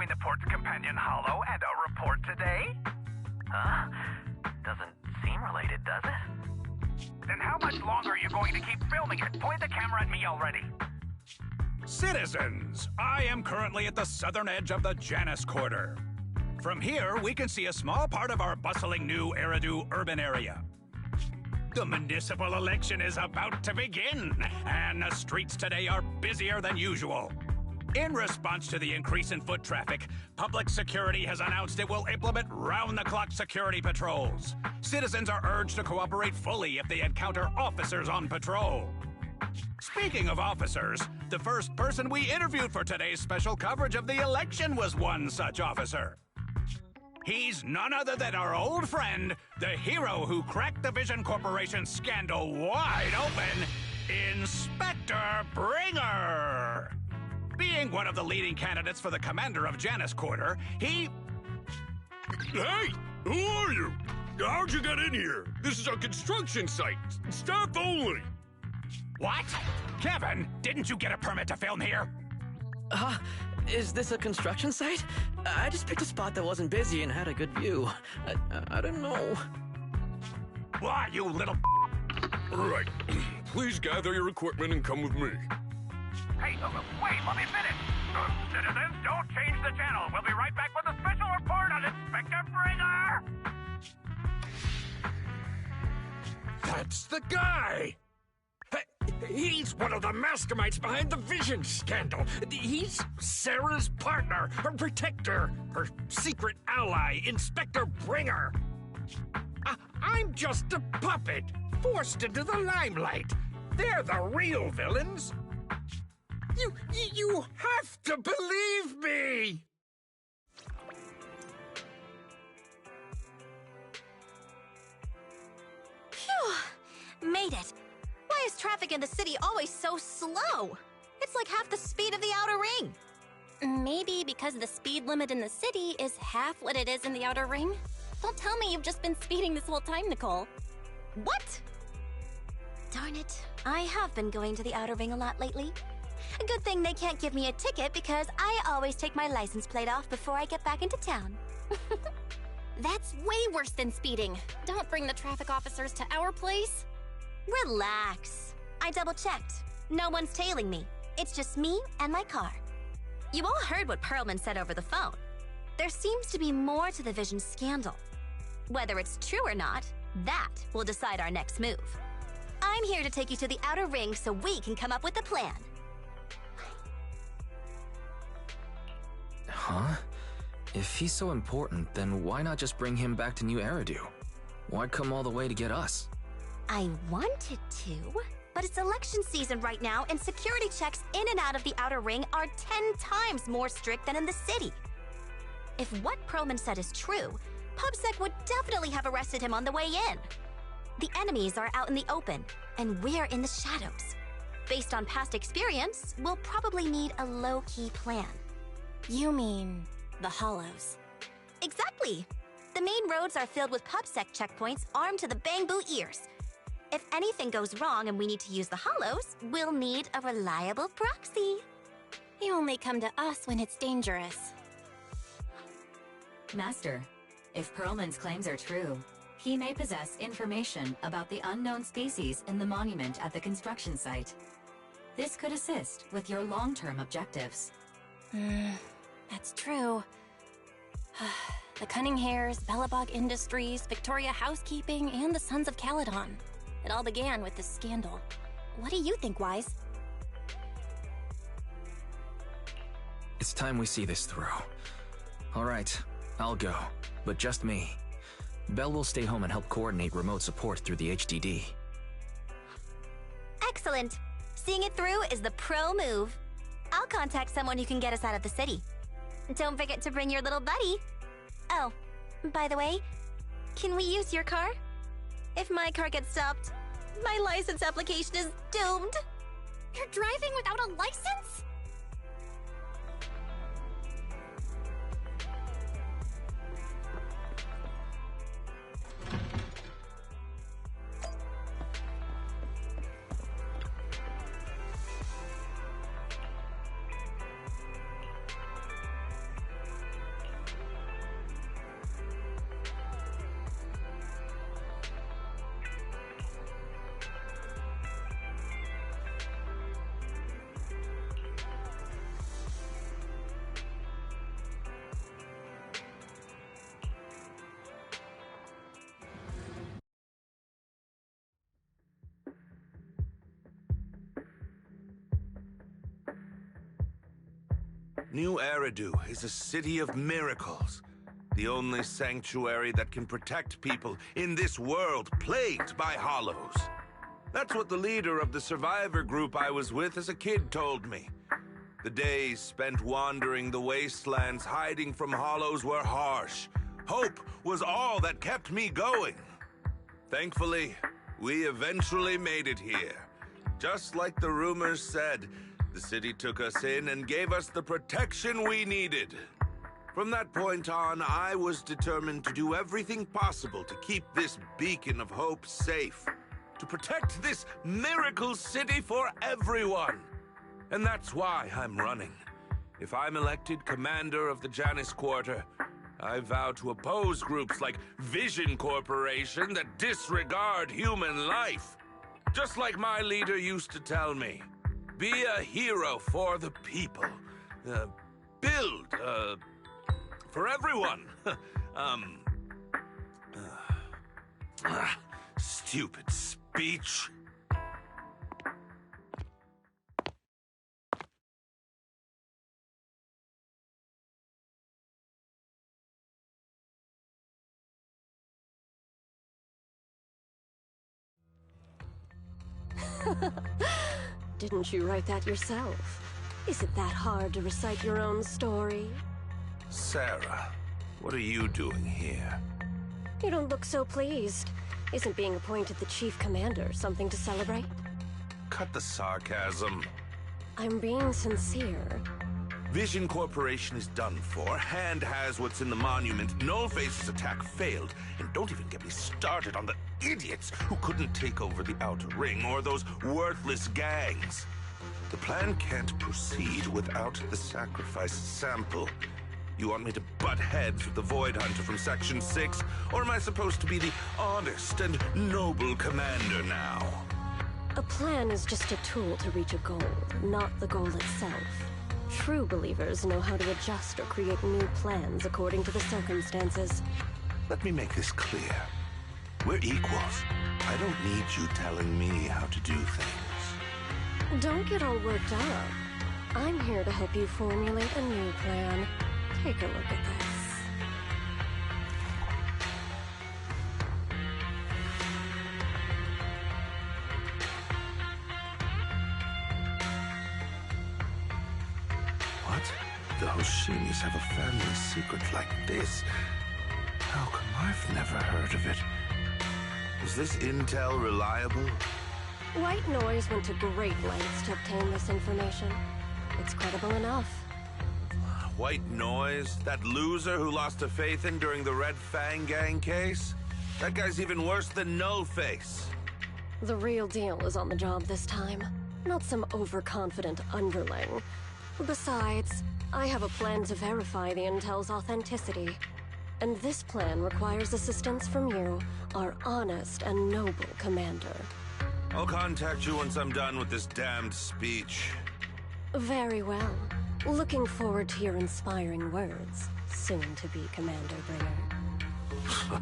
between the port's companion hollow and our report today? Huh? Doesn't seem related, does it? Then how much longer are you going to keep filming it? Point the camera at me already. Citizens, I am currently at the southern edge of the Janus Quarter. From here, we can see a small part of our bustling new Eridu urban area. The municipal election is about to begin, and the streets today are busier than usual. In response to the increase in foot traffic, public security has announced it will implement round-the-clock security patrols. Citizens are urged to cooperate fully if they encounter officers on patrol. Speaking of officers, the first person we interviewed for today's special coverage of the election was one such officer. He's none other than our old friend, the hero who cracked the Vision Corporation scandal wide open, Inspector Bringer. Being one of the leading candidates for the commander of Janus Quarter, he... Hey! Who are you? How'd you get in here? This is a construction site. Staff only. What? Kevin, didn't you get a permit to film here? Is this a construction site? I just picked a spot that wasn't busy and had a good view. I don't know. Why, you little... Right. Please gather your equipment and come with me. Hey, wait, let me finish. Citizens, don't change the channel. We'll be right back with a special report on Inspector Bringer. That's the guy! He's one of the masterminds behind the Vision scandal. He's Sarah's partner, her protector, her secret ally, Inspector Bringer. I'm just a puppet, forced into the limelight. They're the real villains. You have to believe me! Phew! Made it. Why is traffic in the city always so slow? It's like half the speed of the outer ring. Maybe because the speed limit in the city is half what it is in the outer ring? Don't tell me you've just been speeding this whole time, Nicole. What? Darn it. I have been going to the outer ring a lot lately. A good thing they can't give me a ticket because I always take my license plate off before I get back into town. That's way worse than speeding. Don't bring the traffic officers to our place. Relax. I double-checked. No one's tailing me. It's just me and my car. You all heard what Perlman said over the phone. There seems to be more to the Vision scandal. Whether it's true or not, that will decide our next move. I'm here to take you to the outer ring so we can come up with a plan. Huh? If he's so important, then why not just bring him back to New Eridu? Why come all the way to get us? I wanted to, but it's election season right now, and security checks in and out of the outer ring are 10 times more strict than in the city. If what Perlman said is true, PubSec would definitely have arrested him on the way in. The enemies are out in the open, and we're in the shadows. Based on past experience, we'll probably need a low-key plan. You mean the Hollows? Exactly! The main roads are filled with PubSec checkpoints armed to the bang-boo ears. If anything goes wrong and we need to use the Hollows, we'll need a reliable proxy. You only come to us when it's dangerous. Master, if Perlman's claims are true, he may possess information about the unknown species in the monument at the construction site. This could assist with your long-term objectives. That's true. The Cunning Hares, Bellabog Industries, Victoria Housekeeping, and the Sons of Caledon. It all began with this scandal. What do you think, Wise? It's time we see this through. Alright, I'll go, but just me. Belle will stay home and help coordinate remote support through the HDD. Excellent. Seeing it through is the pro move. I'll contact someone who can get us out of the city. Don't forget to bring your little buddy. Oh, by the way, can we use your car? If my car gets stopped, my license application is doomed. You're driving without a license? New Eridu is a city of miracles. The only sanctuary that can protect people in this world plagued by hollows. That's what the leader of the survivor group I was with as a kid told me. The days spent wandering the wastelands hiding from hollows were harsh. Hope was all that kept me going. Thankfully, we eventually made it here. Just like the rumors said, the city took us in and gave us the protection we needed. From that point on, I was determined to do everything possible to keep this beacon of hope safe. To protect this miracle city for everyone. And that's why I'm running. If I'm elected commander of the Janus Quarter, I vow to oppose groups like Vision Corporation that disregard human life. Just like my leader used to tell me. Be a hero for the people. Build, for everyone. Stupid speech. Didn't you write that yourself? Is it that hard to recite your own story? Sarah, what are you doing here? You don't look so pleased. Isn't being appointed the chief commander something to celebrate? Cut the sarcasm. I'm being sincere. Vision Corporation is done for. Hand has what's in the monument. Nullface's attack failed. And don't even get me started on the idiots who couldn't take over the Outer Ring or those worthless gangs. The plan can't proceed without the sacrifice sample. You want me to butt heads with the Void Hunter from Section 6? Or am I supposed to be the honest and noble commander now? A plan is just a tool to reach a goal, not the goal itself. True believers know how to adjust or create new plans according to the circumstances. Let me make this clear. We're equals. I don't need you telling me how to do things. Don't get all worked up. I'm here to help you formulate a new plan. Take a look at this. What? The Hoshinis have a family secret like this? How come I've never heard of it? Is this intel reliable? White Noise went to great lengths to obtain this information. It's credible enough. White Noise? That loser who lost a faith in during the Red Fang Gang case? That guy's even worse than Nullface. The real deal is on the job this time, not some overconfident underling. Besides, I have a plan to verify the intel's authenticity. And this plan requires assistance from you, our honest and noble commander. I'll contact you once I'm done with this damned speech. Very well. Looking forward to your inspiring words, soon-to-be Commander Bringer.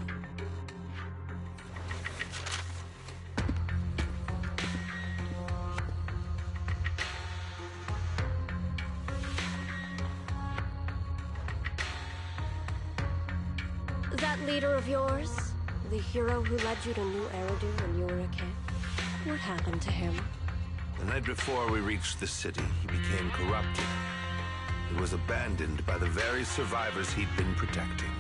That leader of yours, the hero who led you to New Eridu when you were a kid, what happened to him? The night before we reached the city, he became corrupted. He was abandoned by the very survivors he'd been protecting.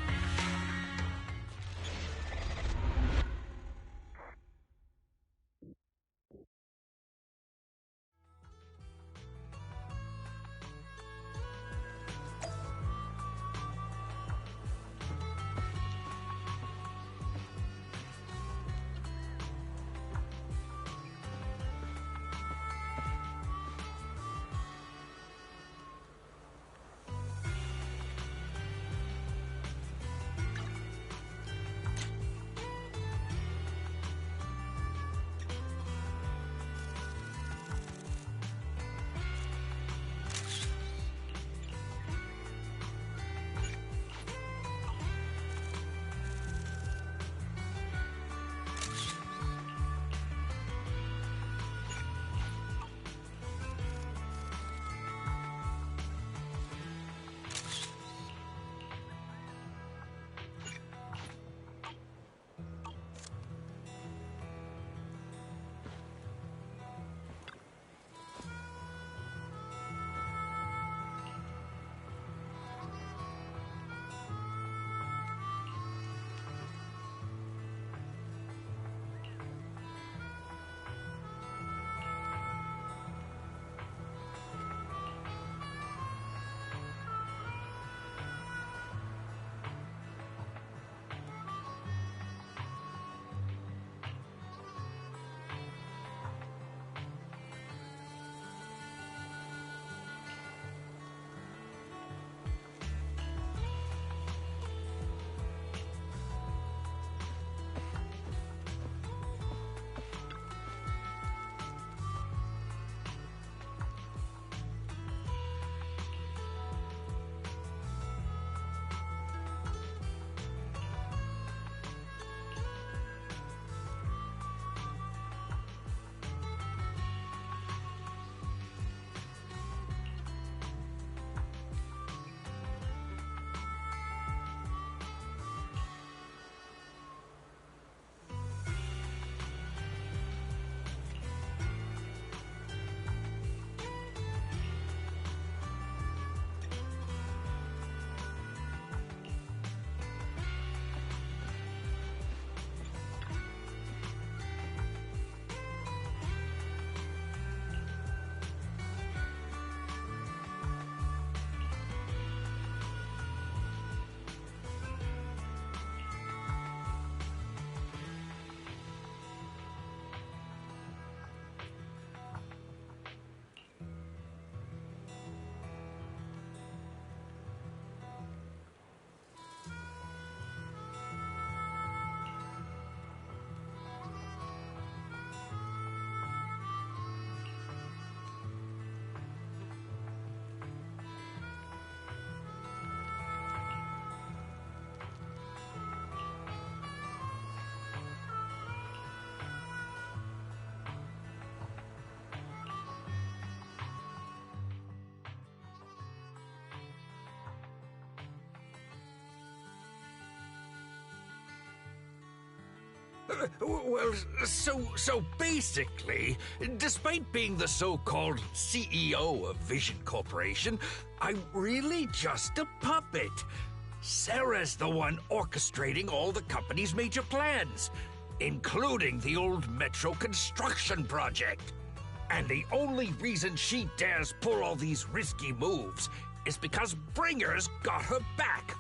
Well, so basically, despite being the so-called CEO of Vision Corporation, I'm really just a puppet. Sarah's the one orchestrating all the company's major plans, including the old metro construction project. And the only reason she dares pull all these risky moves is because Bringer's got her back.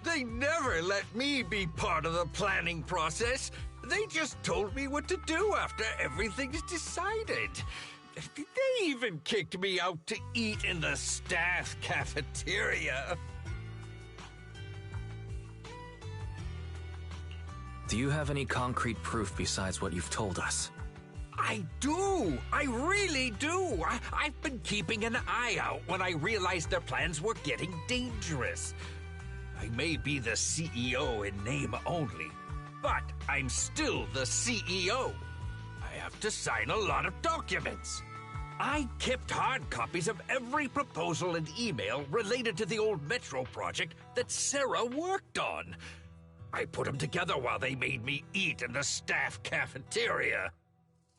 They never let me be part of the planning process. They just told me what to do after everything's decided. They even kicked me out to eat in the staff cafeteria. Do you have any concrete proof besides what you've told us? I do! I really do! I've been keeping an eye out when I realized their plans were getting dangerous. I may be the CEO in name only, but I'm still the CEO. I have to sign a lot of documents. I kept hard copies of every proposal and email related to the old Metro project that Sarah worked on. I put them together while they made me eat in the staff cafeteria.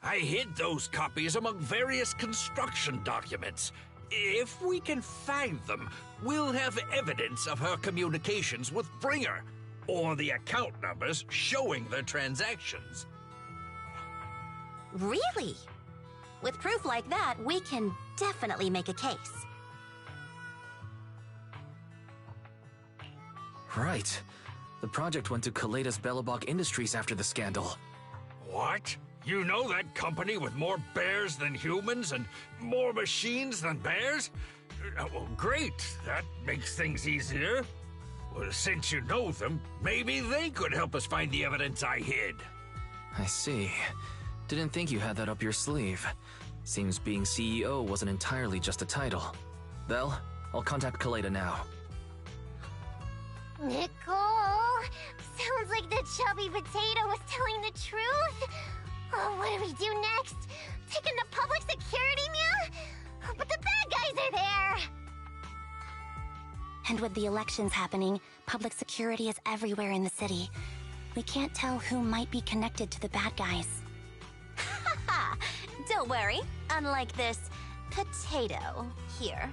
I hid those copies among various construction documents. If we can find them, we'll have evidence of her communications with Bringer, or the account numbers showing their transactions. Really? With proof like that, we can definitely make a case. Right. The project went to Kaleda's Belobog Industries after the scandal. What? You know that company with more bears than humans and more machines than bears? Well, great. That makes things easier. Well, since you know them, maybe they could help us find the evidence I hid. I see. Didn't think you had that up your sleeve. Seems being CEO wasn't entirely just a title. Belle, I'll contact Kaleda now. Nicole! Sounds like the chubby potato was telling the truth. Oh, what do we do next? Take him to public security, Mia? But the bad guys are there! And with the elections happening, public security is everywhere in the city. We can't tell who might be connected to the bad guys. Haha! Don't worry. Unlike this potato here,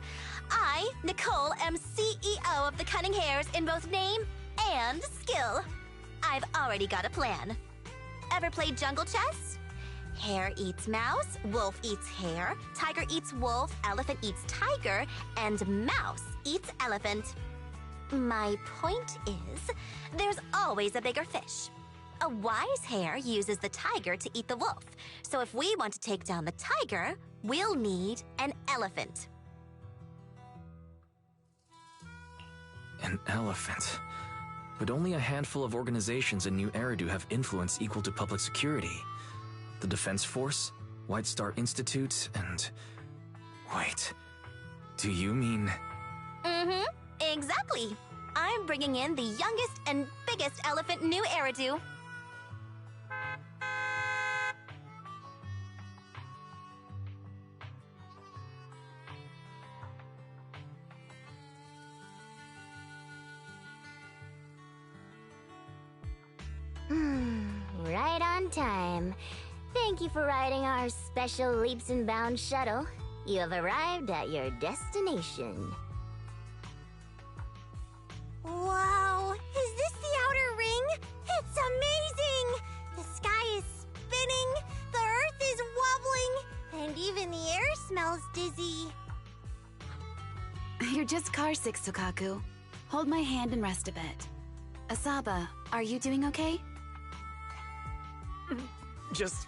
I, Nicole, am CEO of the Cunning Hares in both name and skill. I've already got a plan. Ever played jungle chess? Hare eats mouse, wolf eats hare, tiger eats wolf, elephant eats tiger, and mouse eats elephant. My point is, there's always a bigger fish. A wise hare uses the tiger to eat the wolf. So if we want to take down the tiger, we'll need an elephant. An elephant. But only a handful of organizations in New Eridu have influence equal to public security. The Defense Force, White Star Institute, and... Wait, do you mean... Mm-hmm, exactly. I'm bringing in the youngest and biggest elephant in New Eridu. Right on time. Thank you for riding our special leaps and bounds shuttle. You have arrived at your destination. Wow, is this the outer ring? It's amazing! The sky is spinning, the earth is wobbling, and even the air smells dizzy. You're just carsick, Sukaku. Hold my hand and rest a bit. Asaba, are you doing okay? Just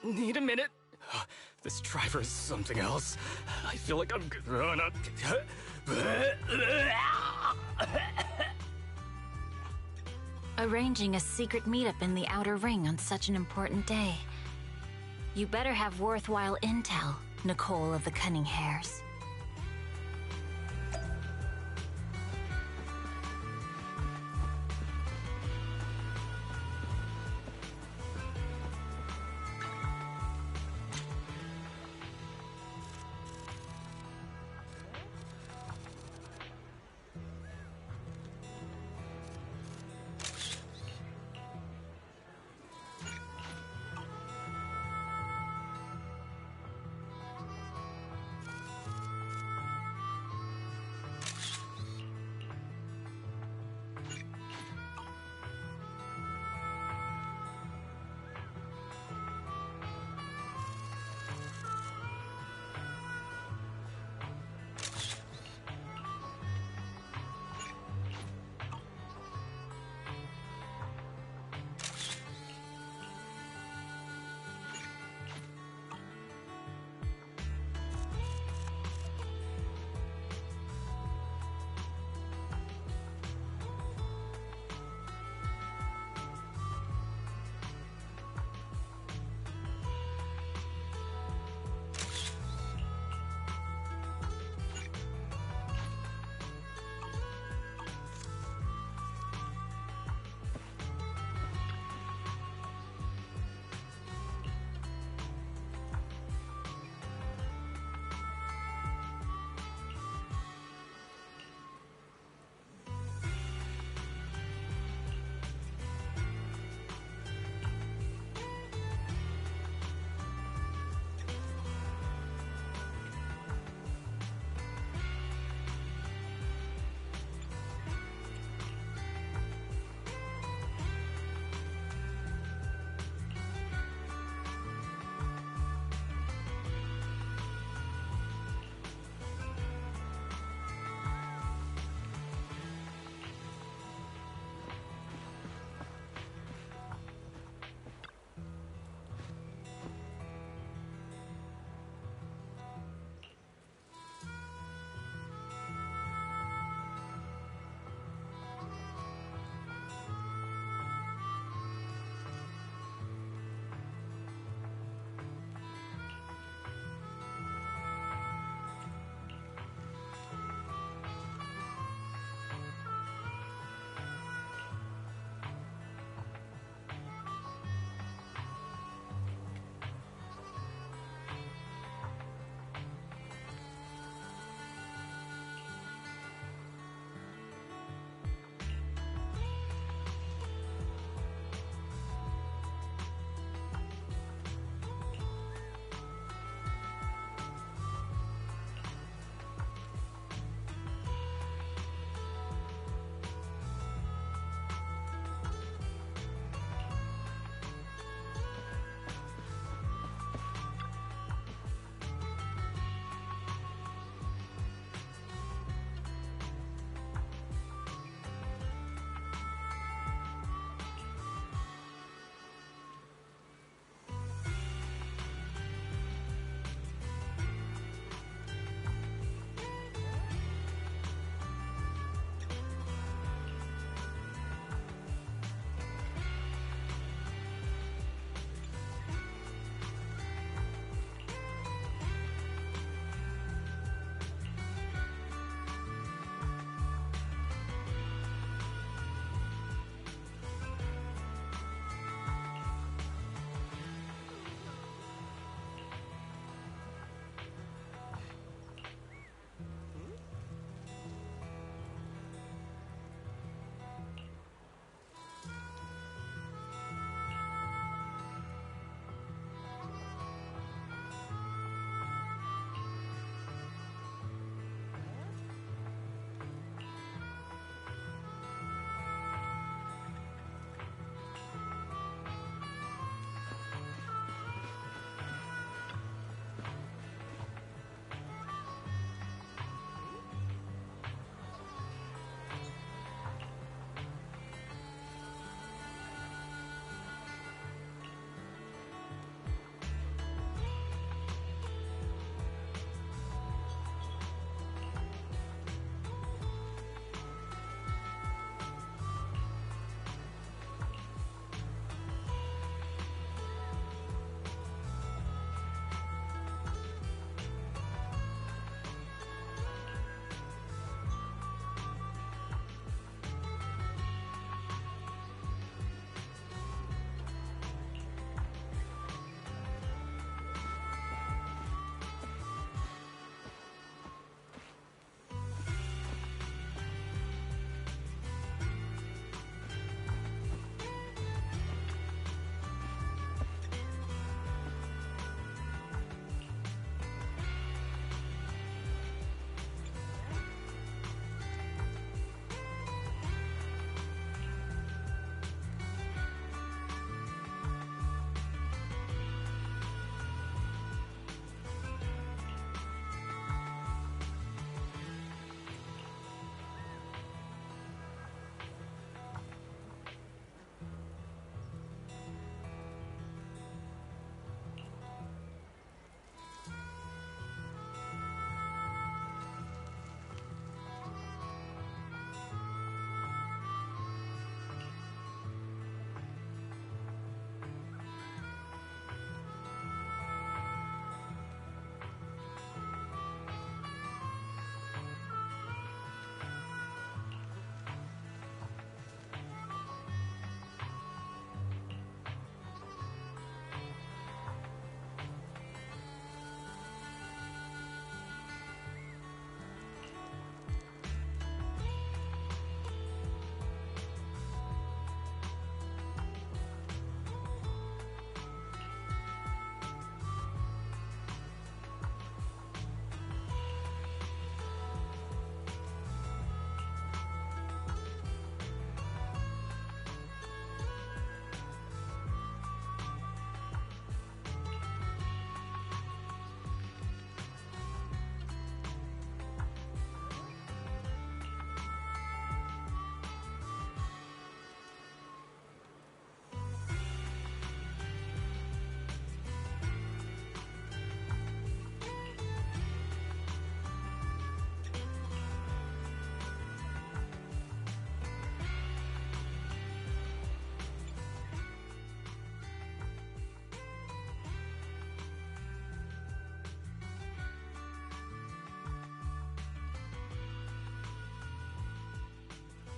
need a minute. This driver is something else. I feel like I'm gonna... Arranging a secret meetup in the Outer Ring on such an important day. You better have worthwhile intel, Nicole of the Cunning Hares.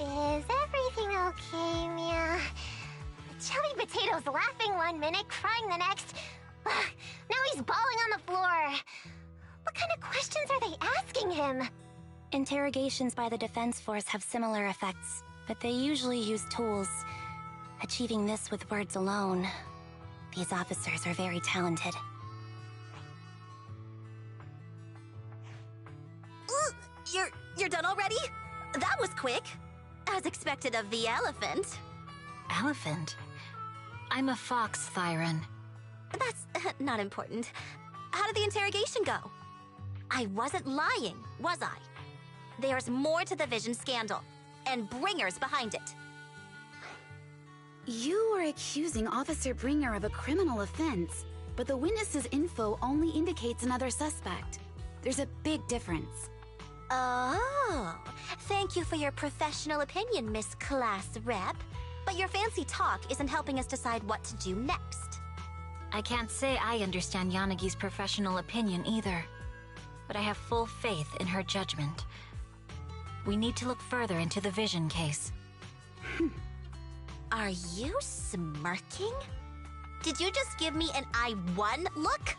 Is everything okay, Mia? Chubby Potato's laughing one minute, crying the next. Now he's bawling on the floor. What kind of questions are they asking him? Interrogations by the defense force have similar effects, but they usually use tools. Achieving this with words alone. These officers are very talented. You're done already? That was quick. As expected of the elephant. Elephant? I'm a fox, Thyron. That's not important. How did the interrogation go? I wasn't lying, was I? There's more to the Vision scandal, and Bringer's behind it. You are accusing Officer Bringer of a criminal offense, but the witness's info only indicates another suspect. There's a big difference. Oh, thank you for your professional opinion, Miss Class Rep. But your fancy talk isn't helping us decide what to do next. I can't say I understand Yanagi's professional opinion either, but I have full faith in her judgment. We need to look further into the Vision case. Are you smirking? Did you just give me an I won look?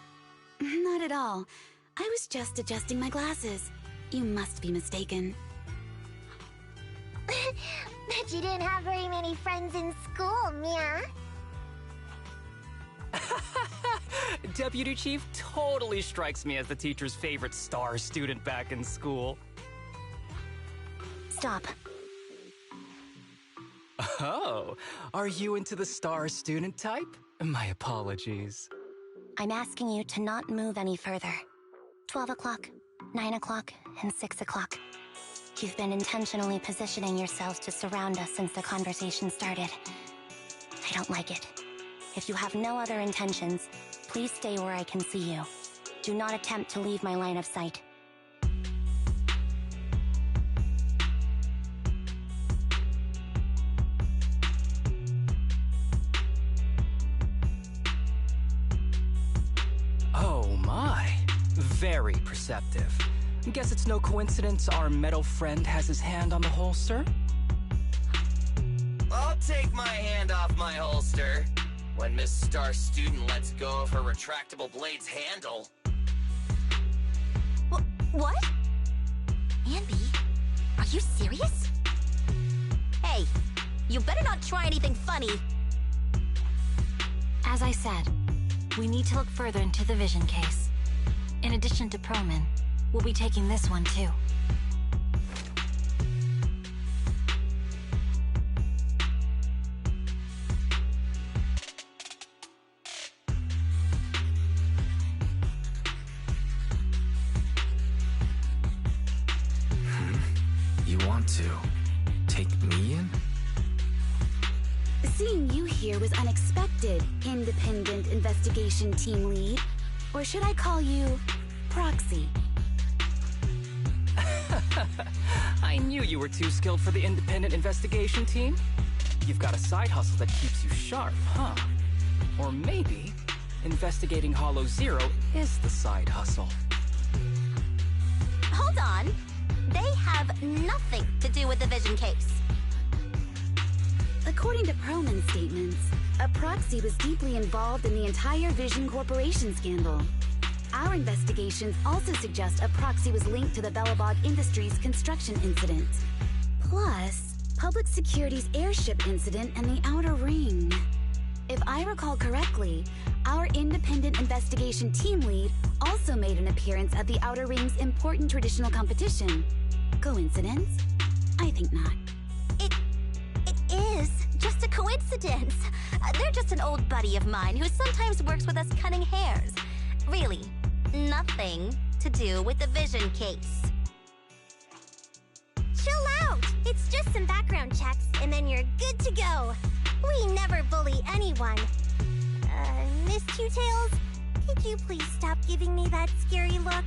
Not at all. I was just adjusting my glasses. You must be mistaken. Bet you didn't have very many friends in school, Mia. Deputy Chief totally strikes me as the teacher's favorite star student back in school. Stop. Oh, are you into the star student type? My apologies. I'm asking you to not move any further. 12 o'clock, 9 o'clock, and 6 o'clock. You've been intentionally positioning yourselves to surround us since the conversation started. I don't like it. If you have no other intentions, please stay where I can see you. Do not attempt to leave my line of sight. Oh my, very perceptive. Guess it's no coincidence our metal friend has his hand on the holster? I'll take my hand off my holster when Miss Star Student lets go of her retractable blade's handle. What? Anby, are you serious? Hey, you better not try anything funny. As I said, we need to look further into the Vision case. In addition to Proman, we'll be taking this one too. You want to take me in? Seeing you here was unexpected, Independent Investigation Team Lead. Or should I call you Proxy? I knew you were too skilled for the independent investigation team. You've got a side hustle that keeps you sharp, huh? Or maybe investigating Hollow Zero is the side hustle. Hold on. They have nothing to do with the Vision case. According to Proman's statements, a proxy was deeply involved in the entire Vision Corporation scandal. Our investigations also suggest a proxy was linked to the Belobog Industries construction incident. Plus, Public Security's airship incident and the Outer Ring. If I recall correctly, our independent investigation team lead also made an appearance at the Outer Ring's important traditional competition. Coincidence? I think not. It is just a coincidence. They're just an old buddy of mine who sometimes works with us cutting hairs. Really, nothing to do with the Vision case. Chill out! It's just some background checks, and then you're good to go. We never bully anyone. Miss Two-Tails, could you please stop giving me that scary look?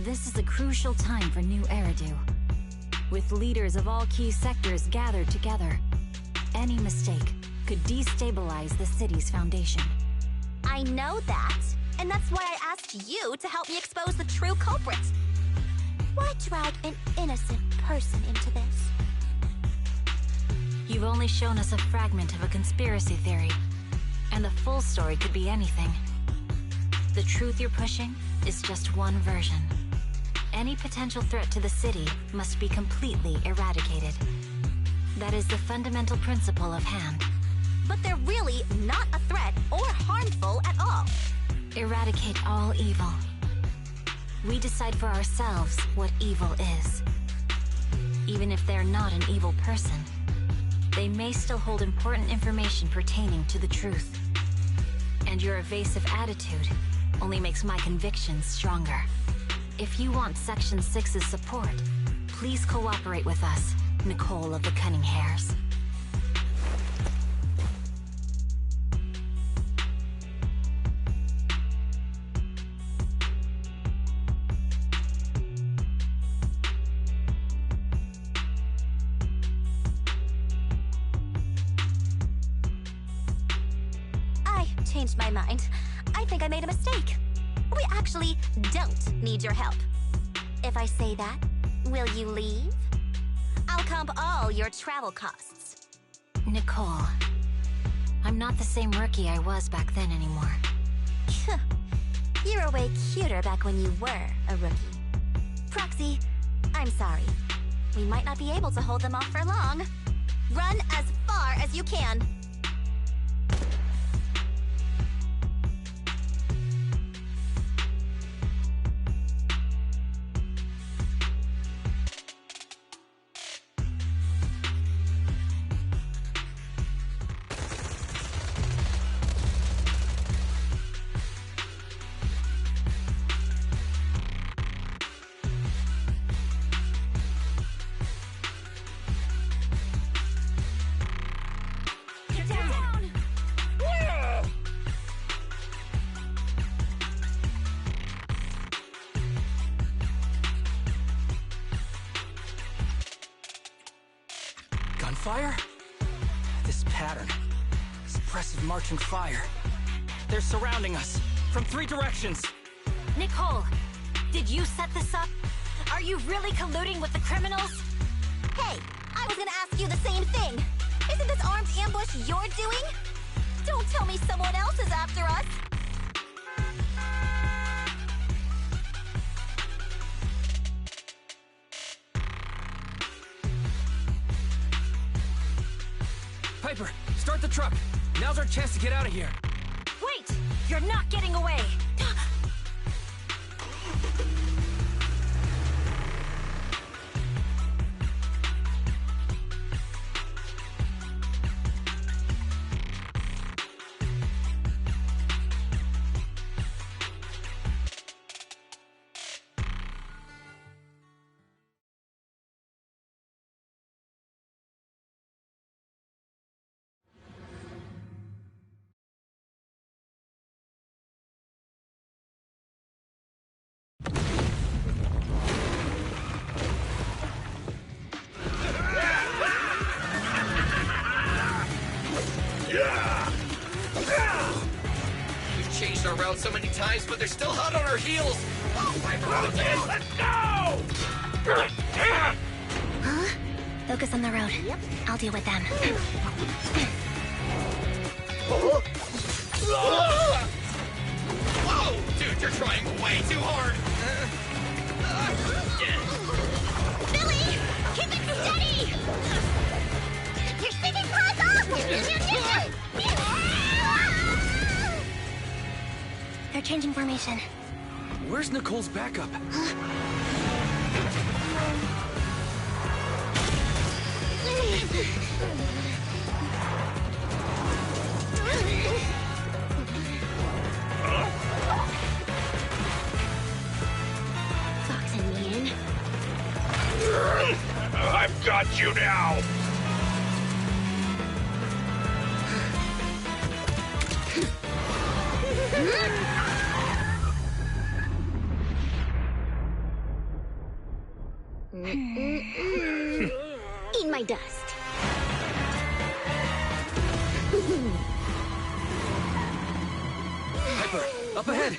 This is a crucial time for New Eridu. With leaders of all key sectors gathered together, any mistake could destabilize the city's foundation. I know that, and that's why I asked you to help me expose the true culprit. Why drag an innocent person into this? You've only shown us a fragment of a conspiracy theory, and the full story could be anything. The truth you're pushing is just one version. Any potential threat to the city must be completely eradicated. That is the fundamental principle of Hand. But they're really not a threat or harmful at all. Eradicate all evil. We decide for ourselves what evil is. Even if they're not an evil person, they may still hold important information pertaining to the truth. And your evasive attitude only makes my convictions stronger. If you want Section 6's support, please cooperate with us, Nicole of the Cunning Hairs. I changed my mind. I think I made a mistake. We actually don't need your help. If I say that, will you leave? I'll comp all your travel costs. Nicole, I'm not the same rookie I was back then anymore. You were way cuter back when you were a rookie. Proxy, I'm sorry. We might not be able to hold them off for long. Run as far as you can. Gunfire? This pattern. Suppressive marching fire. They're surrounding us from 3 directions. Nicole, did you set this up? Are you really colluding with the criminals? Hey, I was gonna ask you the same thing. Isn't this armed ambush you're doing? Don't tell me someone else is after us. Piper, start the truck. Now's our chance to get out of here. Wait! You're not getting away! We've changed our route so many times, but they're still hot on our heels. Oh my God! Let's go! Huh? Focus on the road. Yep. I'll deal with them. Whoa! Dude, you're trying way too hard! Billy! Keep it steady! You're sticking close off! They're changing formation. Where's Nicole's backup? Fox and Ian. I've got you now! Eat my dust. Piper, up ahead!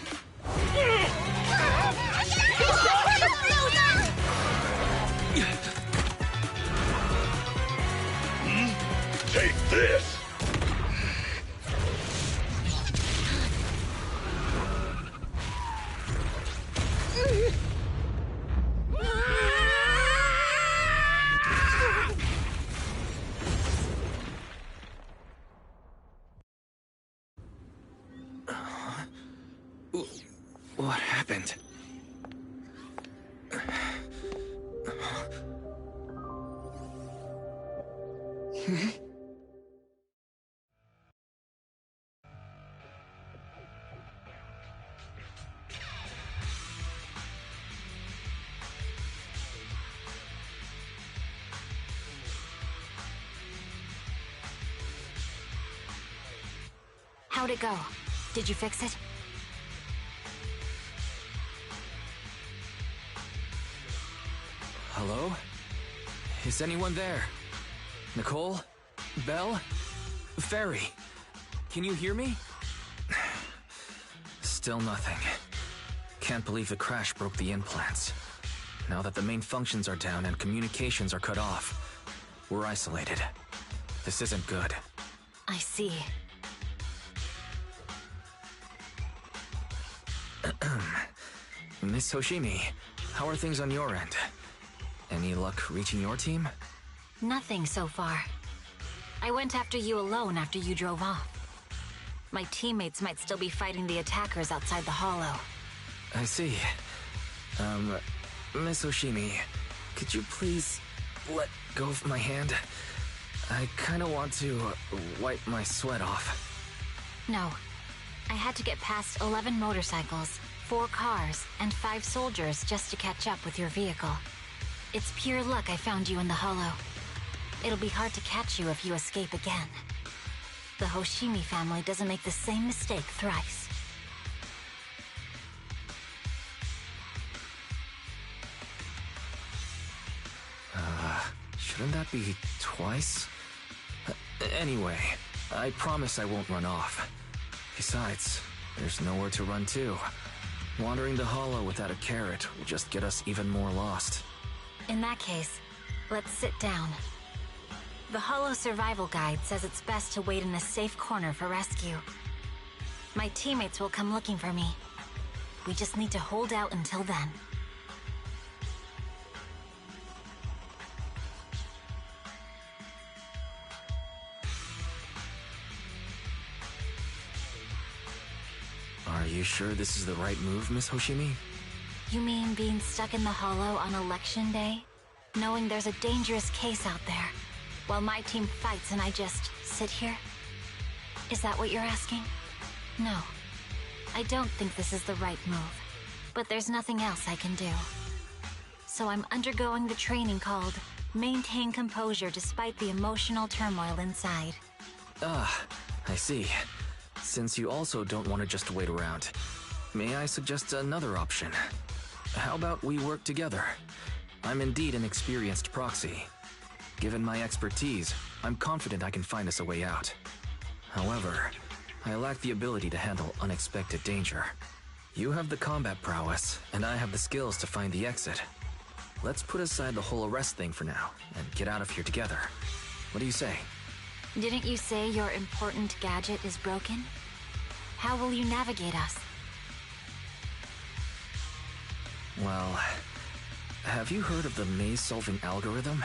How'd it go? Did you fix it? Hello? Is anyone there? Nicole? Belle? Fairy? Can you hear me? Still nothing. Can't believe the crash broke the implants. Now that the main functions are down and communications are cut off, we're isolated. This isn't good. I see. Miss Hoshimi, how are things on your end? Any luck reaching your team? Nothing so far. I went after you alone after you drove off. My teammates might still be fighting the attackers outside the hollow. I see. Miss Hoshimi, could you please let go of my hand? I kinda want to wipe my sweat off. No. I had to get past 11 motorcycles, 4 cars, and 5 soldiers just to catch up with your vehicle. It's pure luck I found you in the hollow. It'll be hard to catch you if you escape again. The Hoshimi family doesn't make the same mistake thrice. Shouldn't that be twice? Anyway, I promise I won't run off. Besides, there's nowhere to run to. Wandering the hollow without a carrot will just get us even more lost. In that case, let's sit down. The Hollow Survival Guide says it's best to wait in a safe corner for rescue. My teammates will come looking for me. We just need to hold out until then. Are you sure this is the right move, Miss Hoshimi? You mean being stuck in the hollow on election day? Knowing there's a dangerous case out there, while my team fights and I just sit here? Is that what you're asking? No. I don't think this is the right move, but there's nothing else I can do. So I'm undergoing the training called Maintain Composure Despite the Emotional Turmoil Inside. Ah, I see. Since you also don't want to just wait around, may I suggest another option? How about we work together? I'm indeed an experienced proxy. Given my expertise, I'm confident I can find us a way out. However, I lack the ability to handle unexpected danger. You have the combat prowess, and I have the skills to find the exit. Let's put aside the whole arrest thing for now, and get out of here together. What do you say? Didn't you say your important gadget is broken? How will you navigate us? Well, have you heard of the maze-solving algorithm?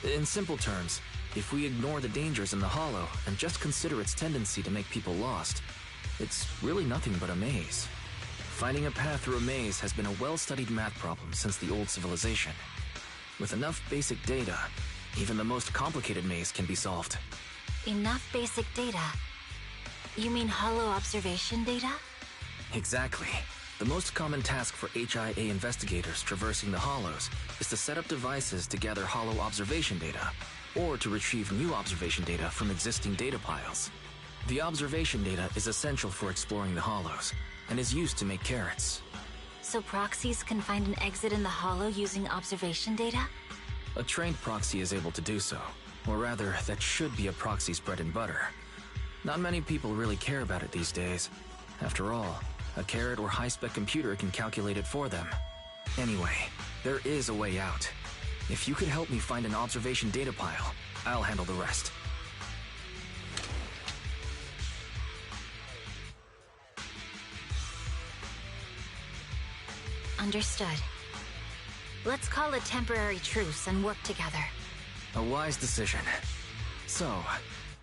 In simple terms, if we ignore the dangers in the hollow and just consider its tendency to make people lost, it's really nothing but a maze. Finding a path through a maze has been a well-studied math problem since the old civilization. With enough basic data, even the most complicated maze can be solved. Enough basic data? You mean hollow observation data? Exactly. The most common task for HIA investigators traversing the hollows is to set up devices to gather hollow observation data, or to retrieve new observation data from existing data piles. The observation data is essential for exploring the hollows, and is used to make carrots. So proxies can find an exit in the hollow using observation data? A trained proxy is able to do so, or rather, that should be a proxy's bread and butter. Not many people really care about it these days. After all, a carrot or high-spec computer can calculate it for them. Anyway, there is a way out. If you could help me find an observation data pile, I'll handle the rest. Understood. Let's call a temporary truce and work together. A wise decision. So,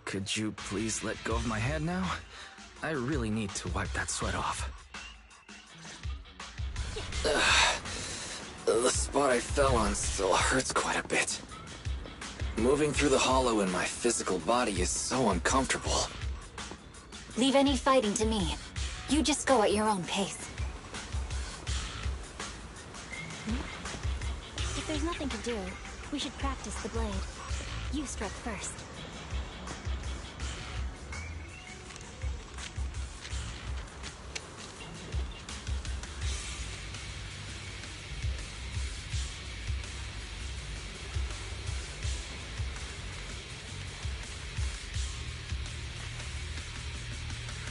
could you please let go of my hand now? I really need to wipe that sweat off. The spot I fell on still hurts quite a bit. Moving through the hollow in my physical body is so uncomfortable. Leave any fighting to me. You just go at your own pace. If there's nothing to do, we should practice the blade. You strike first.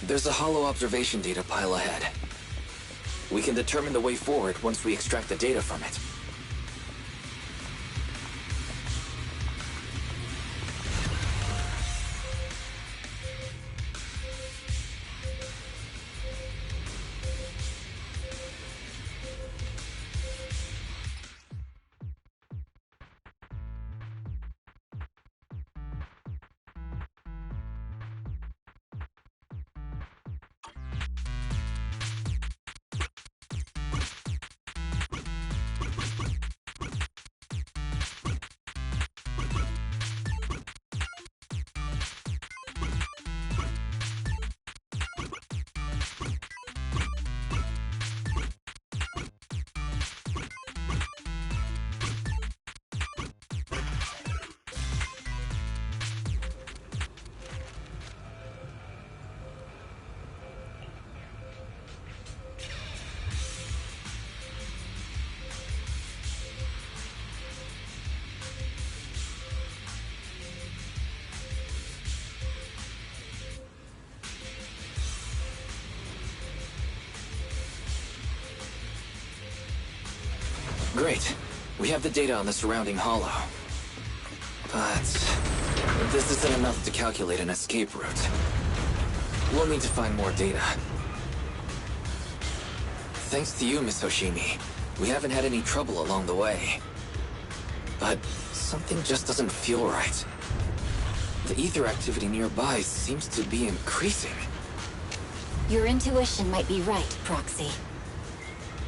There's a hollow observation data pile ahead. We can determine the way forward once we extract the data from it. Great. We have the data on the surrounding hollow. But this isn't enough to calculate an escape route. We'll need to find more data. Thanks to you, Miss Hoshimi, we haven't had any trouble along the way. But something just doesn't feel right. The ether activity nearby seems to be increasing. Your intuition might be right, Proxy.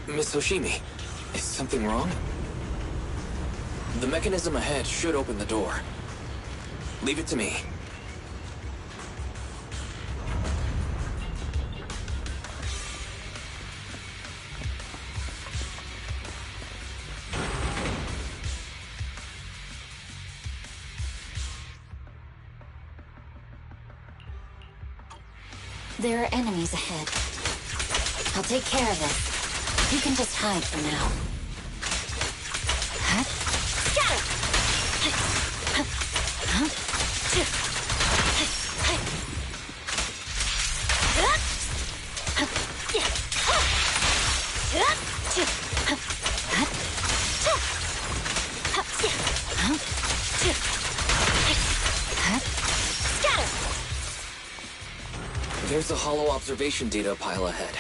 Miss Hoshimi, is something wrong? The mechanism ahead should open the door. Leave it to me. There are enemies ahead. I'll take care of this. You can just hide for now. Scatter! There's a hollow observation data pile ahead.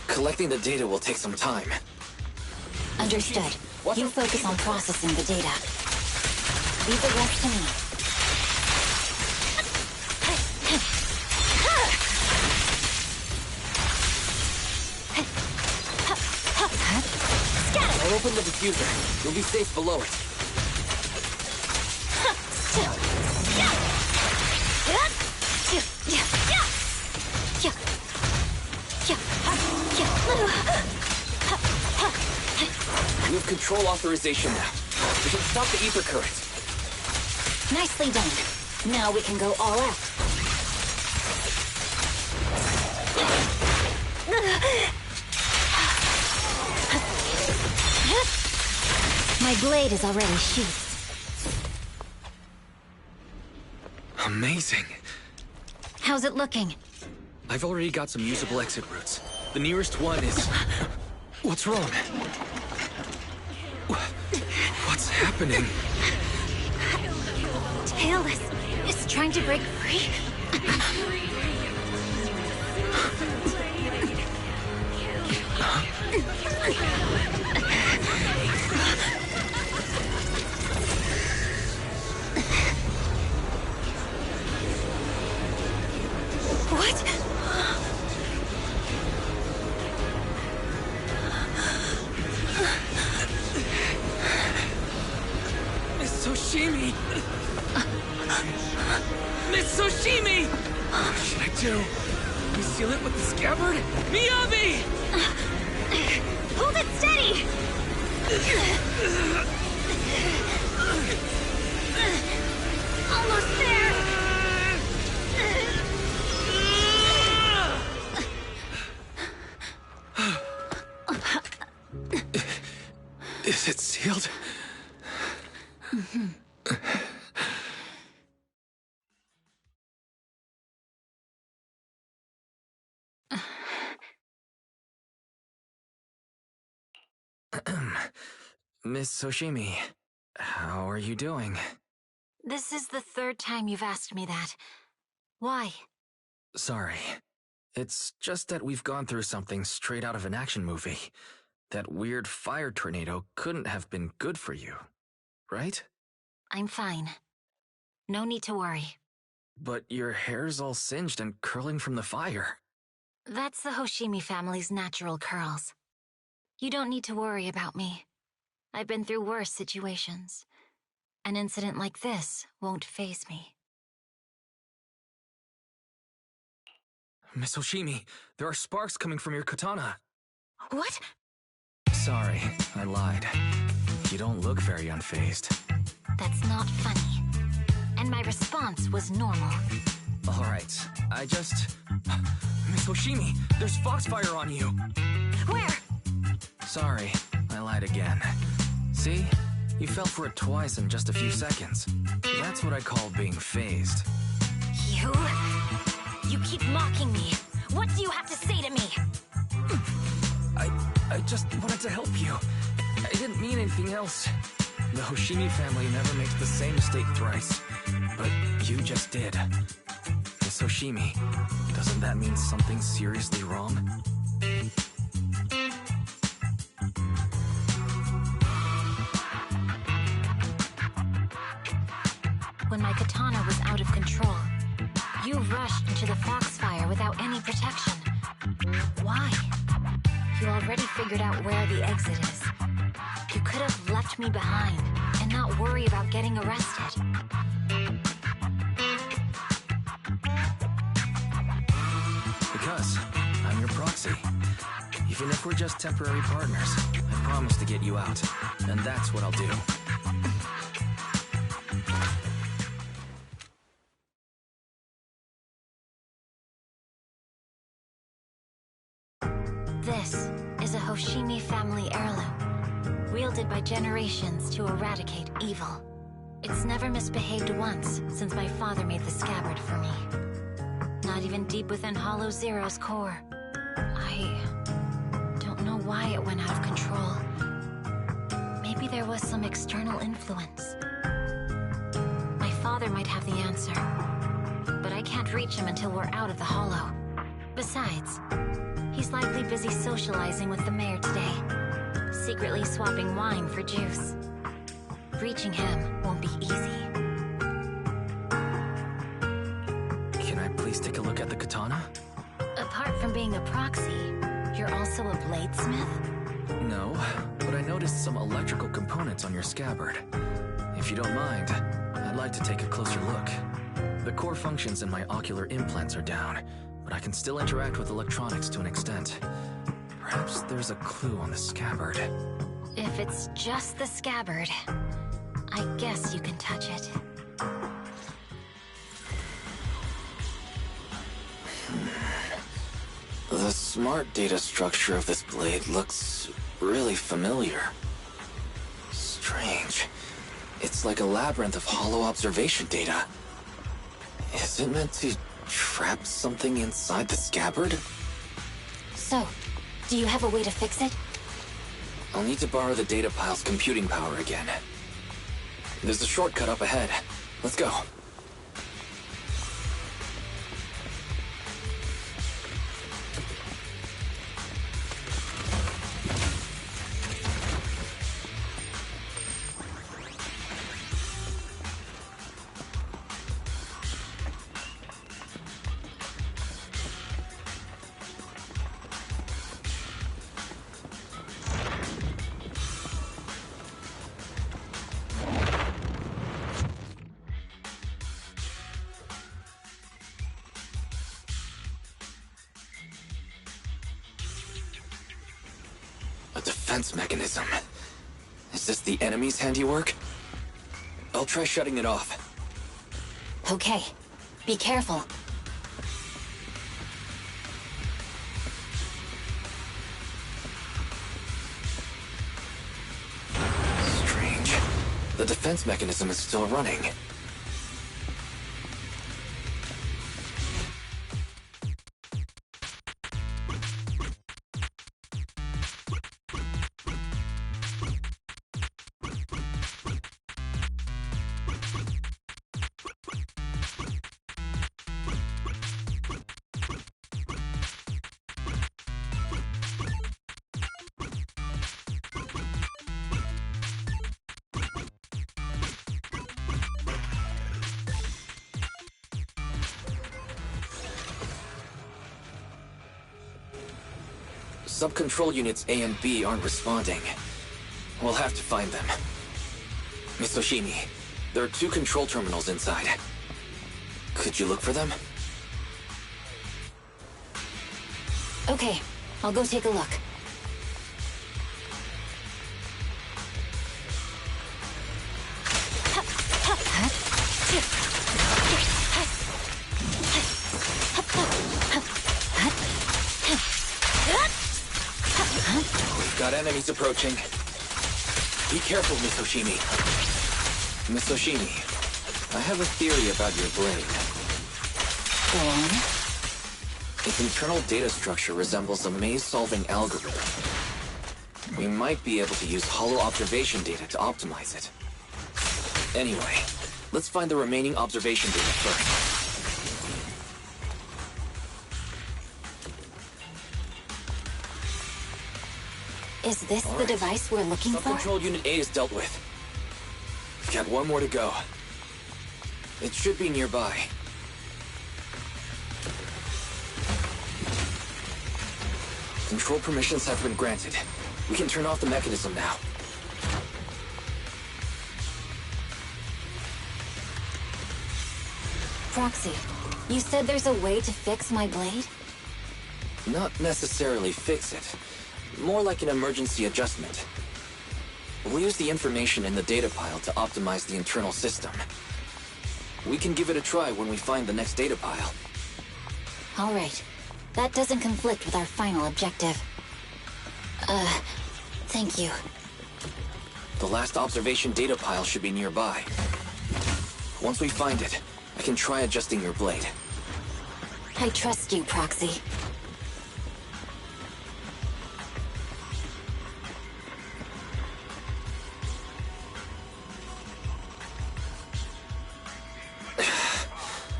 Collecting the data will take some time. Understood. You focus on processing the data. Leave the rest to me. I'll open the diffuser. You'll be safe below it. You have control authorization now. We can stop the ether current. Nicely done. Now we can go all out. My blade is already sheathed. Amazing. How's it looking? I've already got some usable exit routes. The nearest one is... What's wrong? What's happening? Tailless is trying to break free. What? Miss Soshimi! Miss Soshimi! What should I do? We seal it with the scabbard? Miyabi! Hold it steady! Almost there! Is it sealed? Miss Soshimi, how are you doing? This is the third time you've asked me that. Why? Sorry. It's just that we've gone through something straight out of an action movie. That weird fire tornado couldn't have been good for you, right? I'm fine. No need to worry. But your hair's all singed and curling from the fire. That's the Hoshimi family's natural curls. You don't need to worry about me. I've been through worse situations. An incident like this won't faze me. Miss Hoshimi, there are sparks coming from your katana. What? Sorry, I lied. You don't look very unfazed. That's not funny. And my response was normal. Alright, Miss Hoshimi, there's foxfire on you! Where? Sorry, I lied again. See? You fell for it twice in just a few seconds. That's what I call being phased. You? You keep mocking me. What do you have to say to me? I just wanted to help you. I didn't mean anything else. The Hoshimi family never makes the same mistake thrice. But you just did. Miss Hoshimi, doesn't that mean something's seriously wrong? When my katana was out of control, you rushed into the foxfire without any protection. Why? You already figured out where the exit is. You could have left me behind and not worry about getting arrested. Because I'm your proxy. Even if we're just temporary partners, I promise to get you out. And that's what I'll do. This is a Hoshimi family heirloom, wielded by generations to eradicate evil. It's never misbehaved once since my father made the scabbard for me. Not even deep within Hollow Zero's core. I don't know why it went out of control. Maybe there was some external influence. My father might have the answer, but I can't reach him until we're out of the Hollow. Besides, he's likely busy socializing with the mayor today, secretly swapping wine for juice. Reaching him won't be easy. Can I please take a look at the katana? Apart from being a proxy, you're also a bladesmith? No, but I noticed some electrical components on your scabbard. If you don't mind, I'd like to take a closer look. The core functions in my ocular implants are down, but I can still interact with electronics to an extent. Perhaps there's a clue on the scabbard. If it's just the scabbard, I guess you can touch it. The smart data structure of this blade looks really familiar. Strange. It's like a labyrinth of hollow observation data. Is it meant to trap something inside the scabbard? So, do you have a way to fix it? I'll need to borrow the data pile's computing power again. There's a shortcut up ahead. Let's go. Mechanism. Is this the enemy's handiwork? I'll try shutting it off. Okay. Be careful. Strange. The defense mechanism is still running. Sub-control units A and B aren't responding. We'll have to find them. Miss Oshimi, there are 2 control terminals inside. Could you look for them? Okay, I'll go take a look. We've got enemies approaching. Be careful, Miss Oshimi. Miss Oshimi, I have a theory about your brain. Go on. Its internal data structure resembles a maze-solving algorithm. We might be able to use hollow observation data to optimize it. Anyway, let's find the remaining observation data first. Is this the device we're looking for? Sub-control Unit A is dealt with. We've got 1 more to go. It should be nearby. Control permissions have been granted. We can turn off the mechanism now. Proxy, you said there's a way to fix my blade? Not necessarily fix it. More like an emergency adjustment. We'll use the information in the data pile to optimize the internal system. We can give it a try when we find the next data pile. All right. That doesn't conflict with our final objective. Thank you. The last observation data pile should be nearby. Once we find it, I can try adjusting your blade. I trust you, Proxy.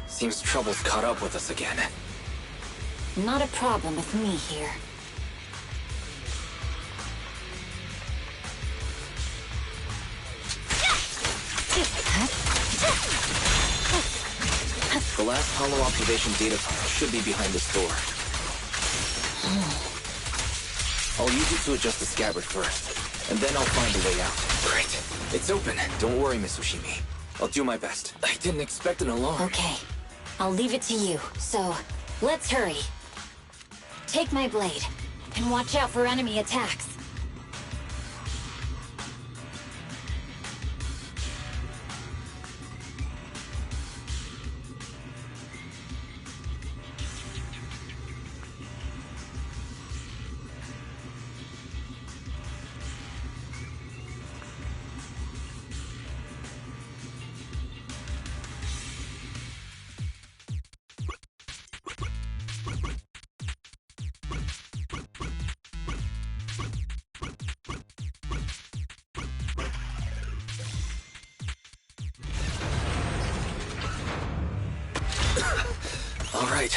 Seems trouble's caught up with us again. Not a problem with me here. The last hollow observation data pile should be behind this door. I'll use it to adjust the scabbard first, and then I'll find a way out. Great. It's open. Don't worry, Miss Oshimi. I'll do my best. I didn't expect an alarm. Okay. I'll leave it to you, so let's hurry. Take my blade, and watch out for enemy attacks. right.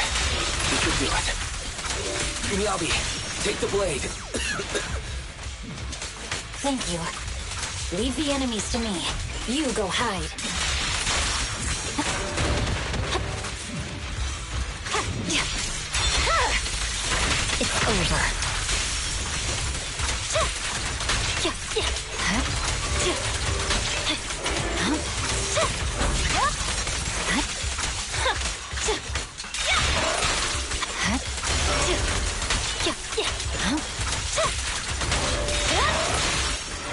We should do it. Miyabi, take the blade. Thank you. Leave the enemies to me. You go hide. It's over.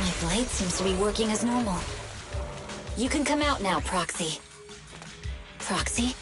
My blade seems to be working as normal. You can come out now, Proxy. Proxy?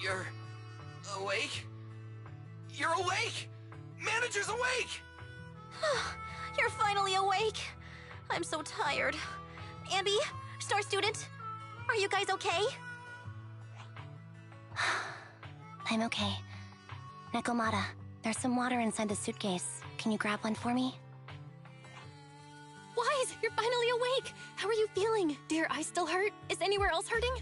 You're awake? You're awake! Manager's awake! You're finally awake. I'm so tired. Ambi, Star Student, are you guys okay? I'm okay. Nekomata, there's some water inside the suitcase. Can you grab one for me? Wise, you're finally awake. How are you feeling? Do your eyes still hurt? Is anywhere else hurting?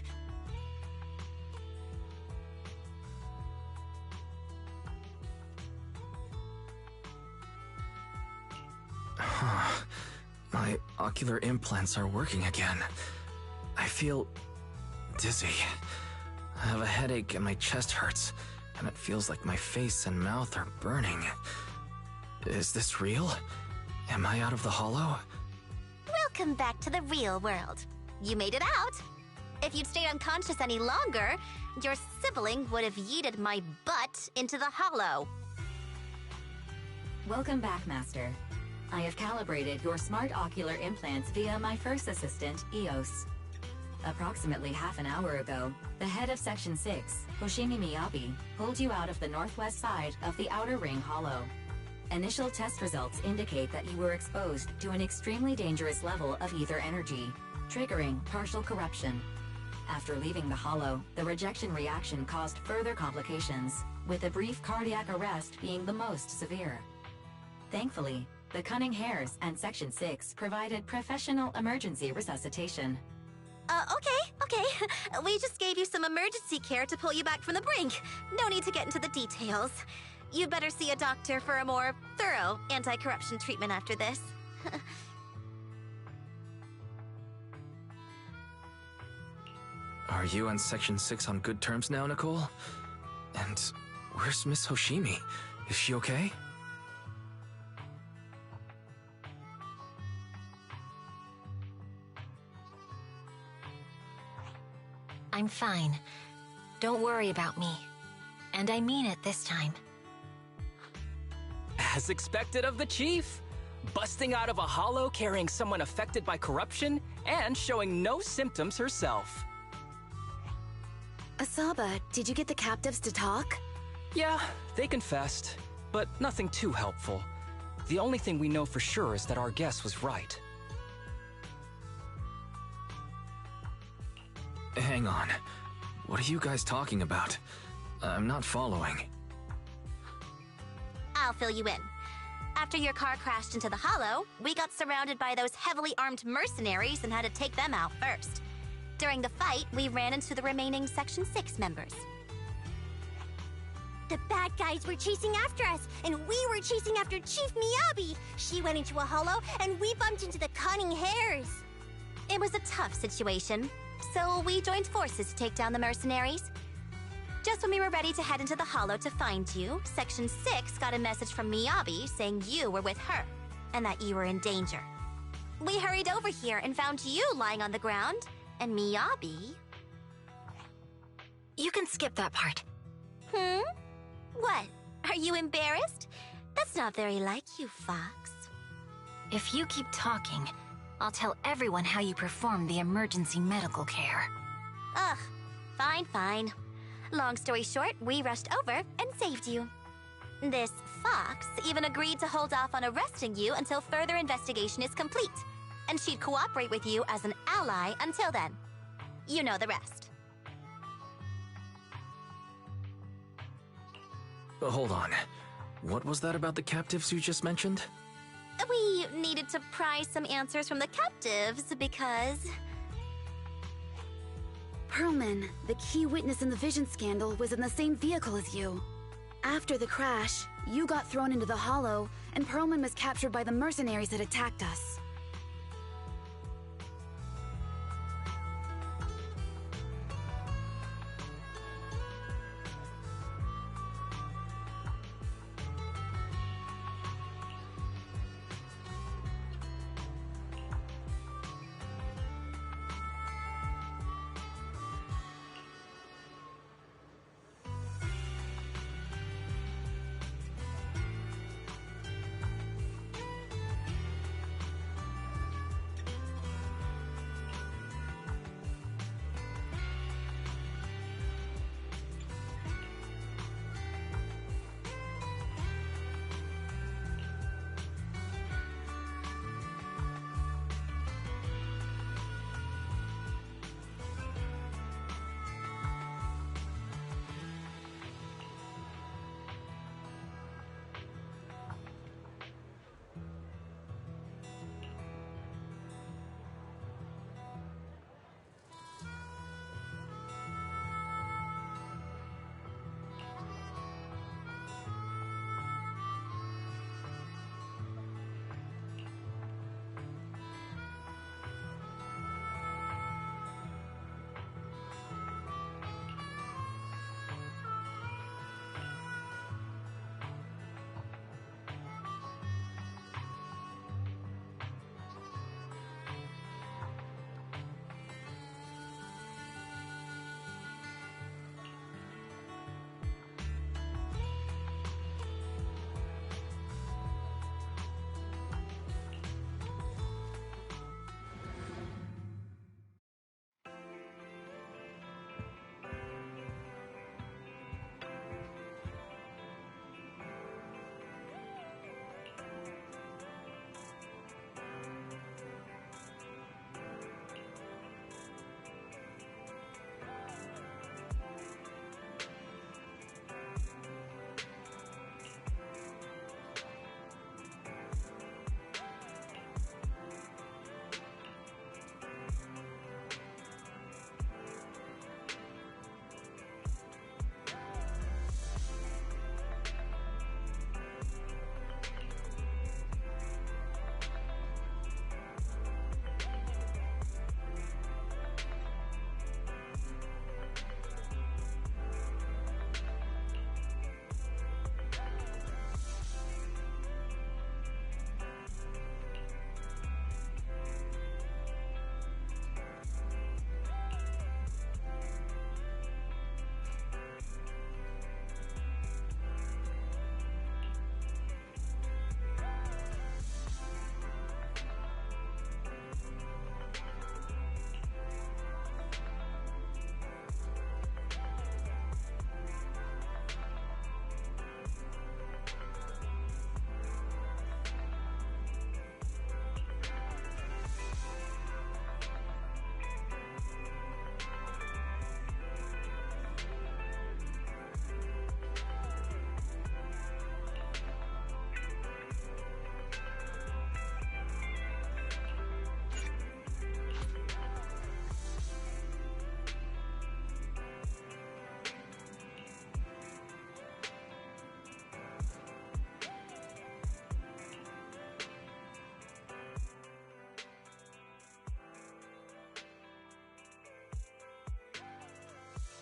My ocular implants are working again. I feel dizzy. I have a headache and my chest hurts, and it feels like my face and mouth are burning. Is this real? Am I out of the hollow? Welcome back to the real world. You made it out. If you'd stayed unconscious any longer, your sibling would have yeeted my butt into the hollow. Welcome back, Master. I have calibrated your smart ocular implants via my first assistant, EOS. Approximately half an hour ago, the head of Section 6, Hoshimi Miyabi, pulled you out of the northwest side of the Outer Ring Hollow. Initial test results indicate that you were exposed to an extremely dangerous level of ether energy, triggering partial corruption. After leaving the hollow, the rejection reaction caused further complications, with a brief cardiac arrest being the most severe. Thankfully, the Cunning Hares and Section 6 provided professional emergency resuscitation. Okay. We just gave you some emergency care to pull you back from the brink. No need to get into the details. You better see a doctor for a more thorough anti-corruption treatment after this. Are you and Section 6 on good terms now, Nicole? And where's Miss Hoshimi? Is she okay? I'm fine. Don't worry about me. And I mean it this time. As expected of the Chief. Busting out of a hollow carrying someone affected by corruption and showing no symptoms herself. Asaba, did you get the captives to talk? Yeah, they confessed, but nothing too helpful. The only thing we know for sure is that our guess was right. Hang on. What are you guys talking about? I'm not following. I'll fill you in. After your car crashed into the hollow, we got surrounded by those heavily armed mercenaries and had to take them out first. During the fight, we ran into the remaining Section 6 members. The bad guys were chasing after us, and we were chasing after Chief Miyabi. She went into a hollow, and we bumped into the Cunning Hares. It was a tough situation, so we joined forces to take down the mercenaries. Just when we were ready to head into the hollow to find you, Section 6 got a message from Miyabi saying you were with her. and that you were in danger. We hurried over here and found you lying on the ground, and Miyabi... You can skip that part. What? Are you embarrassed? That's not very like you, Fox. If you keep talking, I'll tell everyone how you performed the emergency medical care. Ugh, fine. Long story short, we rushed over and saved you. This Fox even agreed to hold off on arresting you until further investigation is complete, and she'd cooperate with you as an ally until then. You know the rest. Hold on. What was that about the captives you just mentioned? We needed to pry some answers from the captives because... Perlman, the key witness in the Vision scandal, was in the same vehicle as you. After the crash, you got thrown into the Hollow, and Perlman was captured by the mercenaries that attacked us.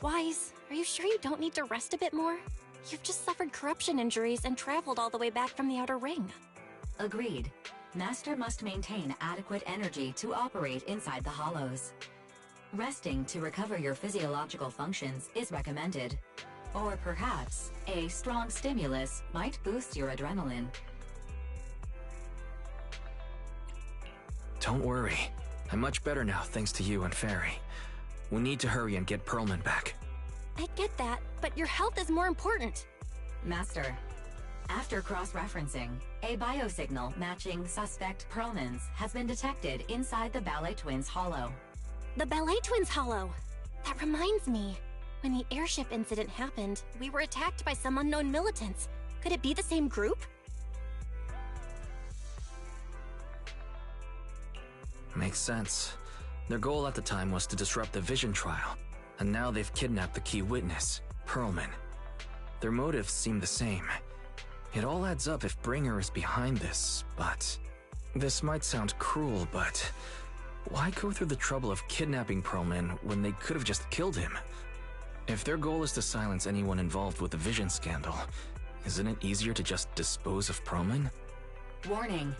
Wise, are you sure you don't need to rest a bit more? You've just suffered corruption injuries and traveled all the way back from the Outer Ring. Agreed. Master must maintain adequate energy to operate inside the hollows. Resting to recover your physiological functions is recommended. Or perhaps, a strong stimulus might boost your adrenaline. Don't worry. I'm much better now thanks to you and Fairy. We need to hurry and get Perlman back. I get that, but your health is more important. Master, after cross-referencing, a biosignal matching suspect Perlman's has been detected inside the Ballet Twins hollow. The Ballet Twins hollow. That reminds me. When the airship incident happened, we were attacked by some unknown militants. Could it be the same group? Makes sense. Their goal at the time was to disrupt the Vision trial, and now they've kidnapped the key witness, Perlman. Their motives seem the same. It all adds up if Bringer is behind this, but... This might sound cruel, but... Why go through the trouble of kidnapping Perlman when they could have just killed him? If their goal is to silence anyone involved with the Vision scandal, isn't it easier to just dispose of Perlman? Warning.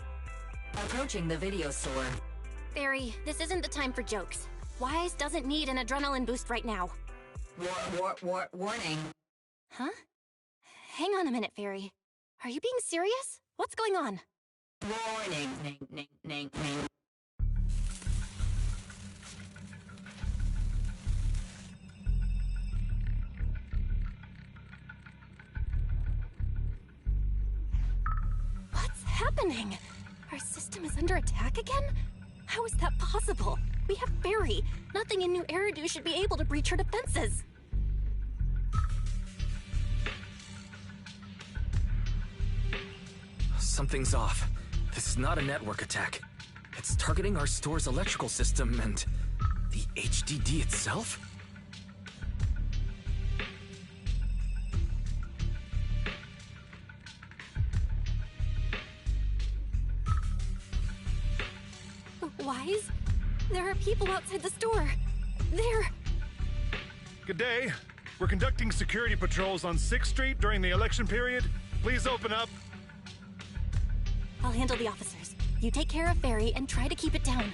Approaching the video store. Barry, this isn't the time for jokes. Wise doesn't need an adrenaline boost right now. Warning. Huh? Hang on a minute, Fairy. Are you being serious? What's going on? Warning. Ning. What's happening? Our system is under attack again? How is that possible? We have Barry. Nothing in New Eridu should be able to breach her defenses. Something's off. This is not a network attack. It's targeting our store's electrical system and... the HDD itself? Wise? There are people outside the store. They're... Good day. We're conducting security patrols on 6th Street during the election period. Please open up. I'll handle the officers. You take care of Fairy and try to keep it down.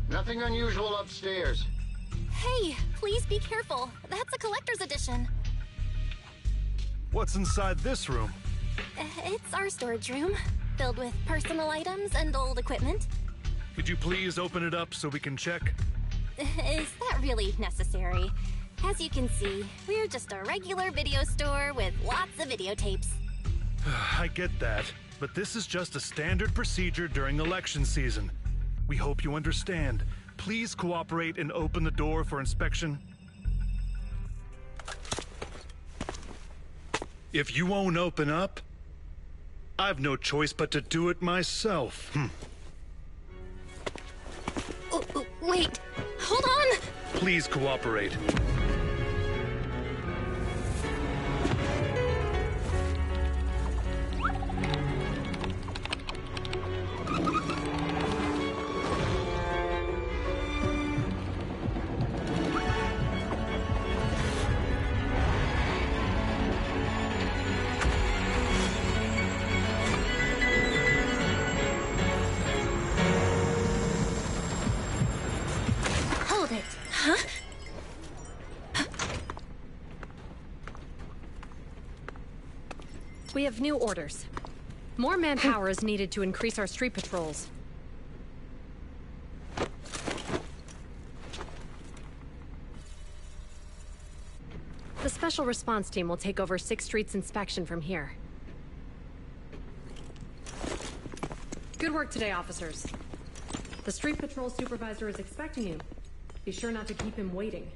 Nothing unusual upstairs. Hey, please be careful. That's a collector's edition. What's inside this room? It's our storage room, filled with personal items and old equipment. Could you please open it up so we can check? Is that really necessary? As you can see, we're just a regular video store with lots of videotapes. I get that, but this is just a standard procedure during election season. We hope you understand. Please cooperate and open the door for inspection. If you won't open up, I've no choice but to do it myself. Wait, hold on! Please cooperate. We have new orders. More manpower is needed to increase our street patrols. The Special Response Team will take over 6th Street's inspection from here. Good work today, officers. The Street Patrol Supervisor is expecting you. Be sure not to keep him waiting.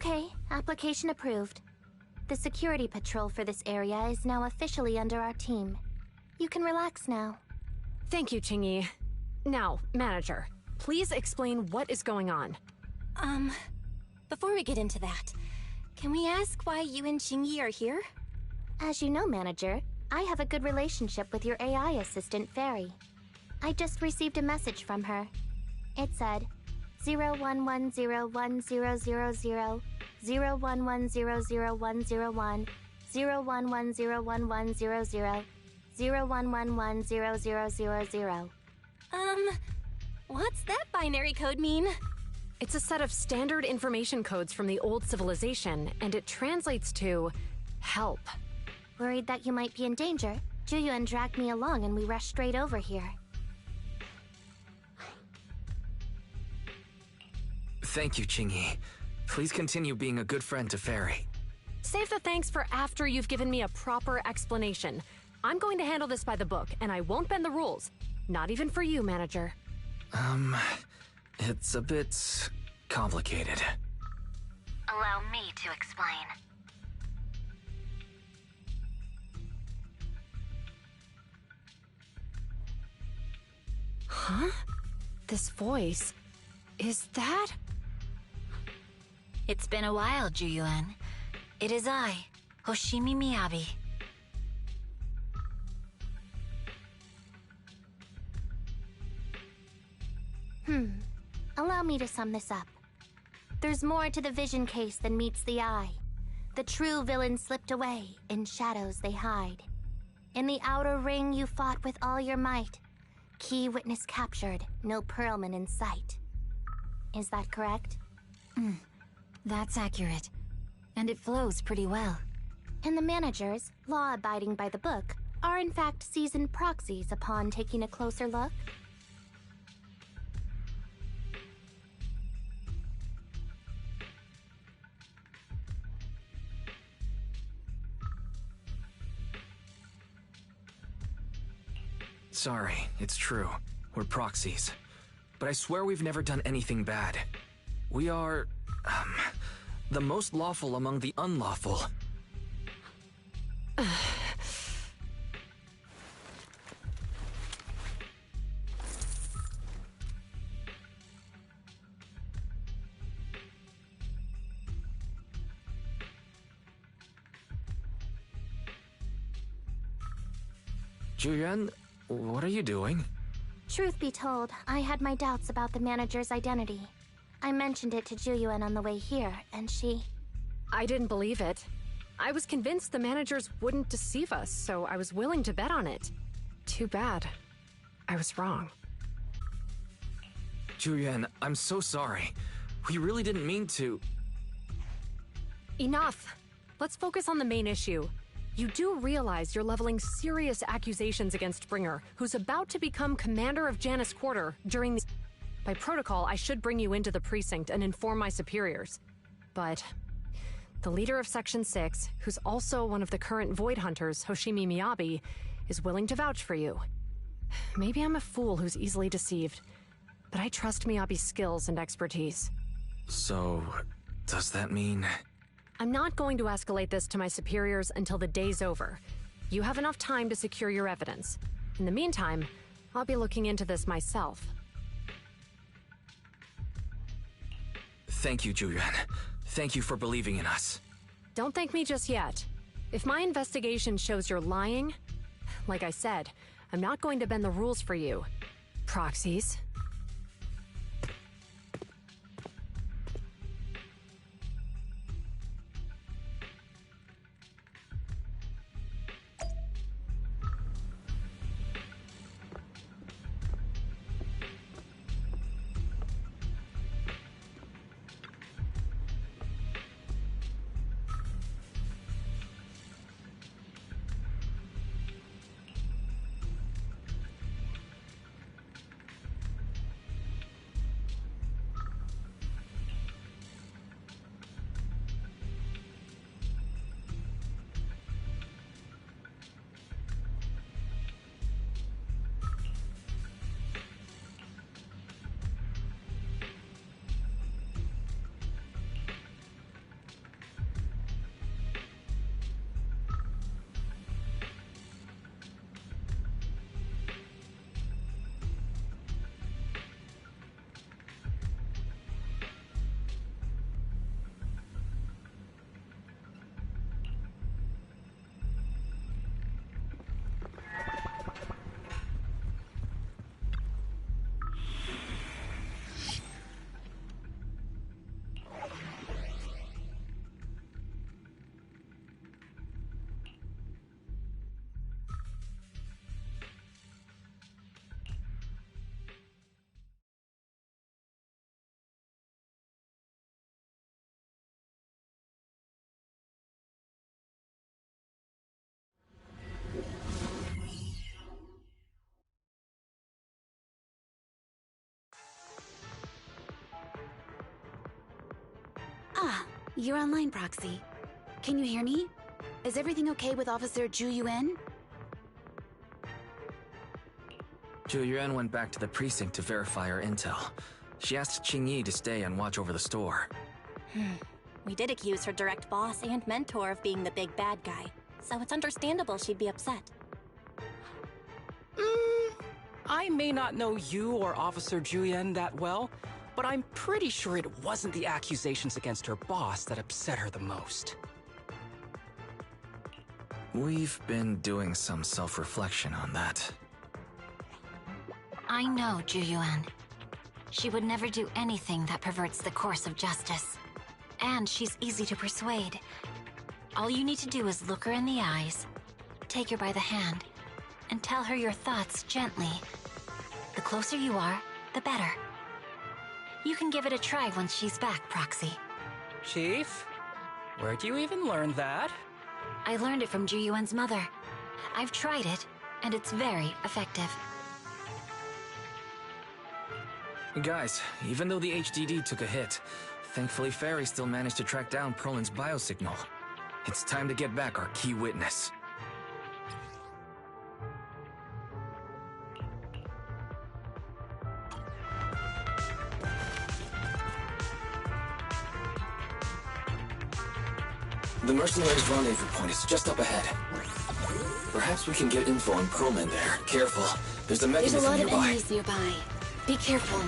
Okay, application approved. The security patrol for this area is now officially under our team. You can relax now. Thank you, Qingyi. Now, manager, please explain what is going on. Before we get into that, can we ask why you and Qingyi are here? As you know, manager, I have a good relationship with your AI assistant, Fairy. I just received a message from her. It said, 01101000, 01100101, 01101100, 01110000. What's that binary code mean? It's a set of standard information codes from the old civilization, and it translates to help. Worried that you might be in danger, Juyuan dragged me along and we rushed straight over here. Thank you, Qingyi. Please continue being a good friend to Fairy. Save the thanks for after you've given me a proper explanation. I'm going to handle this by the book, and I won't bend the rules. Not even for you, manager. It's a bit complicated. Allow me to explain. Huh? This voice... is that... It's been a while, Juyuan. It is I, Hoshimi Miyabi. Allow me to sum this up. There's more to the vision case than meets the eye. The true villain slipped away, in shadows they hide. In the outer ring you fought with all your might. Key witness captured, no Perlman in sight. Is that correct? That's accurate. And it flows pretty well. And the managers, law-abiding by the book, are in fact seasoned proxies upon taking a closer look? Sorry, it's true. We're proxies. But I swear we've never done anything bad. We are, the most lawful among the unlawful. Juyuan, what are you doing? Truth be told, I had my doubts about the manager's identity. I mentioned it to Juyuan on the way here, and she... I didn't believe it. I was convinced the managers wouldn't deceive us, so I was willing to bet on it. Too bad. I was wrong. Juyuan, I'm so sorry. We really didn't mean to... Enough! Let's focus on the main issue. You do realize you're leveling serious accusations against Bringer, who's about to become commander of Janus Quarter during the... By protocol, I should bring you into the precinct and inform my superiors. But the leader of Section 6, who's also one of the current Void Hunters, Hoshimi Miyabi, is willing to vouch for you. Maybe I'm a fool who's easily deceived, but I trust Miyabi's skills and expertise. So, does that mean... I'm not going to escalate this to my superiors until the day's over. You have enough time to secure your evidence. In the meantime, I'll be looking into this myself. Thank you, Juyuan. Thank you for believing in us. Don't thank me just yet. If my investigation shows you're lying, like I said, I'm not going to bend the rules for you. Proxies. You're online, Proxy. Can you hear me? Is everything okay with Officer Zhu Yuan? Zhu Yuan went back to the precinct to verify her intel. She asked Qingyi to stay and watch over the store. We did accuse her direct boss and mentor of being the big bad guy, so it's understandable she'd be upset. I may not know you or Officer Julian that well, but I'm pretty sure it wasn't the accusations against her boss that upset her the most. We've been doing some self-reflection on that. I know Zhu Yuan. She would never do anything that perverts the course of justice. And she's easy to persuade. All you need to do is look her in the eyes, take her by the hand, and tell her your thoughts gently. The closer you are, the better. You can give it a try once she's back, Proxy. Chief? Where'd you even learn that? I learned it from Zhu Yuan's mother. I've tried it, and it's very effective. Guys, even though the HDD took a hit, thankfully Fairy still managed to track down Perlin's biosignal. It's time to get back our key witness. The mercenaries' rendezvous point is just up ahead. Perhaps we can get info on Perlman there. Careful, there's a mechanism There's a lot nearby. of enemies nearby. Be careful.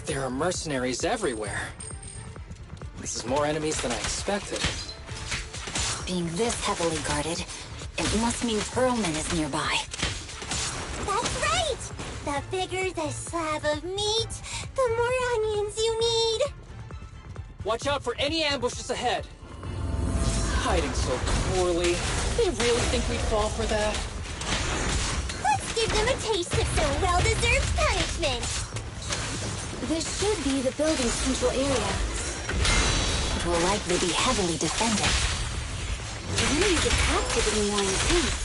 There are mercenaries everywhere. This is more enemies than I expected. Being this heavily guarded, it must mean Perlman is nearby. That's right! The bigger the slab of meat, the more onions you need. Watch out for any ambushes ahead. Hiding so poorly. They really think we'd fall for that? Let's give them a taste of some well-deserved punishment. This should be the building's central area. It will likely be heavily defended. The enemies attack typically more intense.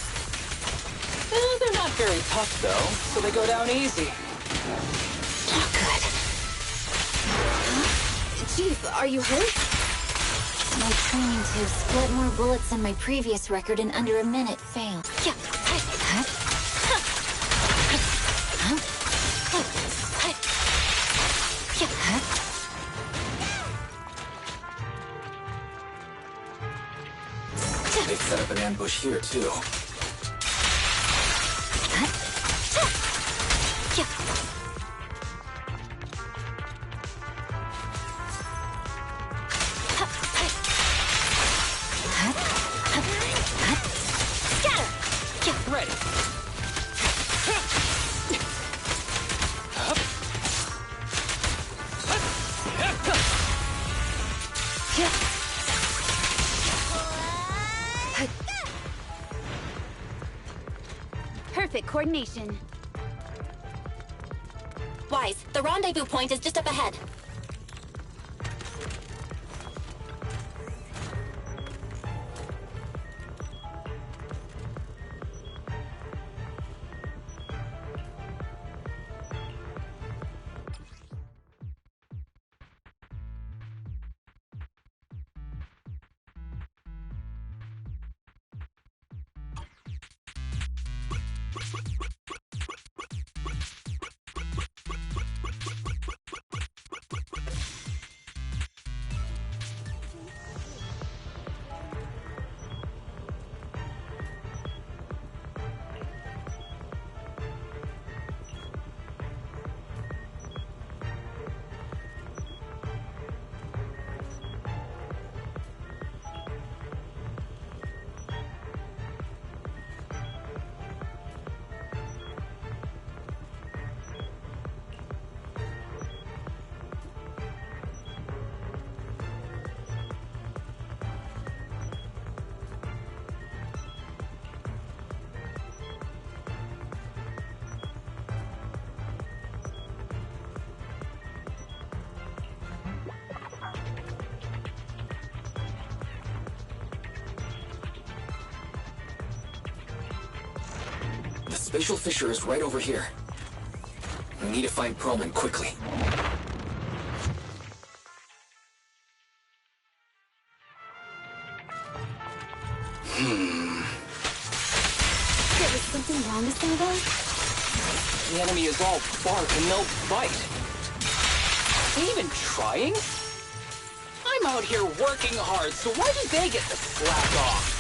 They're not very tough, though, so they go down easy. Not good. Chief, are you hurt? My training to split more bullets than my previous record in under a minute failed. They've set up an ambush here, too. Ready. Perfect coordination. Wise, the rendezvous point is just up ahead. spatial fissure is right over here. We need to find Perlman quickly. There was something wrong with Saga? The enemy is all bark and no bite. Are they even trying? I'm out here working hard, so why do they get to slack off?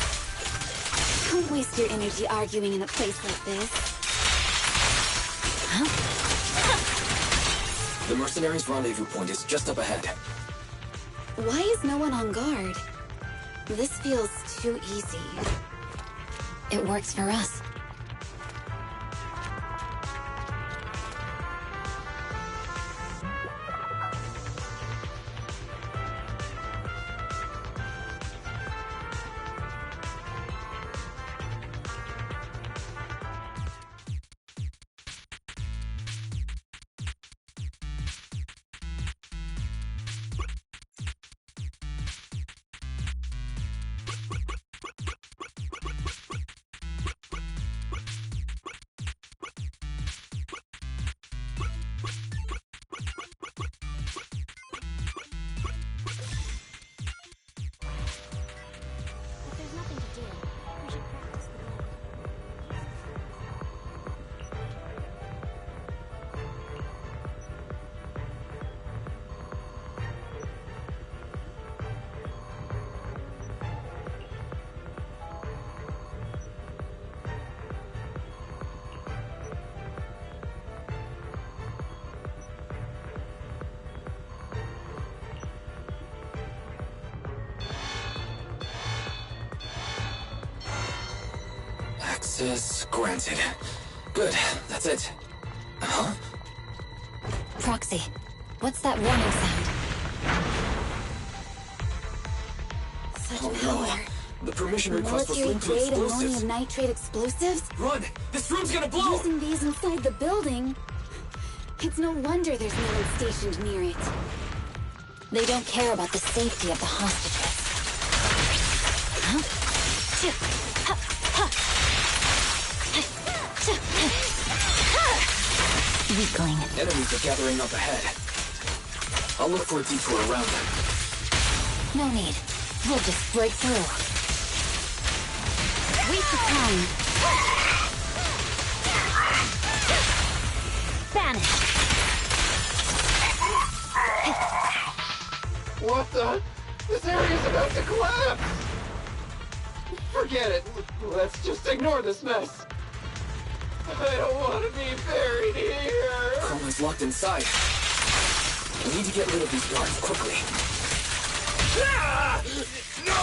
Don't waste your energy arguing in a place like this. Huh? The mercenaries' rendezvous point is just up ahead. Why is no one on guard? This feels too easy. It works for us. Access granted. Good, that's it. Huh? Proxy, what's that warning sound? Such Oh power. no. The permission request was linked to Military-grade explosives. ammonium nitrate explosives? Run! This room's gonna blow! Using these inside the building? It's no wonder there's no one stationed near it. They don't care about the safety of the hostages. Weakling. Enemies are gathering up ahead. I'll look for a detour around them. No need. We'll just break through. Waste of time. Vanish. What the? This area's about to collapse! Forget it. Let's just ignore this mess. I don't want to be buried here. Perlman's locked inside. We need to get rid of these guards quickly. Ah! No!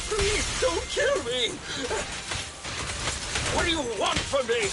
Please don't kill me! What do you want from me?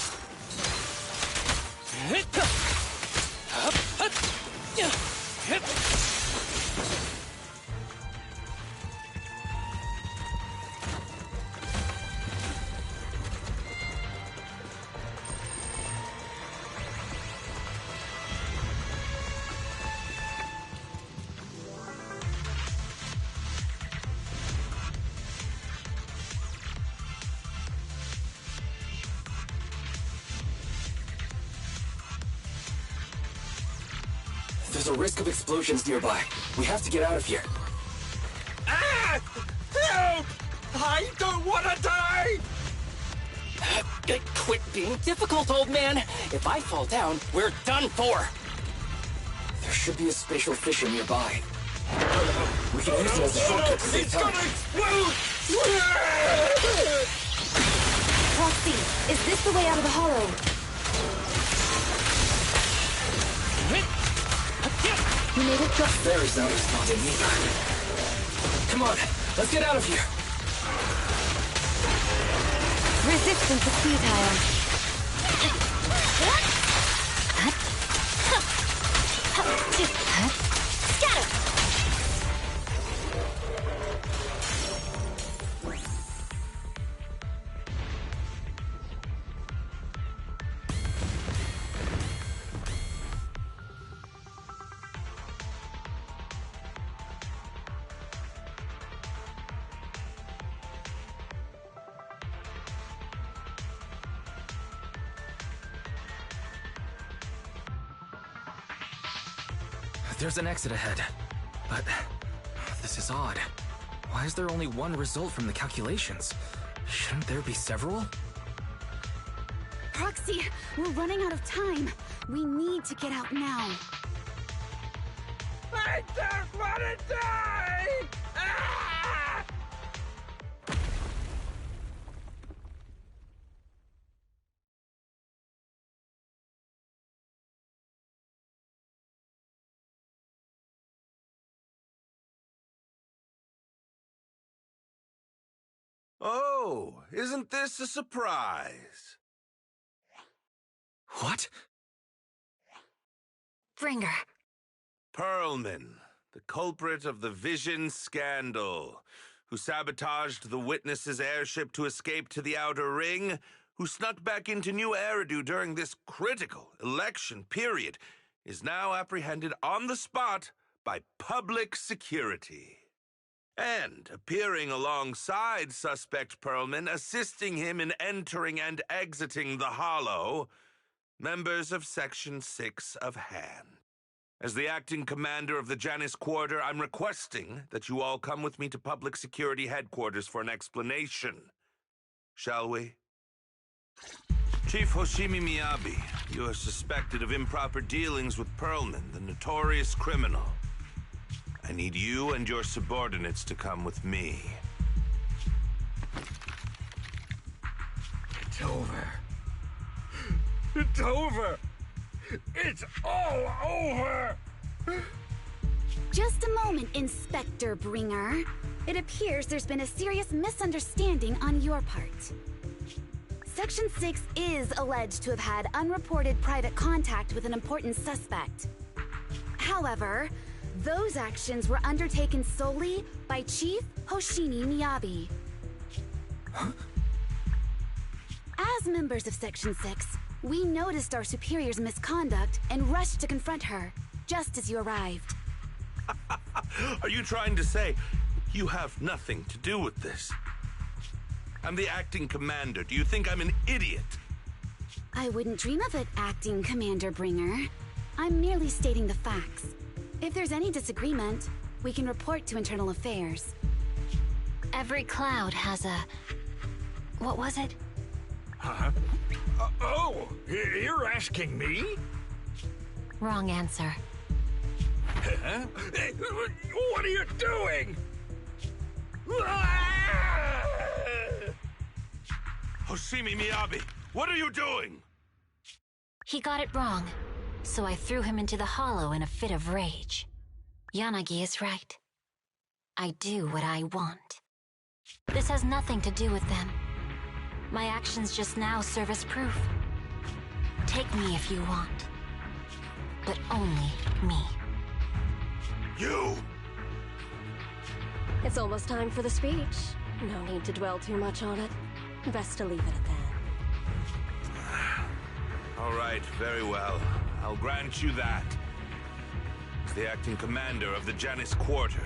There's a risk of explosions nearby. We have to get out of here. Ah! Help! I don't want to die! Quit being difficult, old man. If I fall down, we're done for. There should be a spatial fissure nearby. We can use it as a shortcut to save time. Proxy, is this the way out of the hollow? You made it just... Barry's not responding either. Come on, let's get out of here. Resistance is futile. Scatter! There's an exit ahead. But this is odd. Why is there only one result from the calculations? Shouldn't there be several? Proxy, we're running out of time. We need to get out now. I don't want to die! Ah! Oh, isn't this a surprise? What? Bringer. Perlman, the culprit of the Vision scandal, who sabotaged the Witness's airship to escape to the Outer Ring, who snuck back into New Eridu during this critical election period, is now apprehended on the spot by public security. And appearing alongside suspect Perlman, assisting him in entering and exiting the Hollow, members of Section 6 of Han. As the acting commander of the Janus Quarter, I'm requesting that you all come with me to Public Security Headquarters for an explanation. Shall we? Chief Hoshimi Miyabi, you are suspected of improper dealings with Perlman, the notorious criminal. I need you and your subordinates to come with me. It's over. It's over! It's all over! Just a moment, Inspector Bringer. It appears there's been a serious misunderstanding on your part. Section 6 is alleged to have had unreported private contact with an important suspect. However, those actions were undertaken solely by Chief Hoshimi Miyabi. Huh? As members of Section 6, we noticed our superior's misconduct and rushed to confront her, just as you arrived. Are you trying to say you have nothing to do with this? I'm the acting commander. Do you think I'm an idiot? I wouldn't dream of it, Acting Commander Bringer. I'm merely stating the facts. If there's any disagreement, we can report to Internal Affairs. Every cloud has a... What was it? Huh? Oh, you're asking me? Wrong answer. Huh? What are you doing? Hoshimi Miyabi, what are you doing? He got it wrong, so I threw him into the hollow in a fit of rage. Yanagi is right. I do what I want. This has nothing to do with them. My actions just now serve as proof. Take me if you want. But only me. You! It's almost time for the speech. No need to dwell too much on it. Best to leave it at that. All right, very well. I'll grant you that. As the acting commander of the Janus Quarter.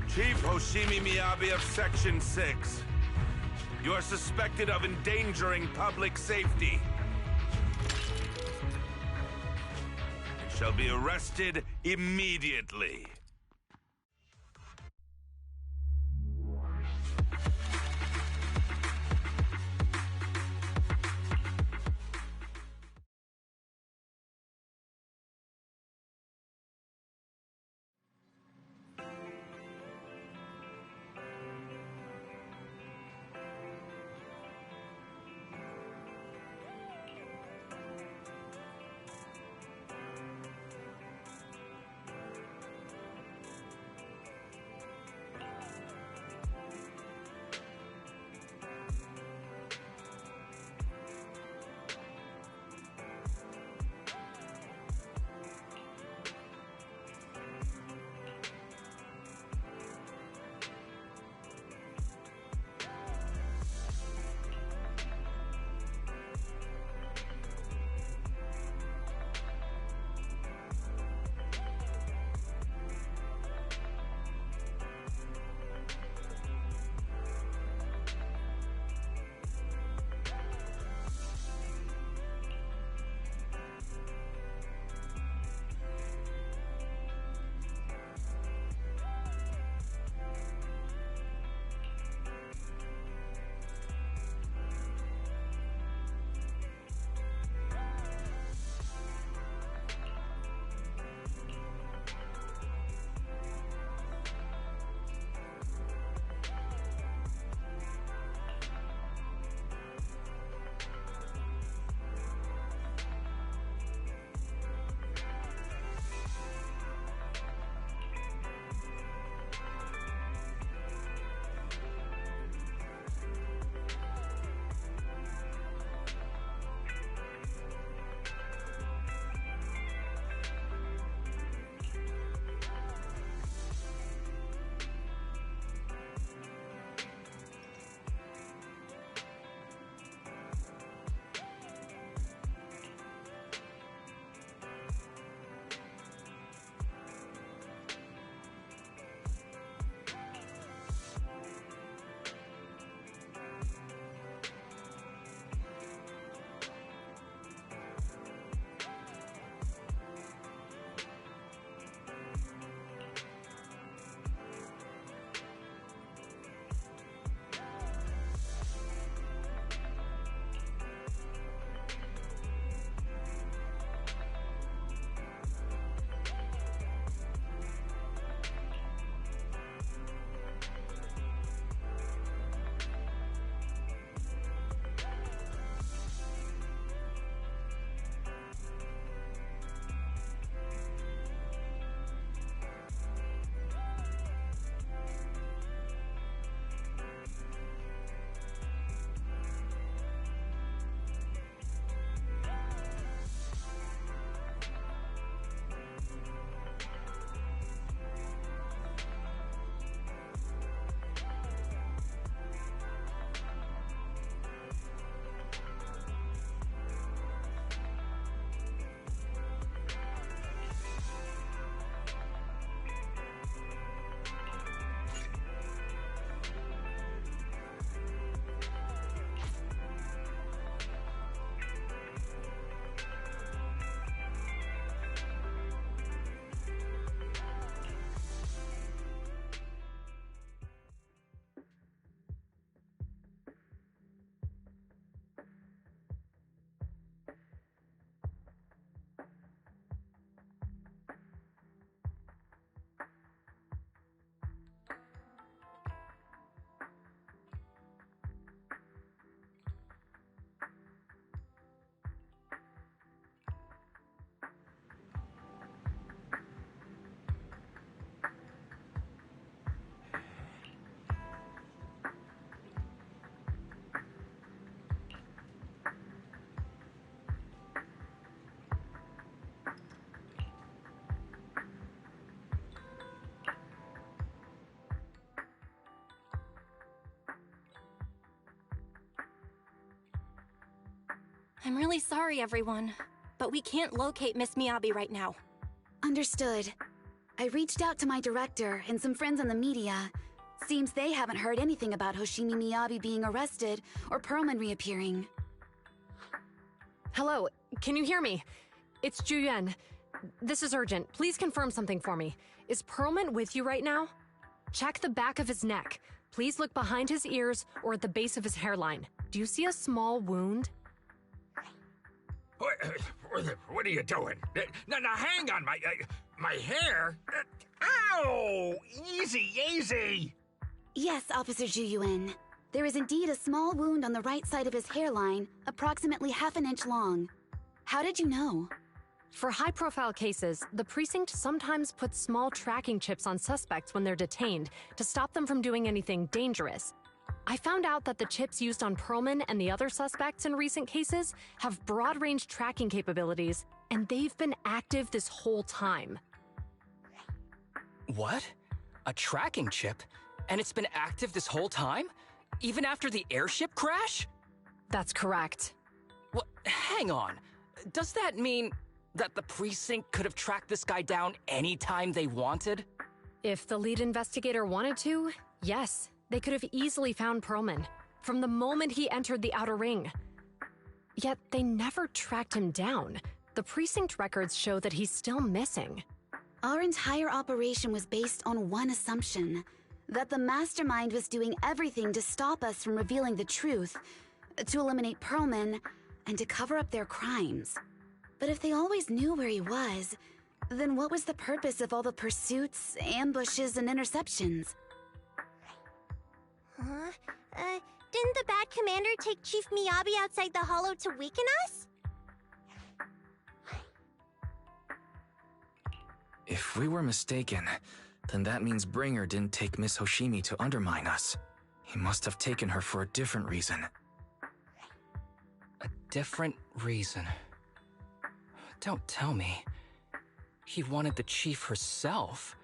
Chief Hoshimi Miyabi of Section 6. You are suspected of endangering public safety. And shall be arrested immediately. I'm really sorry, everyone, but we can't locate Miss Miyabi right now. Understood. I reached out to my director and some friends in the media. Seems they haven't heard anything about Hoshimi Miyabi being arrested or Perlman reappearing. Hello, can you hear me? It's Juyuan. This is urgent. Please confirm something for me. Is Perlman with you right now? Check the back of his neck. Please look behind his ears or at the base of his hairline. Do you see a small wound? What are you doing? Now hang on, my hair? Ow! Easy, easy! Yes, Officer Juyuan. There is indeed a small wound on the right side of his hairline, approximately half an inch long. How did you know? For high-profile cases, the precinct sometimes puts small tracking chips on suspects when they're detained to stop them from doing anything dangerous. I found out that the chips used on Perlman and the other suspects in recent cases have broad-range tracking capabilities, and they've been active this whole time. What? A tracking chip? And it's been active this whole time? Even after the airship crash? That's correct. What? Hang on. Does that mean that the precinct could have tracked this guy down anytime they wanted? If the lead investigator wanted to, yes. They could have easily found Perlman from the moment he entered the outer ring. Yet they never tracked him down. The precinct records show that he's still missing. Our entire operation was based on one assumption, that the mastermind was doing everything to stop us from revealing the truth, to eliminate Perlman, and to cover up their crimes. But if they always knew where he was, then what was the purpose of all the pursuits, ambushes, and interceptions? Huh? Didn't the bad commander take Chief Miyabi outside the hollow to weaken us? If we were mistaken, then that means Bringer didn't take Miss Hoshimi to undermine us. He must have taken her for a different reason. A different reason? Don't tell me. He wanted the chief herself.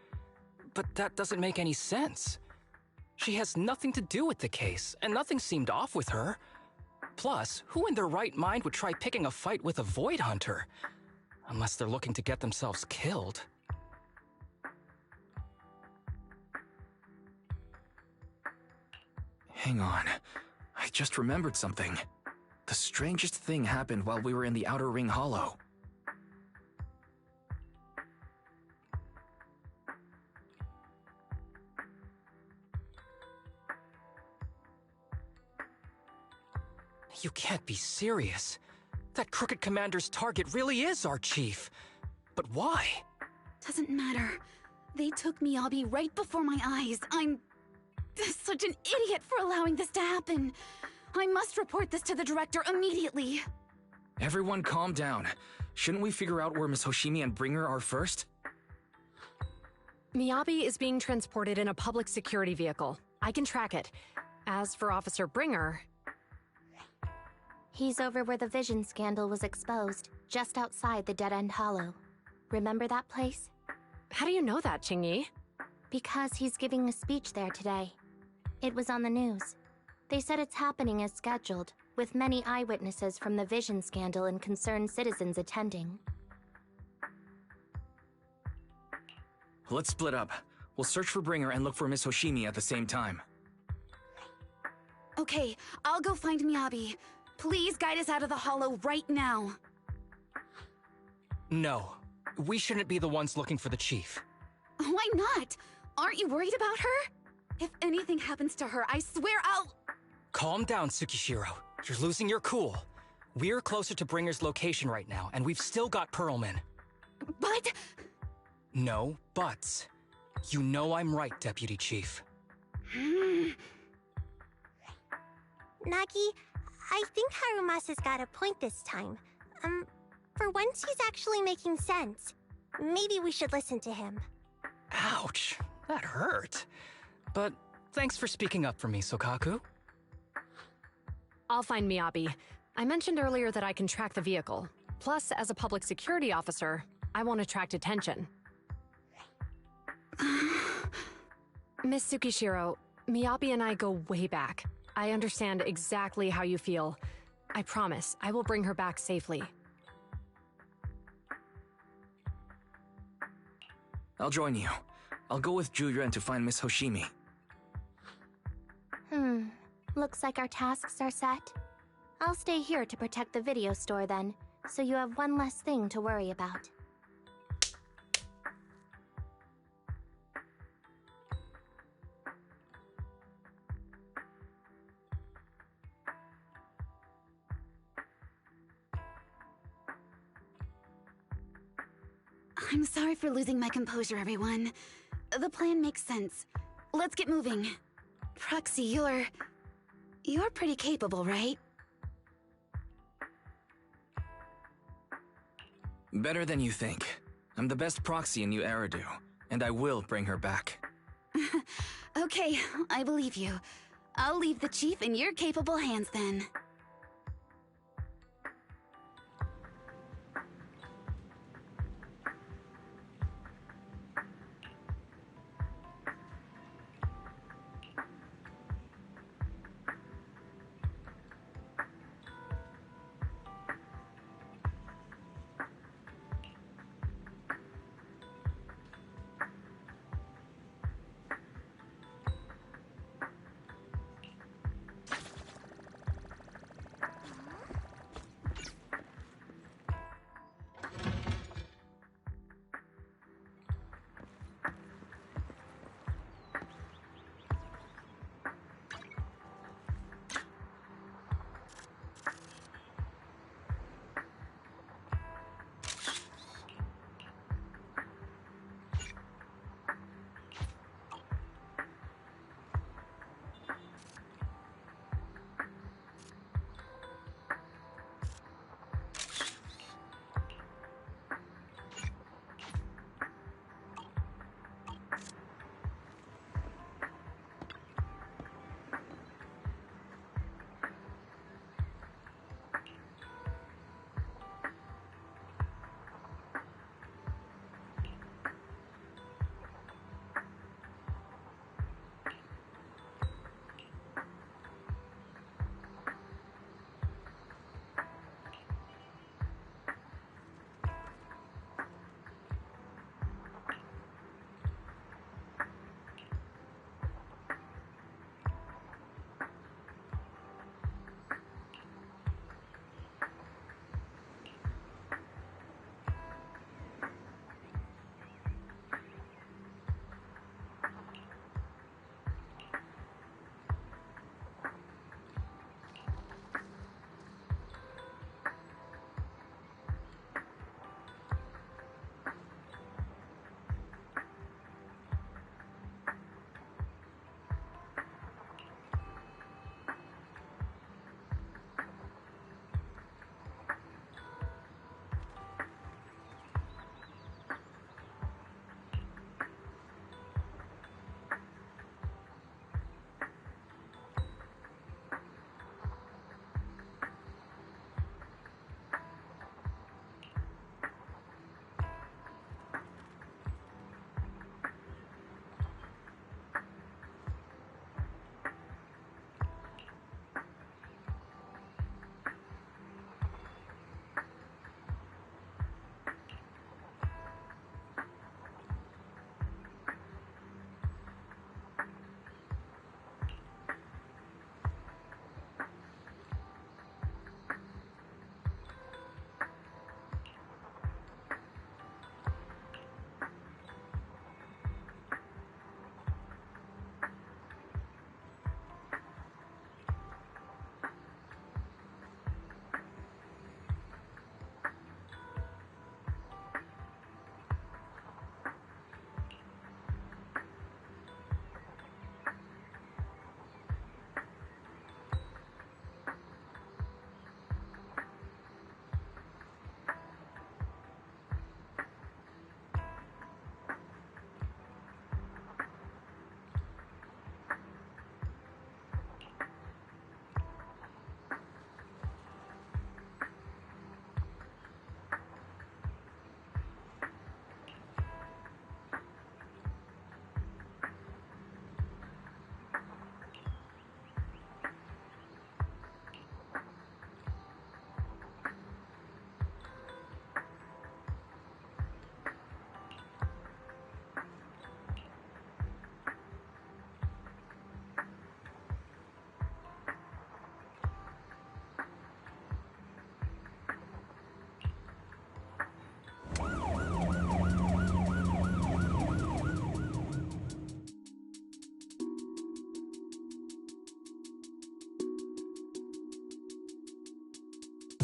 But that doesn't make any sense. She has nothing to do with the case, and nothing seemed off with her. Plus, who in their right mind would try picking a fight with a Void Hunter? Unless they're looking to get themselves killed. Hang on. I just remembered something. The strangest thing happened while we were in the Outer Ring Hollow. You can't be serious. That crooked commander's target really is our chief. But why? Doesn't matter. They took Miyabi right before my eyes. I'm such an idiot for allowing this to happen. I must report this to the director immediately. Everyone calm down. Shouldn't we figure out where Miss Hoshimi and Bringer are first? Miyabi is being transported in a public security vehicle. I can track it. As for Officer Bringer... He's over where the vision scandal was exposed, just outside the Dead End Hollow. Remember that place? How do you know that, Qingyi? Because he's giving a speech there today. It was on the news. They said it's happening as scheduled, with many eyewitnesses from the vision scandal and concerned citizens attending. Let's split up. We'll search for Bringer and look for Miss Hoshimi at the same time. Okay, I'll go find Miyabi. Please guide us out of the hollow right now. No. We shouldn't be the ones looking for the chief. Why not? Aren't you worried about her? If anything happens to her, I swear I'll... Calm down, Tsukishiro. You're losing your cool. We're closer to Bringer's location right now, and we've still got Perlman. But... No buts. You know I'm right, Deputy Chief. Nagi, I think Harumasa's got a point this time. For once he's actually making sense. Maybe we should listen to him. Ouch, that hurt. But thanks for speaking up for me, Sokaku. I'll find Miyabi. I mentioned earlier that I can track the vehicle. Plus, as a public security officer, I won't attract attention. Miss Tsukishiro, Miyabi and I go way back. I understand exactly how you feel. I promise, I will bring her back safely. I'll join you. I'll go with Zhu to find Miss Hoshimi. Looks like our tasks are set. I'll stay here to protect the video store then, so you have one less thing to worry about. I'm sorry for losing my composure, everyone. The plan makes sense. Let's get moving. Proxy, you're pretty capable, right? Better than you think. I'm the best proxy in New Eridu, and I will bring her back. Okay, I believe you. I'll leave the chief in your capable hands then.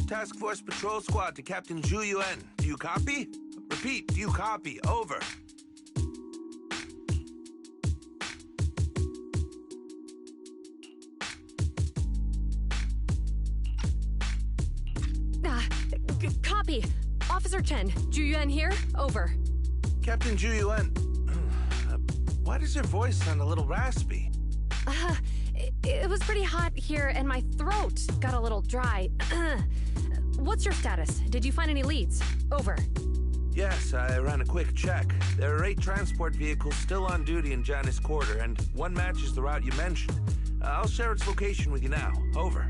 Task Force Patrol Squad to Captain Zhu Yuan. Do you copy? Repeat, do you copy? Over. Copy. Officer Chen, Zhu Yuan here. Over. Captain Zhu Yuan, why does your voice sound a little raspy? It was pretty hot here, and my throat got a little dry. What's your status? Did you find any leads? Over. Yes, I ran a quick check. There are 8 transport vehicles still on duty in Janus Quarter, and one matches the route you mentioned. I'll share its location with you now. Over.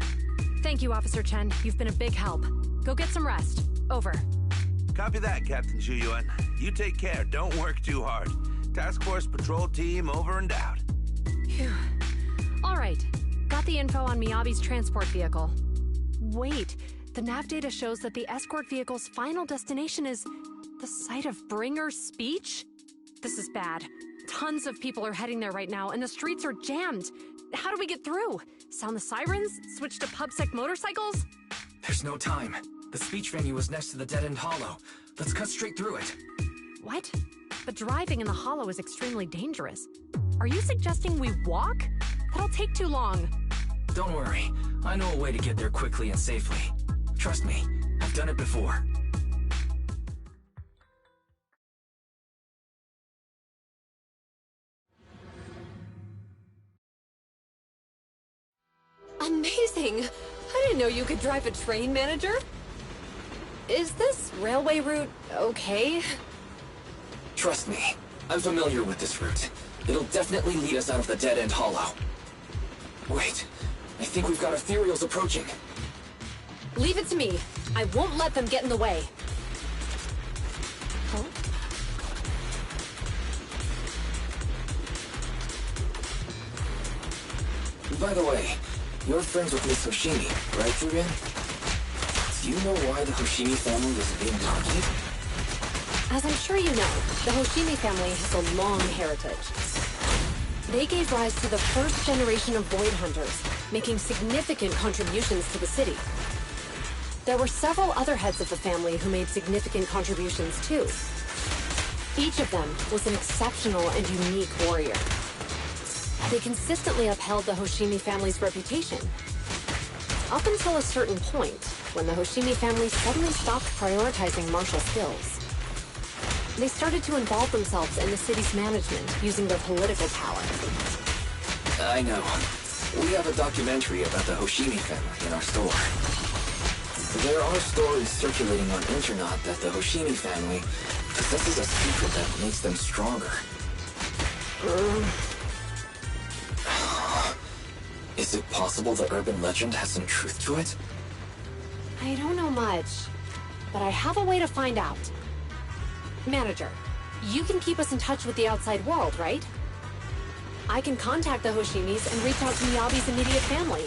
Thank you, Officer Chen. You've been a big help. Go get some rest. Over. Copy that, Captain Zhu Yuan. You take care. Don't work too hard. Task Force Patrol Team over and out. Phew. All right. Got the info on Miyabi's transport vehicle. Wait. The nav data shows that the escort vehicle's final destination is the site of Bringer's speech? This is bad. Tons of people are heading there right now, and the streets are jammed. How do we get through? Sound the sirens? Switch to PubSec motorcycles? There's no time. The speech venue was next to the dead-end hollow. Let's cut straight through it. What? But driving in the hollow is extremely dangerous. Are you suggesting we walk? That'll take too long. Don't worry. I know a way to get there quickly and safely. Trust me, I've done it before. Amazing! I didn't know you could drive a train, Manager. Is this railway route okay? Trust me, I'm familiar with this route. It'll definitely lead us out of the dead-end hollow. Wait, I think we've got ethereals approaching. Leave it to me. I won't let them get in the way. Huh? By the way, you're friends with Miss Hoshimi, right, Julian? Do you know why the Hoshimi family is being targeted? As I'm sure you know, the Hoshimi family has a long heritage. They gave rise to the first generation of Void Hunters, making significant contributions to the city. There were several other heads of the family who made significant contributions too. Each of them was an exceptional and unique warrior. They consistently upheld the Hoshimi family's reputation. Up until a certain point, when the Hoshimi family suddenly stopped prioritizing martial skills. They started to involve themselves in the city's management using their political power. I know. We have a documentary about the Hoshimi family in our store. There are stories circulating on internet that the Hoshimi family possesses a secret that makes them stronger. Is it possible the urban legend has some truth to it? I don't know much, but I have a way to find out. Manager, you can keep us in touch with the outside world, right? I can contact the Hoshimis and reach out to Miyabi's immediate family.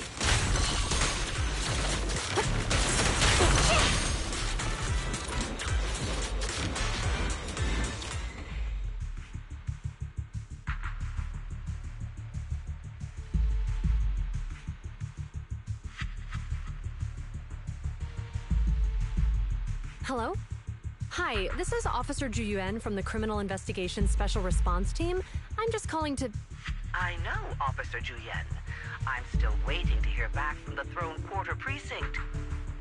Hello? Hi, this is Officer Zhu Yuan from the Criminal Investigation Special Response Team. I'm just calling to... I know, Officer Zhu Yuan. I'm still waiting to hear back from the Throne Quarter Precinct.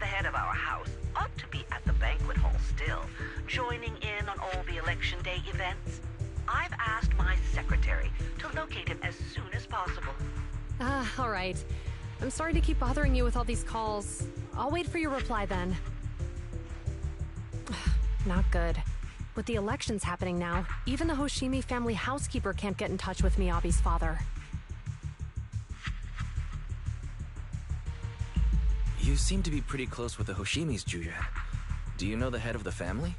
The head of our house ought to be at the banquet hall still, joining in on all the Election Day events. I've asked my secretary to locate him as soon as possible. All right. I'm sorry to keep bothering you with all these calls. I'll wait for your reply then. Not good. With the elections happening now, even the Hoshimi family housekeeper can't get in touch with Miyabi's father. You seem to be pretty close with the Hoshimis, Juya. Do you know the head of the family?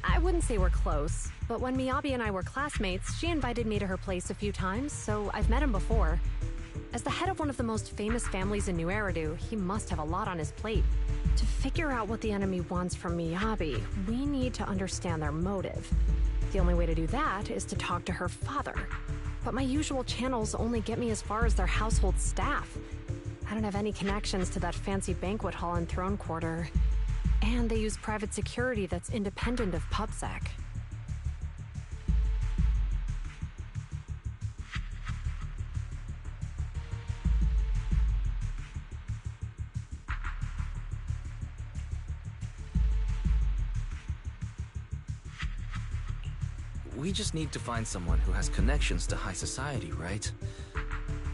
I wouldn't say we're close, but when Miyabi and I were classmates, she invited me to her place a few times, so I've met him before. As the head of one of the most famous families in New Eridu, he must have a lot on his plate. To figure out what the enemy wants from Miyabi, we need to understand their motive. The only way to do that is to talk to her father. But my usual channels only get me as far as their household staff. I don't have any connections to that fancy banquet hall and throne quarter. And they use private security that's independent of PubSec. We just need to find someone who has connections to high society, right?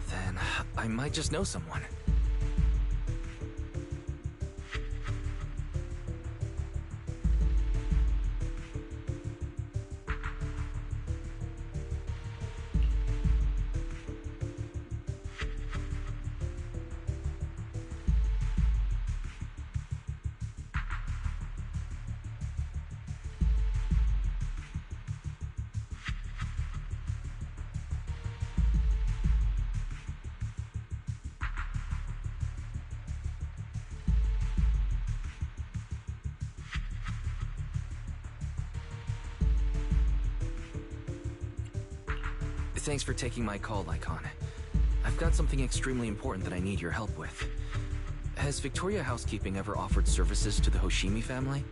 Then I might just know someone. Thanks for taking my call, Lycon. I've got something extremely important that I need your help with. Has Victoria Housekeeping ever offered services to the Hoshimi family?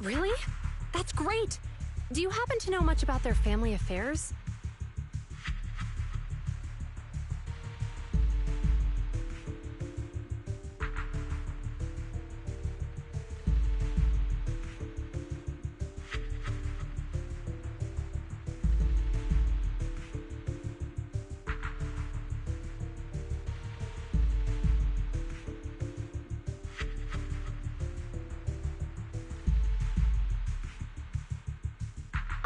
Really? That's great! Do you happen to know much about their family affairs?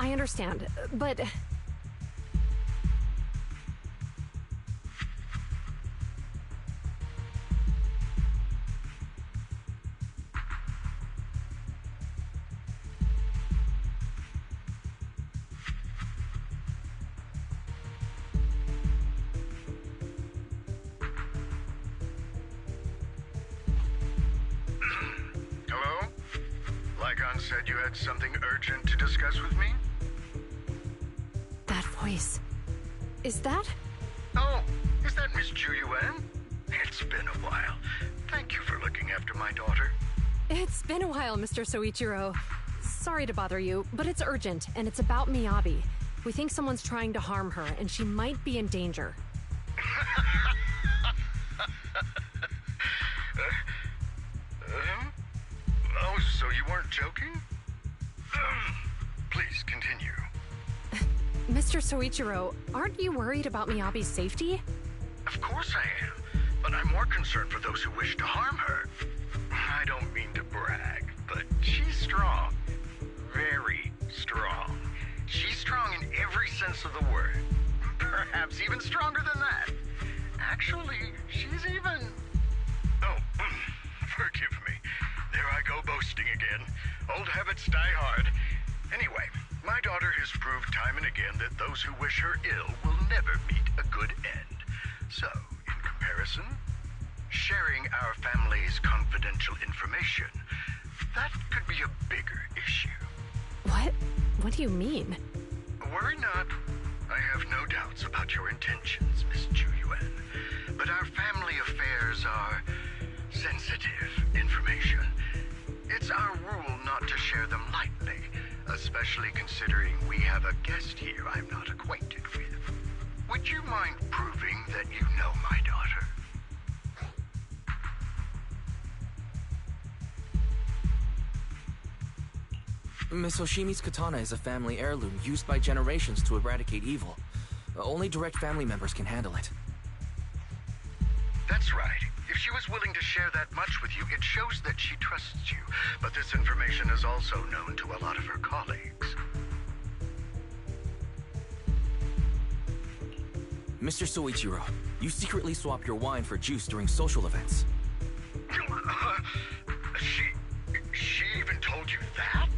I understand, but... Hello? Lycon said you had something urgent to discuss with me? That voice... Is that... Oh, is that Miss Ju Yuan? It's been a while. Thank you for looking after my daughter. It's been a while, Mr. Soichiro. Sorry to bother you, but it's urgent, and it's about Miyabi. We think someone's trying to harm her, and she might be in danger. Oh, so you weren't joking? Please, continue. Mr. Soichiro, aren't you worried about Miyabi's safety? Of course I am, but I'm more concerned for those who wish to harm her. I don't mean to brag, but she's strong. Very strong. She's strong in every sense of the word. Perhaps even stronger than that. Actually, she's even... Oh, forgive me. There I go boasting again. Old habits die hard. Anyway, my daughter has proved time and again that those who wish her ill will never meet a good end. So, in comparison, sharing our family's confidential information, that could be a bigger issue. What? What do you mean? Worry not. I have no doubts about your intentions, Miss Ju Yuan. But our family affairs are sensitive information. It's our rule not to share them lightly, especially considering we have a guest here I'm not acquainted with. Would you mind proving that you know my daughter? Miss Hoshimi's katana is a family heirloom used by generations to eradicate evil. Only direct family members can handle it. That's right. If she was willing to share that much with you, it shows that she trusts you. But this information is also known to a lot of her colleagues. Mr. Soichiro, you secretly swap your wine for juice during social events. She even told you that?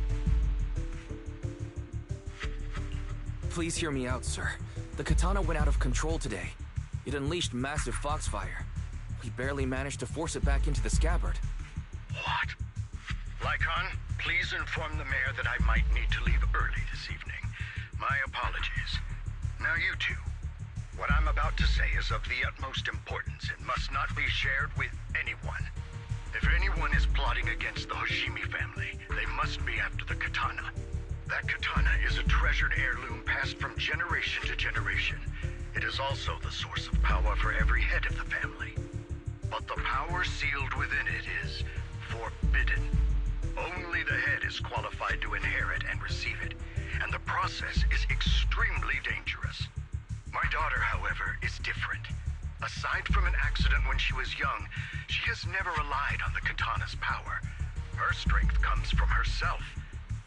Please hear me out, sir. The katana went out of control today. It unleashed massive foxfire. We barely managed to force it back into the scabbard. What? Lycon, please inform the mayor that I might need to leave early this evening. My apologies. Now you two. What I'm about to say is of the utmost importance and must not be shared with anyone. If anyone is plotting against the Hoshimi family, they must be after the katana. That katana is a treasured heirloom passed from generation to generation. It is also the source of power for every head of the family. But the power sealed within it is forbidden. Only the head is qualified to inherit and receive it, and the process is extremely dangerous. My daughter, however, is different. Aside from an accident when she was young, she has never relied on the katana's power. Her strength comes from herself.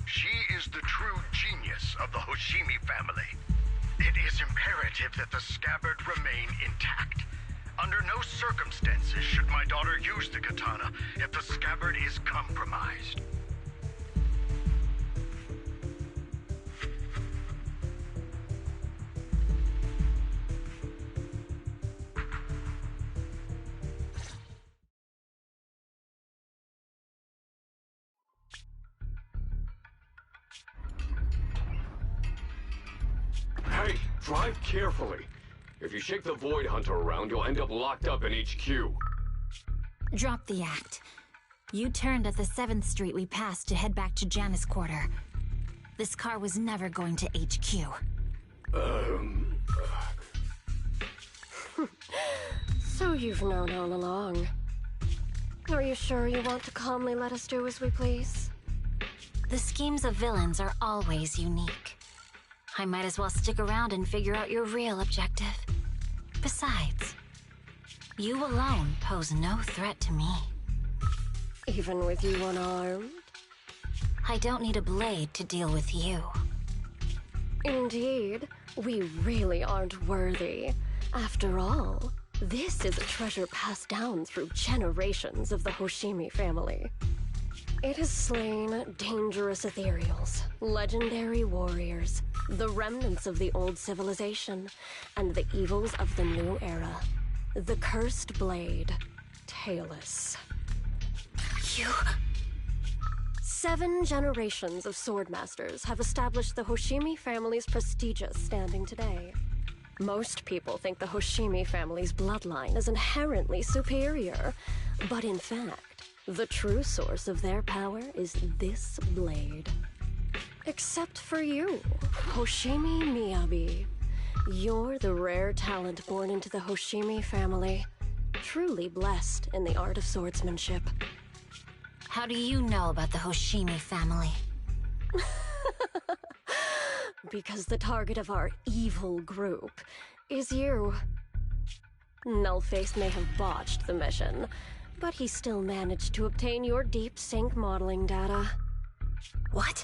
She is the true genius of the Hoshimi family. It is imperative that the scabbard remain intact. Under no circumstances should my daughter use the katana if the scabbard is compromised. Hey, drive carefully. If you shake the Void Hunter around, you'll end up locked up in HQ. Drop the act. You turned at the 7th Street we passed to head back to Janus Quarter. This car was never going to HQ. So you've known all along. Are you sure you want to calmly let us do as we please? The schemes of villains are always unique. I might as well stick around and figure out your real objective. Besides, you alone pose no threat to me. Even with you unarmed? I don't need a blade to deal with you. Indeed, we really aren't worthy. After all, this is a treasure passed down through generations of the Hoshimi family. It has slain dangerous ethereals, legendary warriors, the remnants of the old civilization, and the evils of the new era. The cursed blade, Talus. You... 7 generations of swordmasters have established the Hoshimi family's prestigious standing today. Most people think the Hoshimi family's bloodline is inherently superior, but in fact, the true source of their power is this blade. Except for you, Hoshimi Miyabi. You're the rare talent born into the Hoshimi family, truly blessed in the art of swordsmanship. How do you know about the Hoshimi family? Because the target of our evil group is you. Nullface may have botched the mission, but he still managed to obtain your deep sync modeling data. What?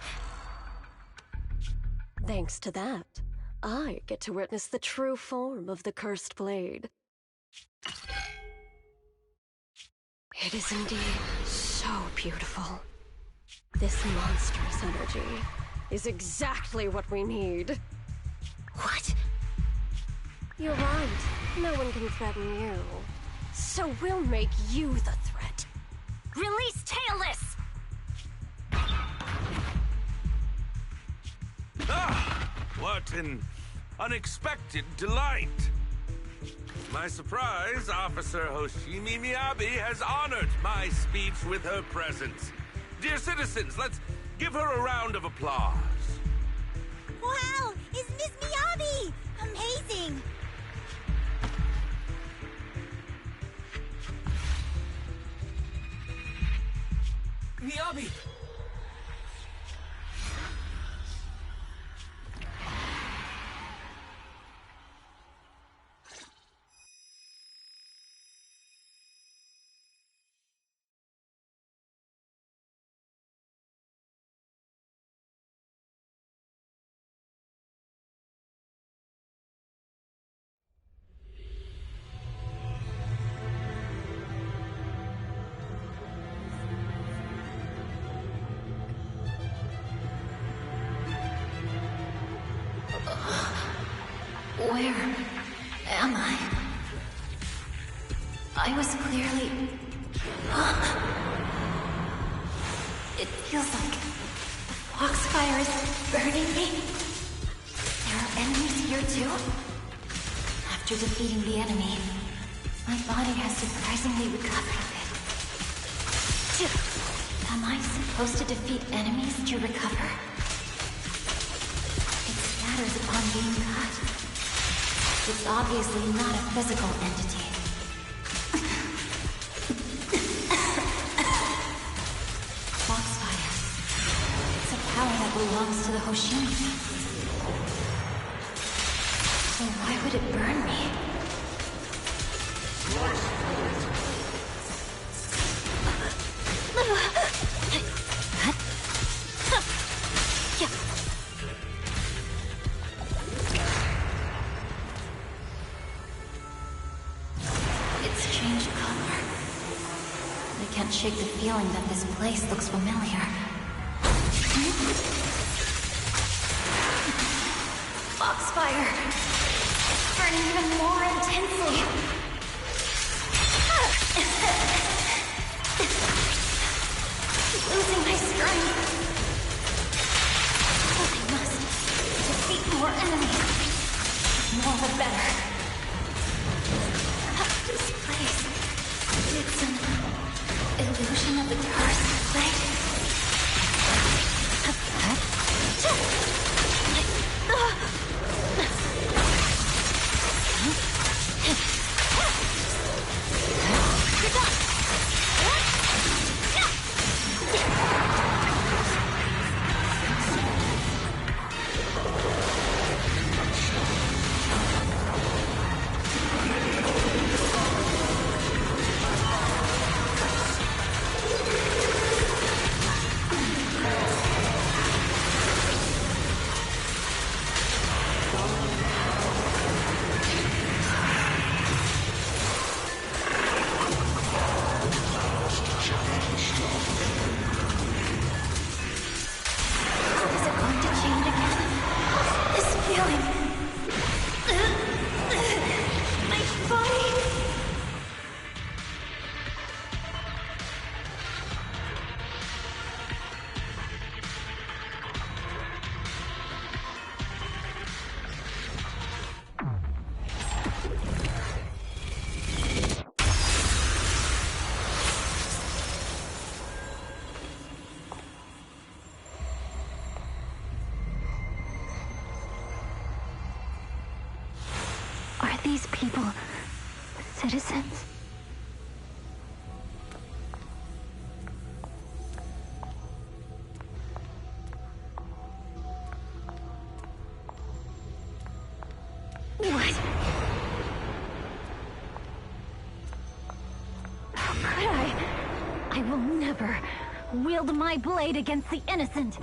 Thanks to that, I get to witness the true form of the cursed blade. It is indeed so beautiful. This monstrous energy is exactly what we need. What? You're right. No one can threaten you. So we'll make you the threat. Release Talus! Ah! What an unexpected delight! To my surprise, Officer Hoshimi Miyabi has honored my speech with her presence. Dear citizens, let's give her a round of applause. Wow! Is Miss Miyabi? Amazing! Miyabi! Where am I? I was clearly... It feels like the foxfire is burning me. There are enemies here too? After defeating the enemy, my body has surprisingly recovered a bit. Am I supposed to defeat enemies to recover? It scatters upon being cut. It's obviously not a physical entity. Foxfire. It's a power that belongs to the Hoshimi. So why would it burn me? It's changed color. I can't shake the feeling that this place looks familiar. Foxfire! It's burning even more intensely! Losing my strength! But I must defeat more enemies. The more the better. This place... It's an illusion of the cursed place. These people citizens? What? How could I? I will never wield my blade against the innocent.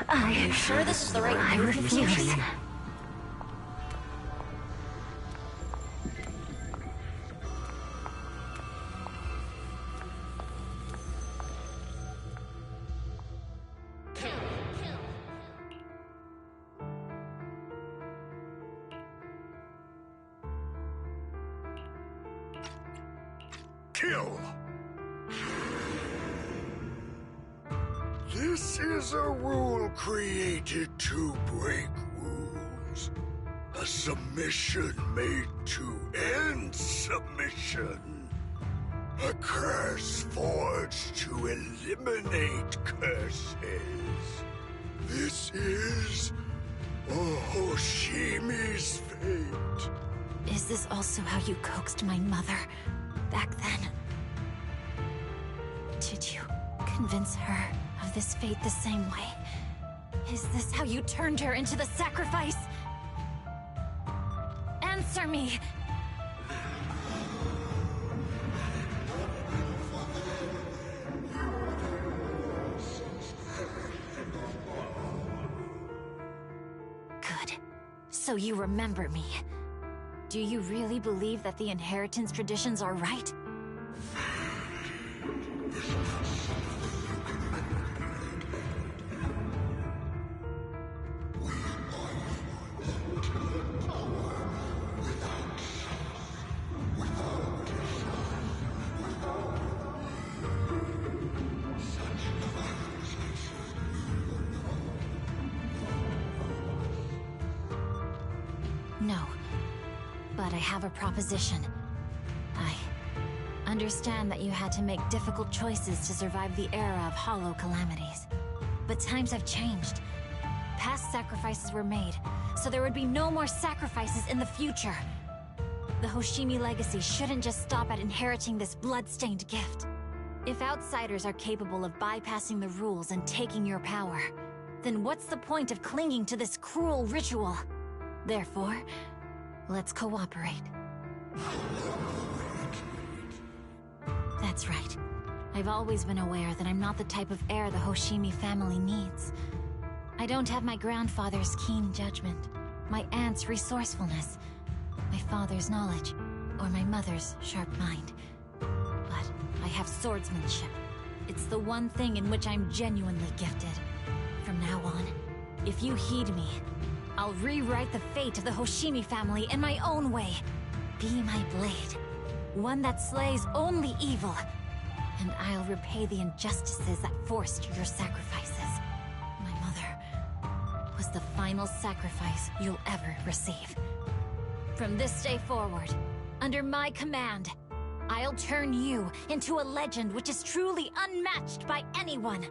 I'm sure this is the right I refuse. Kill! This is a rule created to break rules. A submission made to end submission. A curse forged to eliminate curses. This is Hoshimi's fate. Is this also how you coaxed my mother back then? Did you convince her of this fate the same way? Is this how you turned her into the sacrifice? Answer me! So you remember me. Do you really believe that the inheritance traditions are right? No. But I have a proposition. I understand that you had to make difficult choices to survive the era of hollow calamities. But times have changed. Past sacrifices were made, so there would be no more sacrifices in the future. The Hoshimi legacy shouldn't just stop at inheriting this blood-stained gift. If outsiders are capable of bypassing the rules and taking your power, then what's the point of clinging to this cruel ritual? Therefore, let's cooperate. That's right. I've always been aware that I'm not the type of heir the Hoshimi family needs. I don't have my grandfather's keen judgment, my aunt's resourcefulness, my father's knowledge, or my mother's sharp mind. But I have swordsmanship. It's the one thing in which I'm genuinely gifted. From now on, if you heed me, I'll rewrite the fate of the Hoshimi family in my own way. Be my blade, one that slays only evil, and I'll repay the injustices that forced your sacrifices. My mother was the final sacrifice you'll ever receive. From this day forward, under my command, I'll turn you into a legend which is truly unmatched by anyone.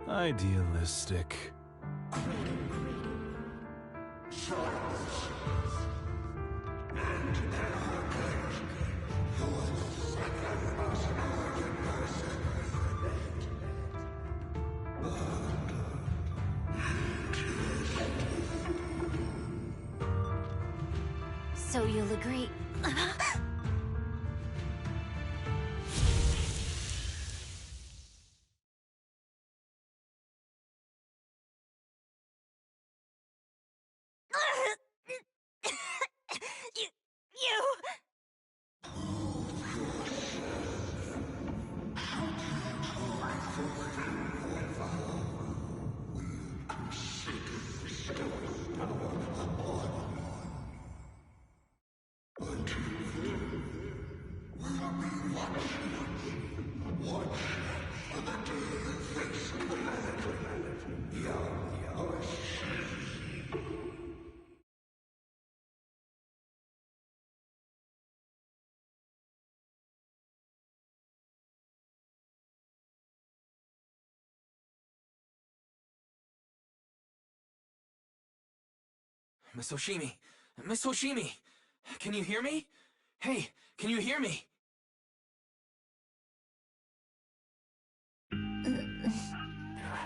Idealistic. So you'll agree. Miss Hoshimi! Miss Hoshimi! Can you hear me? Hey, can you hear me?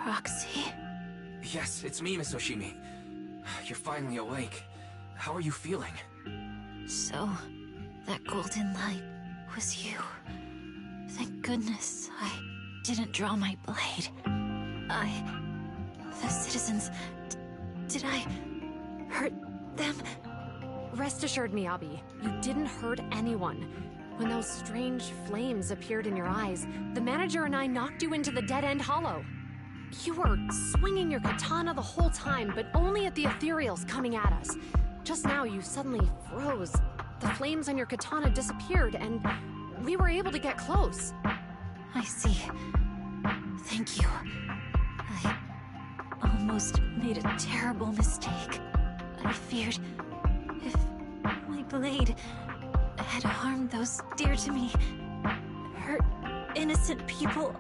Proxy? Yes, it's me, Miss Hoshimi. You're finally awake. How are you feeling? So, that golden light was you. Thank goodness I didn't draw my blade. The citizens... did I hurt them? Rest assured, Miyabi, you didn't hurt anyone. When those strange flames appeared in your eyes, the manager and I knocked you into the dead-end hollow. You were swinging your katana the whole time, but only at the ethereals coming at us. Just now, you suddenly froze. The flames on your katana disappeared, and we were able to get close. I see. Thank you. I almost made a terrible mistake. I feared if my blade had harmed those dear to me, hurt innocent people,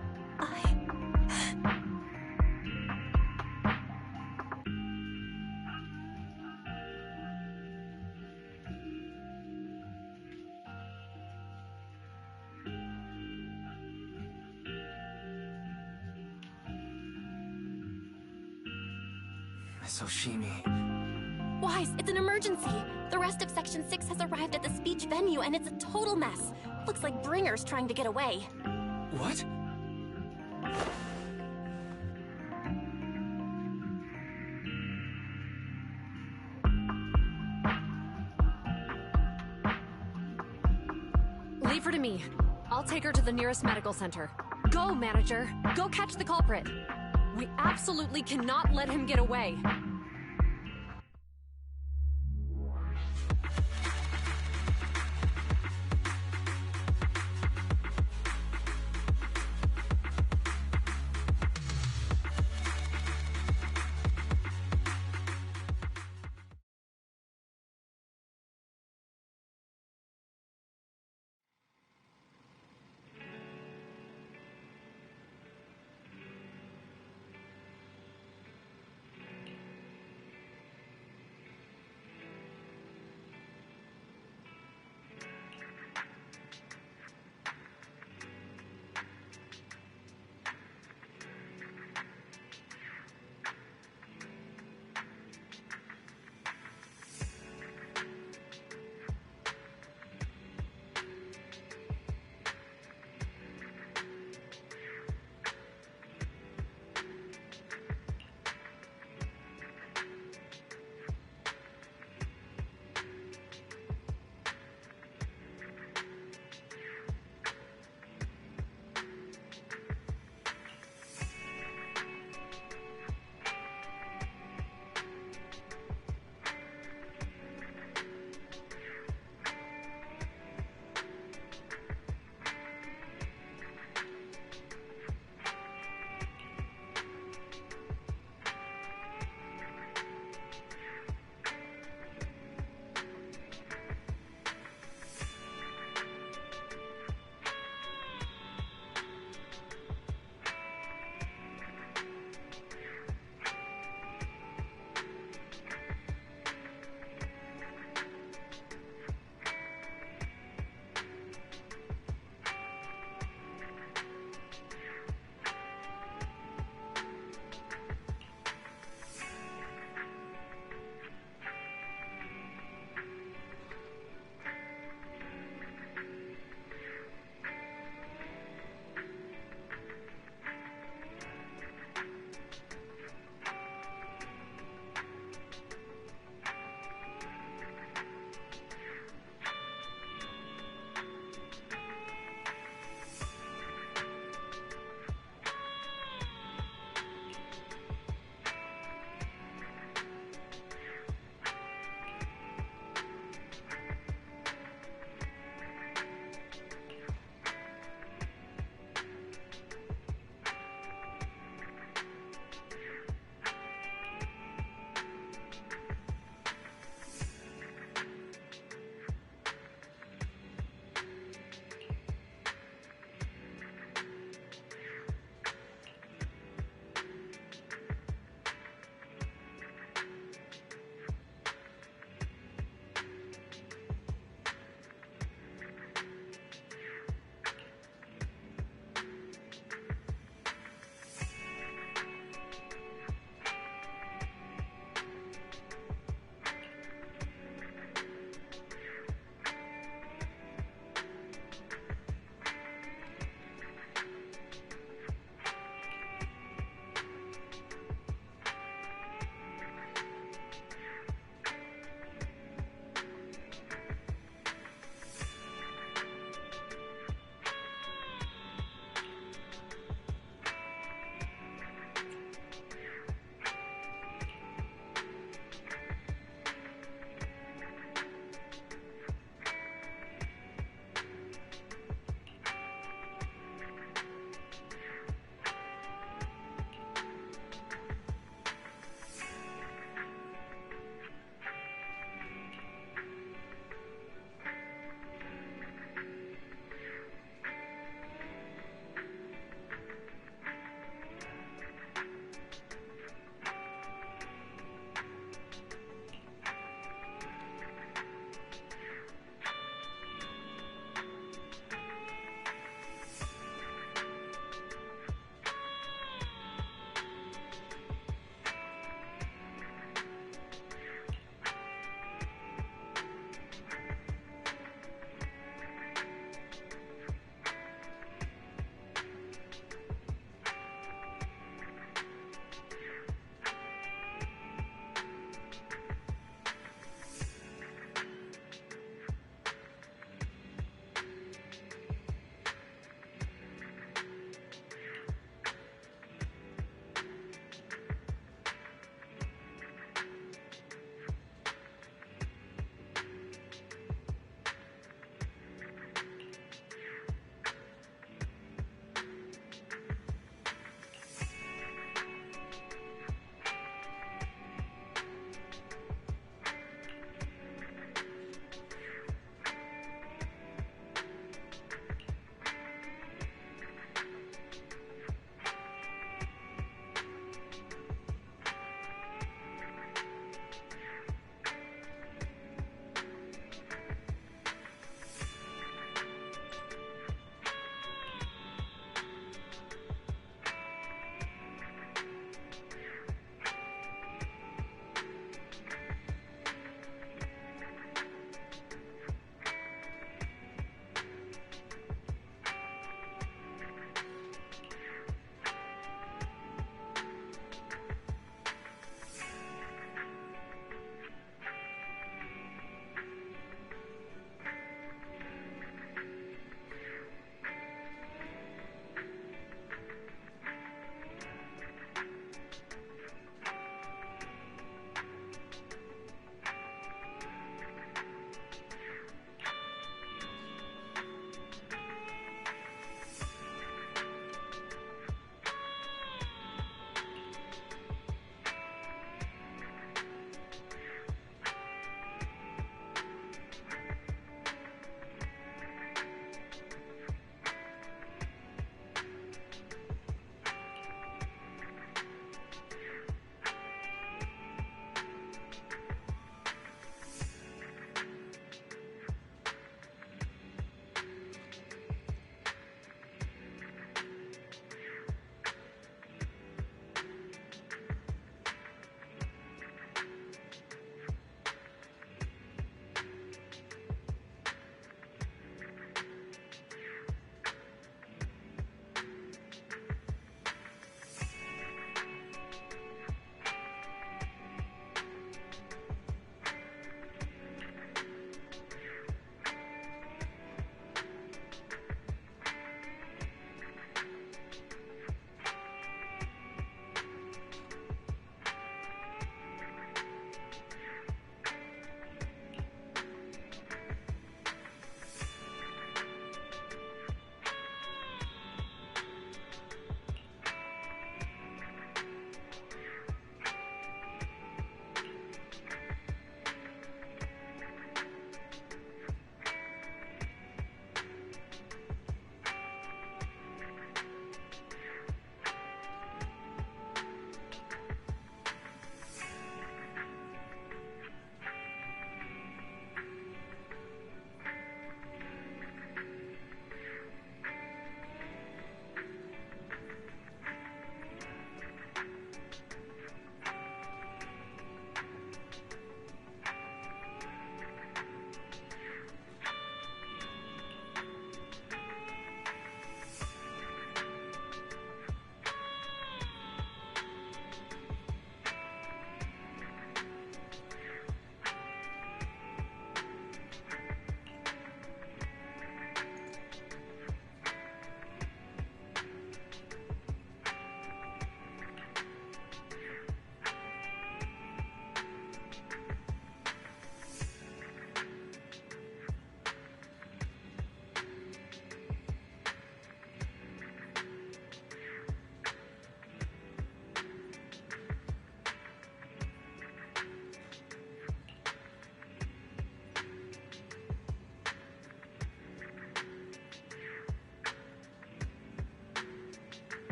Miss Hoshimi... Wise, it's an emergency! The rest of Section 6 has arrived at the speech venue, and it's a total mess. Looks like Bringer's trying to get away. What? Leave her to me. I'll take her to the nearest medical center. Go, manager. Go catch the culprit. We absolutely cannot let him get away.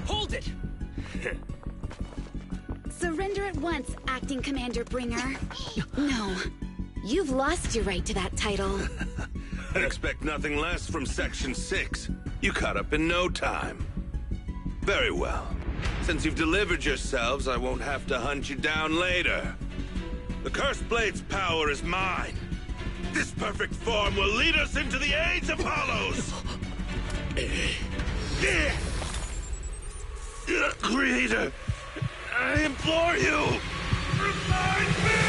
Hold it! Surrender at once, Acting Commander Bringer. No. You've lost your right to that title. I'd expect nothing less from Section 6. You caught up in no time. Very well. Since you've delivered yourselves, I won't have to hunt you down later. The Cursed Blade's power is mine. This perfect form will lead us into the age of Hollows! Creator, I implore you, remind me!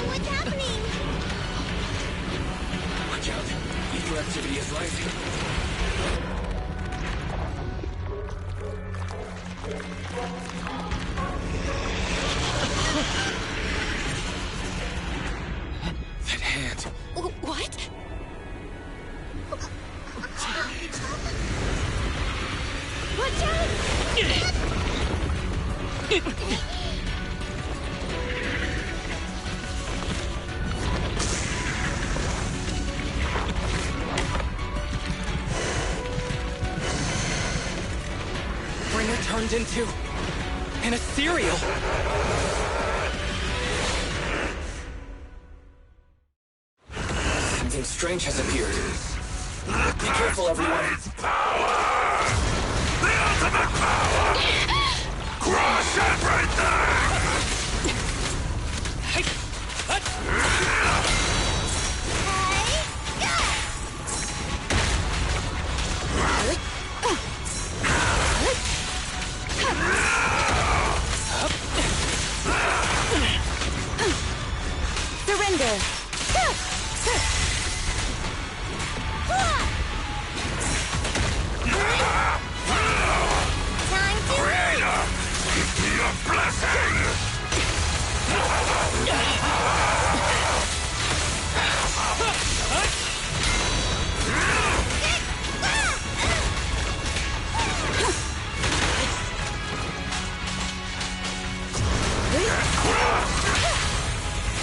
What's happening? Watch out. Ether activity is rising. That hand. What? Watch out! Bringer turned into an ethereal. Something strange has appeared. Be careful, everyone. The ultimate power! Crush everything! Surrender! Creator, give me your blessing!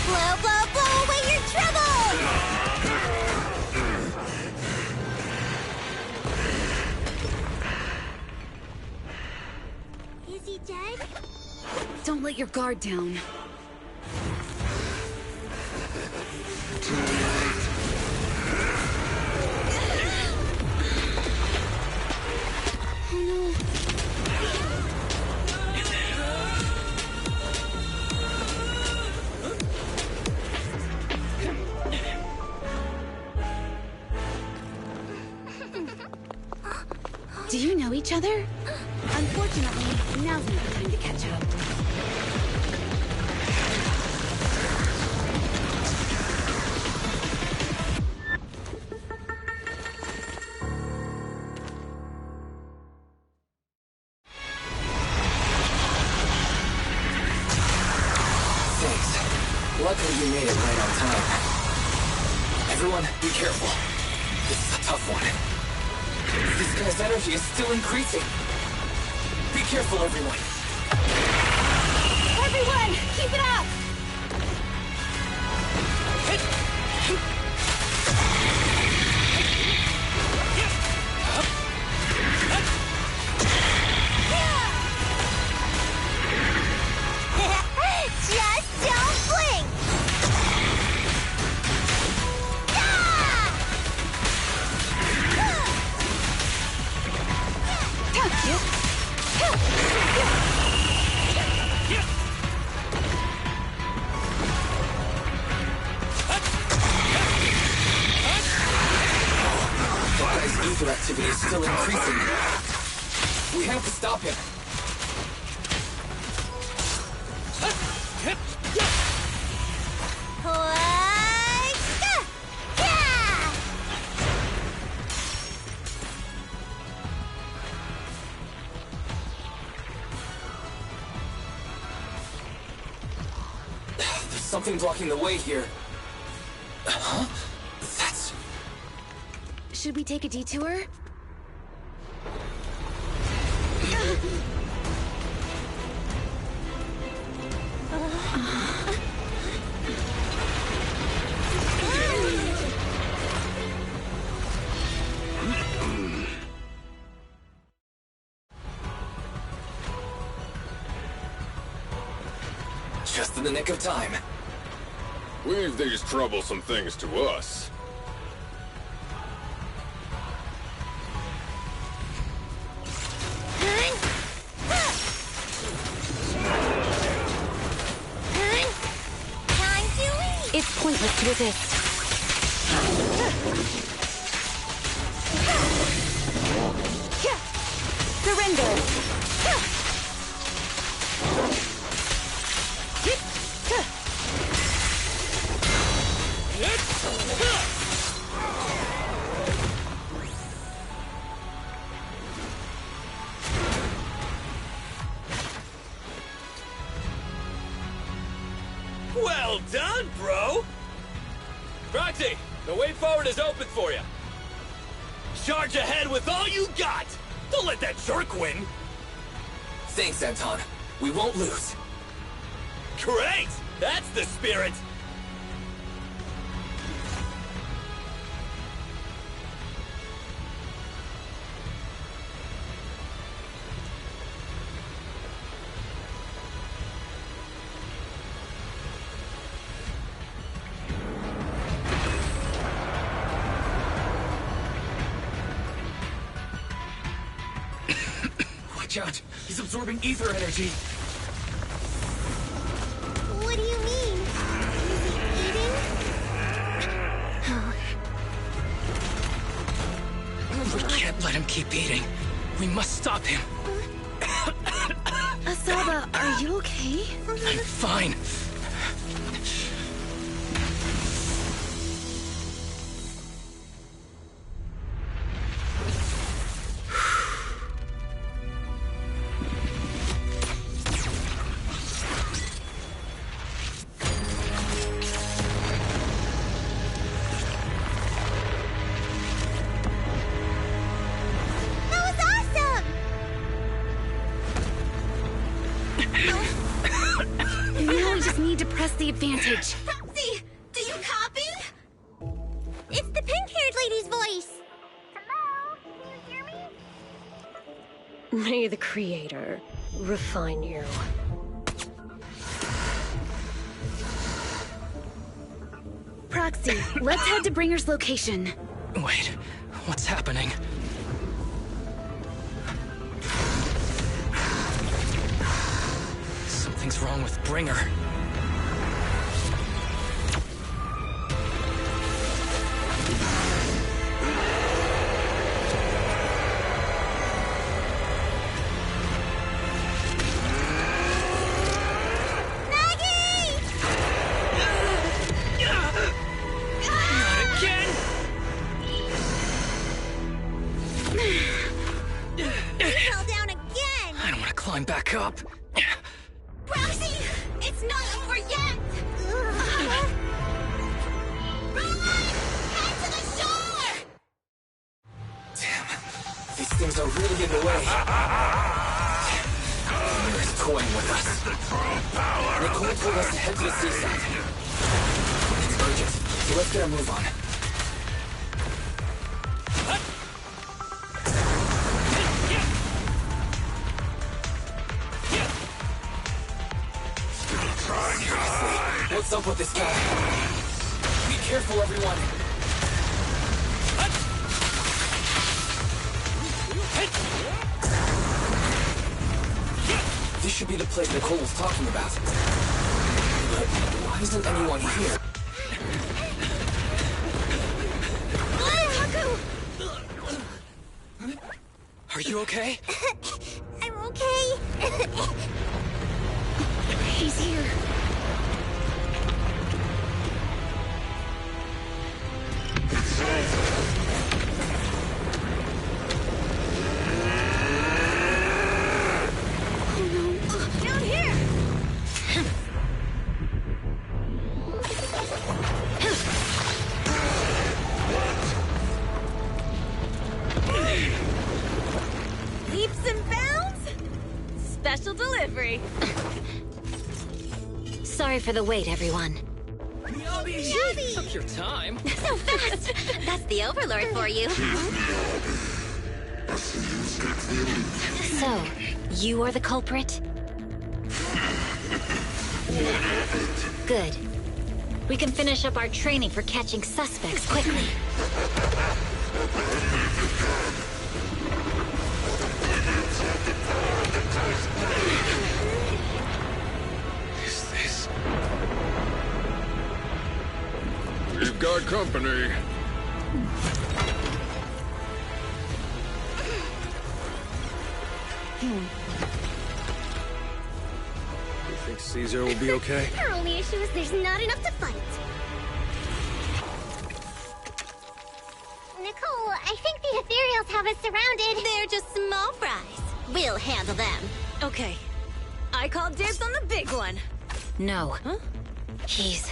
Blow, blow, blow away your trouble! Is he dead? Don't let your guard down. Oh no. Do you know each other? Unfortunately, now's not the time to catch up. Thanks. Luckily you made it right on time. Everyone, be careful. This is a tough one. This guy's energy is still increasing. Be careful, everyone. Everyone, keep it up! Just don't blink! That guy's ether activity is still increasing. We have to stop him. There's something blocking the way here. Huh? That's... Should we take a detour? Just in the nick of time. Leave these troublesome things to us. It's pointless to resist. Surrender! Well done, bro! Proxy, the way forward is open for you. Charge ahead with all you got! Don't let that jerk win! Thanks, Anton. We won't lose. Great! That's the spirit! Watch out! He's absorbing ether energy! What do you mean? Is he eating? We can't let him keep eating. We must stop him. Saga, are you okay? I'm fine. Now we just need to press the advantage. Proxy, do you copy? It's the pink-haired lady's voice. Hello? Can you hear me? May the Creator refine you. Proxy, let's head to Bringer's location. Wait, what's happening? Something's wrong with Bringer. Climb back up. Proxy, it's not over yet. Head to the shore. Damn, these things are really in the way. Bringer is toying with us. Nicole told us to head to the seaside. It's urgent, so let's get a move on. What's up with this guy? Be careful, everyone! This should be the place Nicole was talking about. But why isn't anyone here? Are you okay? I'm okay. He's here. Down here! Leaps and bounds? Special delivery. Sorry for the wait, everyone. Yobby! Took your time. So fast! That's the Overlord for you. So, you are the culprit? Good. We can finish up our training for catching suspects quickly. Is this? We've got company. You think Caesar will be okay? Our only issue is there's not enough to fight. Nicole, I think the ethereals have us surrounded. They're just small fries. We'll handle them. Okay. I call dibs on the big one. No. Huh? He's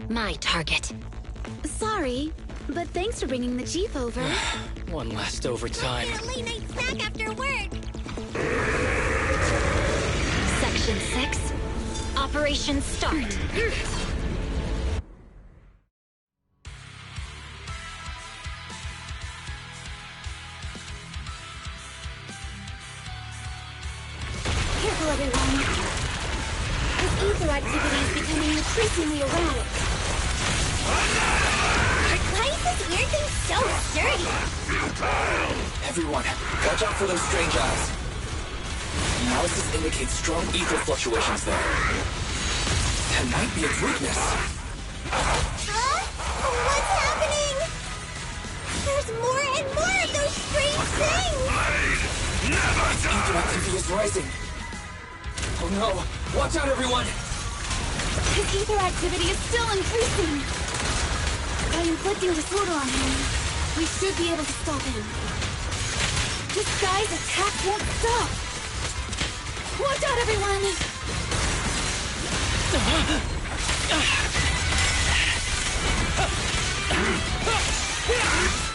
my target. Sorry, but thanks for bringing the Chief over. One last overtime. Get a late night snack after work. Section 6. Operation start. Careful, everyone. This ether activity is becoming increasingly erratic. Why is this weird thing so sturdy? Everyone, watch out for those strange eyes. Analysis indicates strong ether fluctuations there. That might be a weakness. Huh? What's happening? There's more and more of those strange things! Ether activity is rising. Oh no! Watch out, everyone! His ether activity is still increasing. By inflicting disorder on him, we should be able to stop him. This guy's attack won't stop. Watch out, everyone!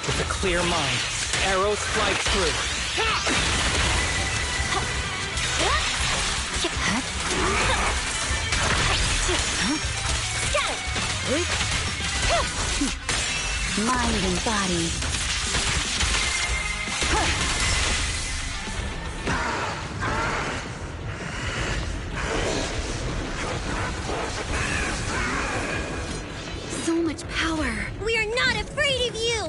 With a clear mind, arrows fly through. Mind and body. So much power. We are not afraid of you!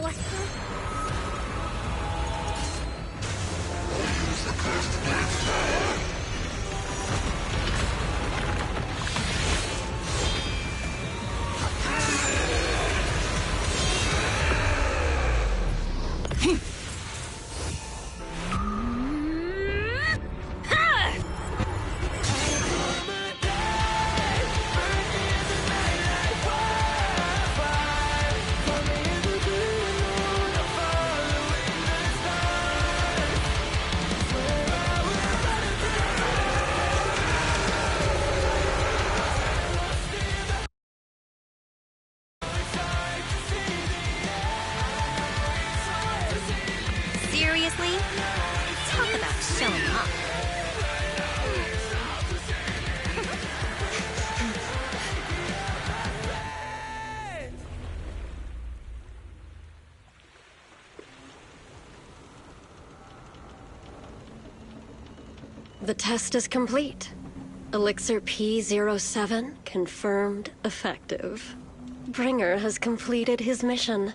Seriously? Talk about showing off. The test is complete. Elixir P07 confirmed effective. Bringer has completed his mission.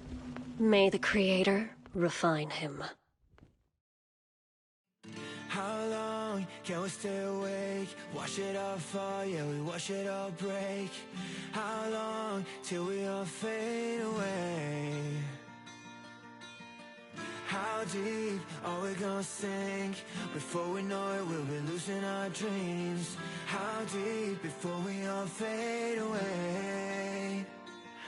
May the Creator refine him. How long can we stay awake? Wash it all fall, yeah, we wash it all break. How long till we all fade away? How deep are we gonna sink? Before we know it, we'll be losing our dreams. How deep before we all fade away?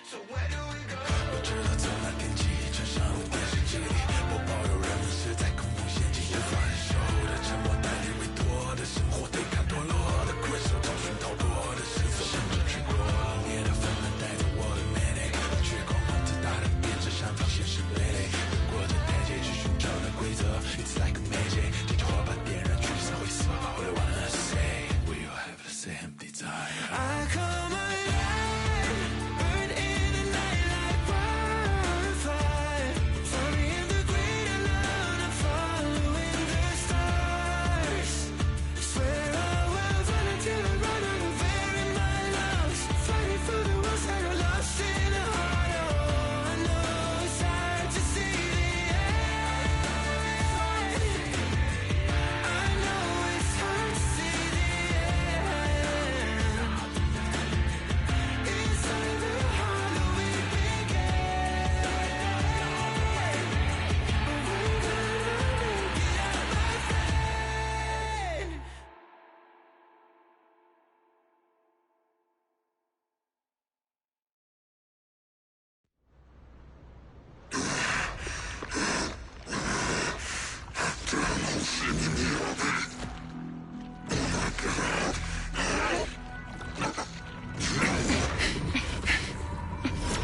So where do we go? 我知道从那天起，穿上了电视机里播报有人们是在恐怖陷阱里反手的沉默，带领委托的生活，对抗堕落的困兽，找寻逃脱的绳索，甚至去过冷冽的纷乱，带着我的美丽，却狂妄自大的编织上方现实美丽，滚过的台阶去寻找的规则 ，It's like a magic， 点着火把点燃，驱散灰色。All I wanna say, we all have the same desire. I call my life, burn in the night like wildfire.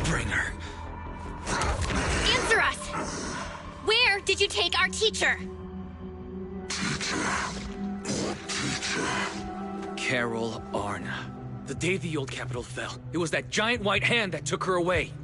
Bringer. Answer us! Where did you take our teacher? Carol Arna. The day the old capital fell, it was that giant white hand that took her away.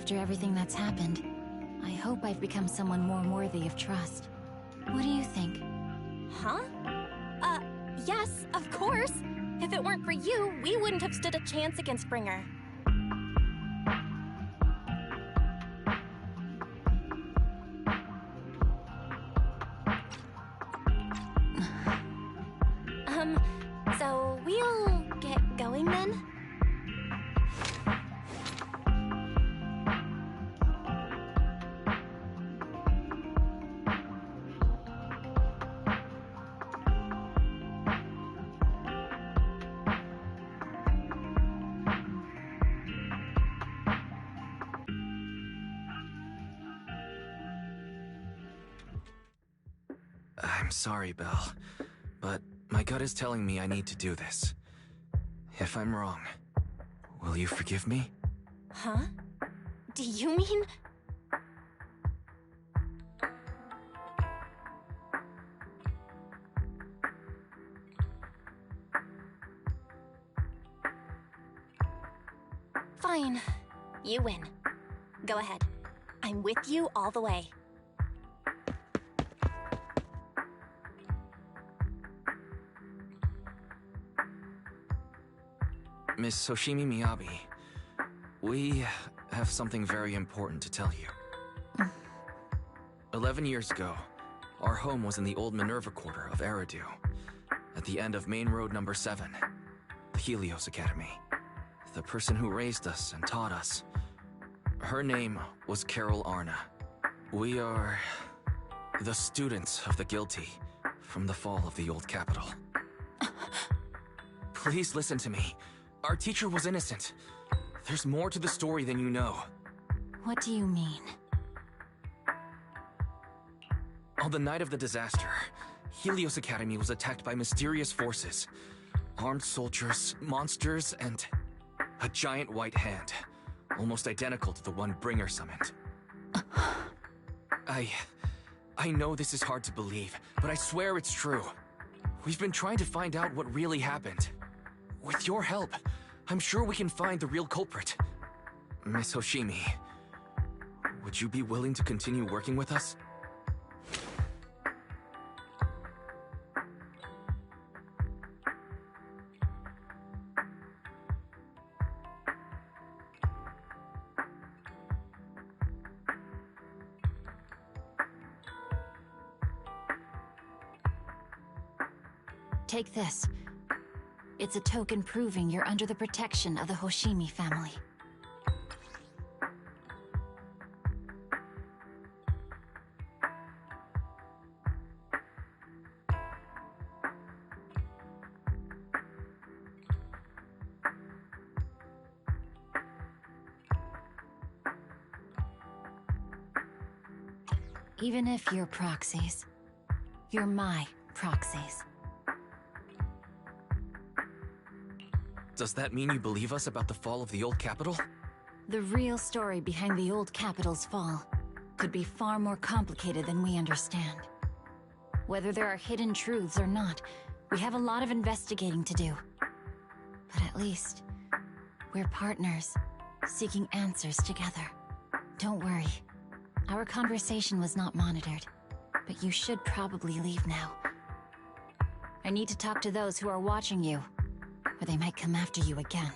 After everything that's happened, I hope I've become someone more worthy of trust. What do you think? Huh? Yes, of course. If it weren't for you, we wouldn't have stood a chance against Bringer. So we'll get going then? I'm sorry, Belle, but my gut is telling me I need to do this. If I'm wrong, will you forgive me? Huh? Do you mean... Fine. You win. Go ahead. I'm with you all the way. Miss Hoshimi Miyabi, we have something very important to tell you. 11 years ago, our home was in the old Minerva Quarter of Eridu, at the end of Main Road number 7, the Helios Academy. The person who raised us and taught us, her name was Carol Arna. We are the students of the guilty from the fall of the old capital. Please listen to me. Our teacher was innocent. There's more to the story than you know. What do you mean? On the night of the disaster, Helios Academy was attacked by mysterious forces. Armed soldiers, monsters, and a giant white hand, almost identical to the one Bringer summoned. I know this is hard to believe, but I swear it's true. We've been trying to find out what really happened. With your help, I'm sure we can find the real culprit. Miss Hoshimi, would you be willing to continue working with us? Take this. It's a token proving you're under the protection of the Hoshimi family. Even if you're proxies, you're my proxies. Does that mean you believe us about the fall of the old capital? The real story behind the old capital's fall could be far more complicated than we understand. Whether there are hidden truths or not, we have a lot of investigating to do. But at least, we're partners, seeking answers together. Don't worry. Our conversation was not monitored, but you should probably leave now. I need to talk to those who are watching you, or they might come after you again.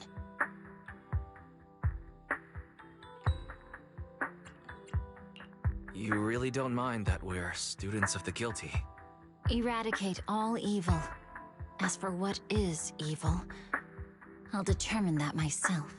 You really don't mind that we're students of the guilty? Eradicate all evil. As for what is evil, I'll determine that myself.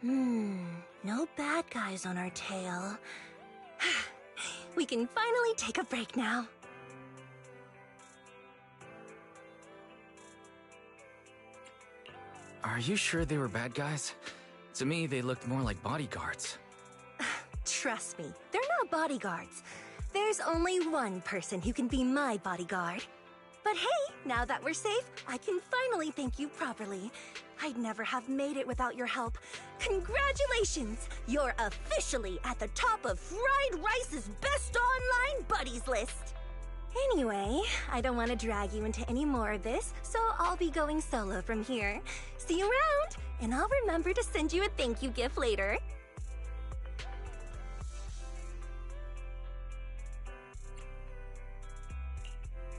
No bad guys on our tail. We can finally take a break now. Are you sure they were bad guys? To me, they looked more like bodyguards. Trust me, they're not bodyguards. There's only one person who can be my bodyguard. But hey, now that we're safe, I can finally thank you properly. I'd never have made it without your help. Congratulations! You're officially at the top of Fried Rice's best online buddies list! Anyway, I don't want to drag you into any more of this, so I'll be going solo from here. See you around, and I'll remember to send you a thank you gift later.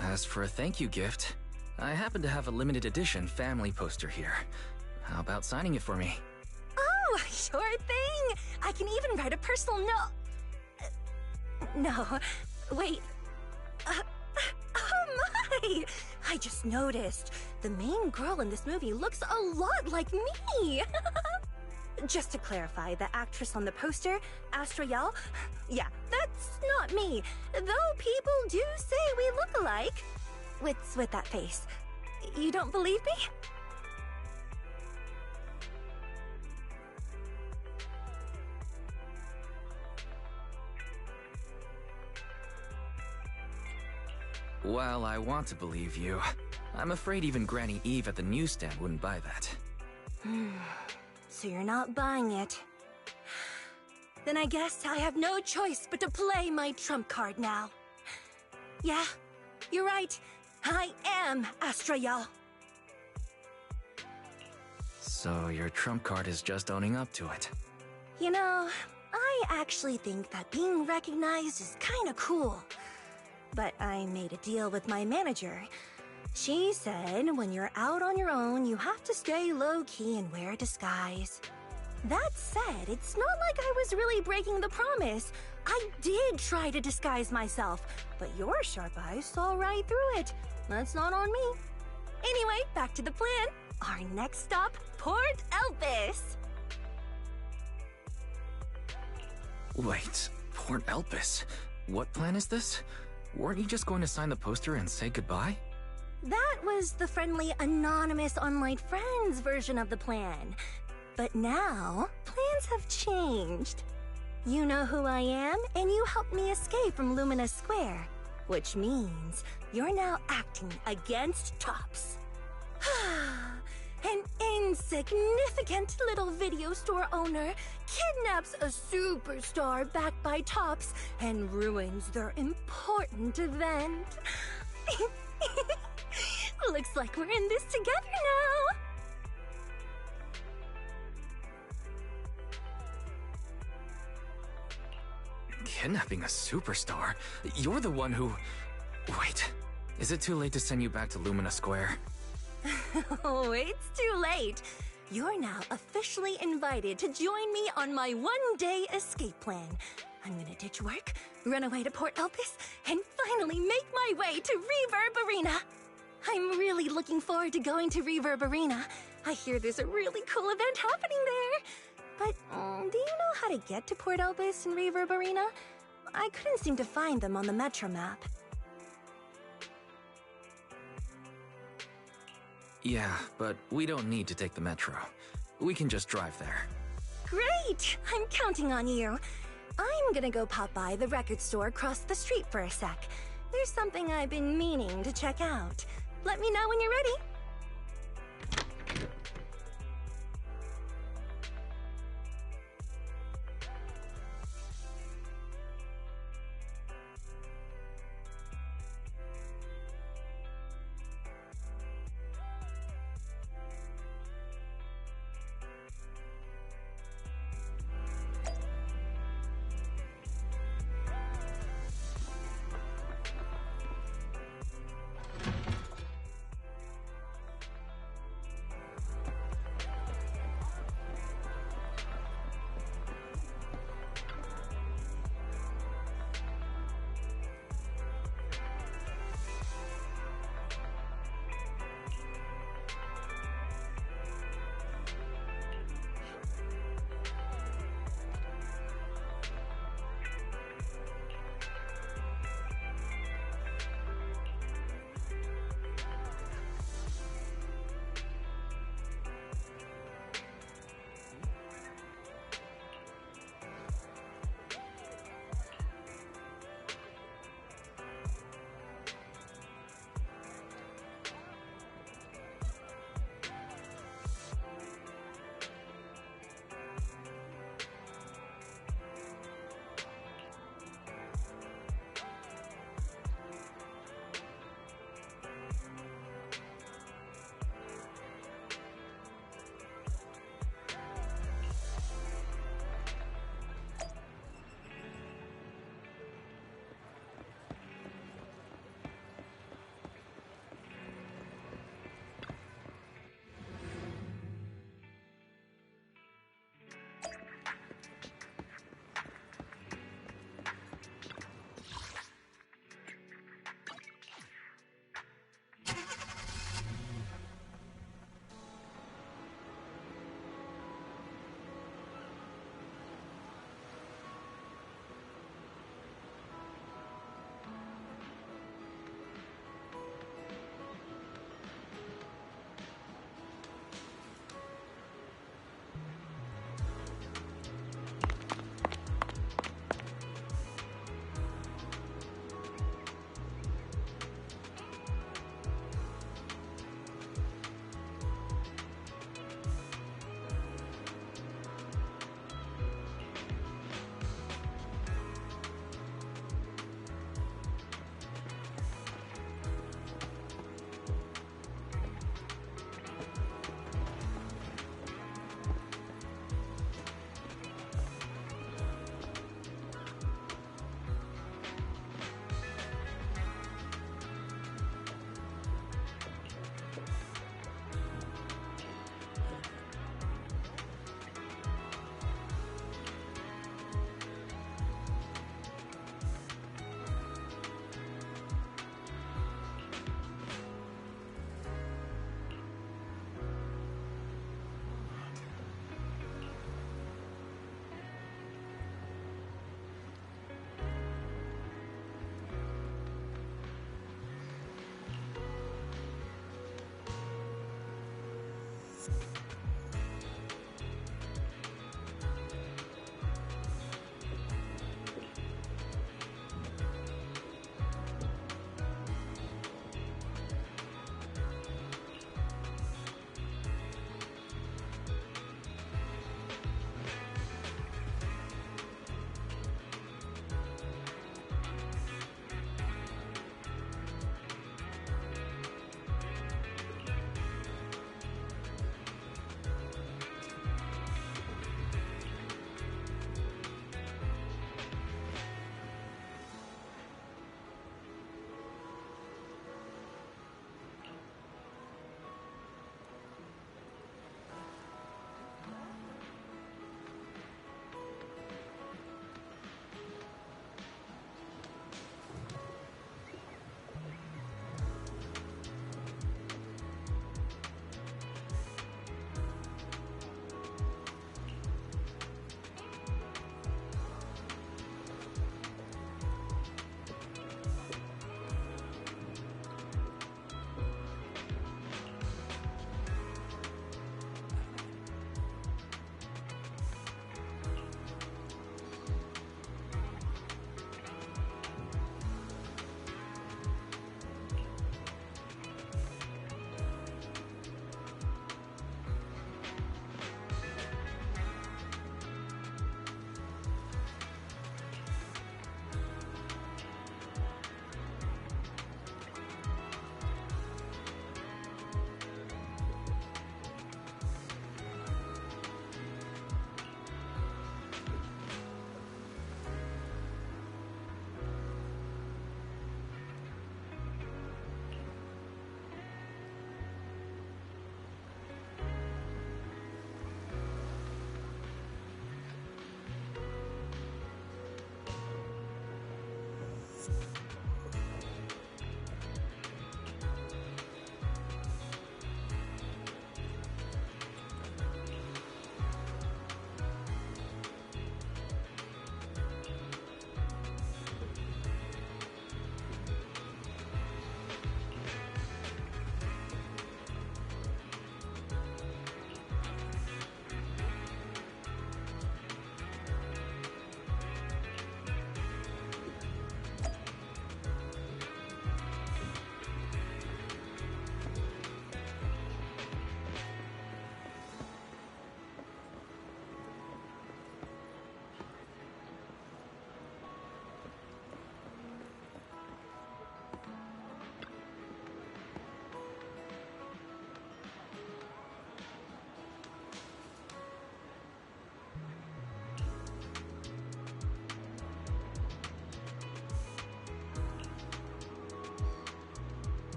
As for a thank you gift, I happen to have a limited edition family poster here. How about signing it for me? Oh, sure thing! I can even write a personal note. No, wait. Oh my! I just noticed. The main girl in this movie looks a lot like me! Just to clarify, the actress on the poster, Astra Yao, yeah, that's not me. Though people do say we look alike. What's with that face? You don't believe me? While I want to believe you, I'm afraid even Granny Eve at the newsstand wouldn't buy that. So you're not buying it. Then I guess I have no choice but to play my trump card now. Yeah, you're right. I am Astra Yao. So your trump card is just owning up to it. You know, I actually think that being recognized is kinda cool. But I made a deal with my manager. She said when you're out on your own, you have to stay low-key and wear a disguise. That said, it's not like I was really breaking the promise. I did try to disguise myself, but your sharp eyes saw right through it. That's not on me. Anyway, back to the plan. Our next stop, Port Elpis. Wait, Port Elpis? What plan is this? Weren't you just going to sign the poster and say goodbye? That was the friendly, anonymous online friends version of the plan. But now, plans have changed. You know who I am, and you helped me escape from Lumina Square. Which means you're now acting against Tops. An insignificant little video store owner kidnaps a superstar backed by Tops and ruins their important event. Looks like we're in this together now. Kidnapping a superstar? You're the one who... Wait, is it too late to send you back to Lumina Square? Oh, it's too late. You're now officially invited to join me on my one-day escape plan. I'm gonna ditch work, run away to Port Elpis, and finally make my way to Reverb Arena. I'm really looking forward to going to Reverb Arena. I hear there's a really cool event happening there. But do you know how to get to Port Elpis and Reverb Arena? I couldn't seem to find them on the Metro map. Yeah, but we don't need to take the Metro. We can just drive there. Great! I'm counting on you. I'm gonna go pop by the record store across the street for a sec. There's something I've been meaning to check out. Let me know when you're ready.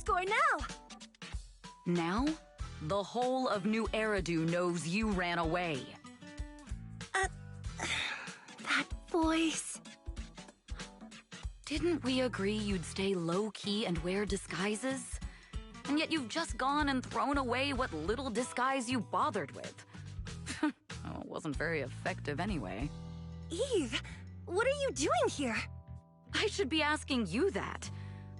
score now? Now? The whole of New Eridu knows you ran away. That voice... Didn't we agree you'd stay low-key and wear disguises? And yet you've just gone and thrown away what little disguise you bothered with. Well, it wasn't very effective anyway. Eve, what are you doing here? I should be asking you that.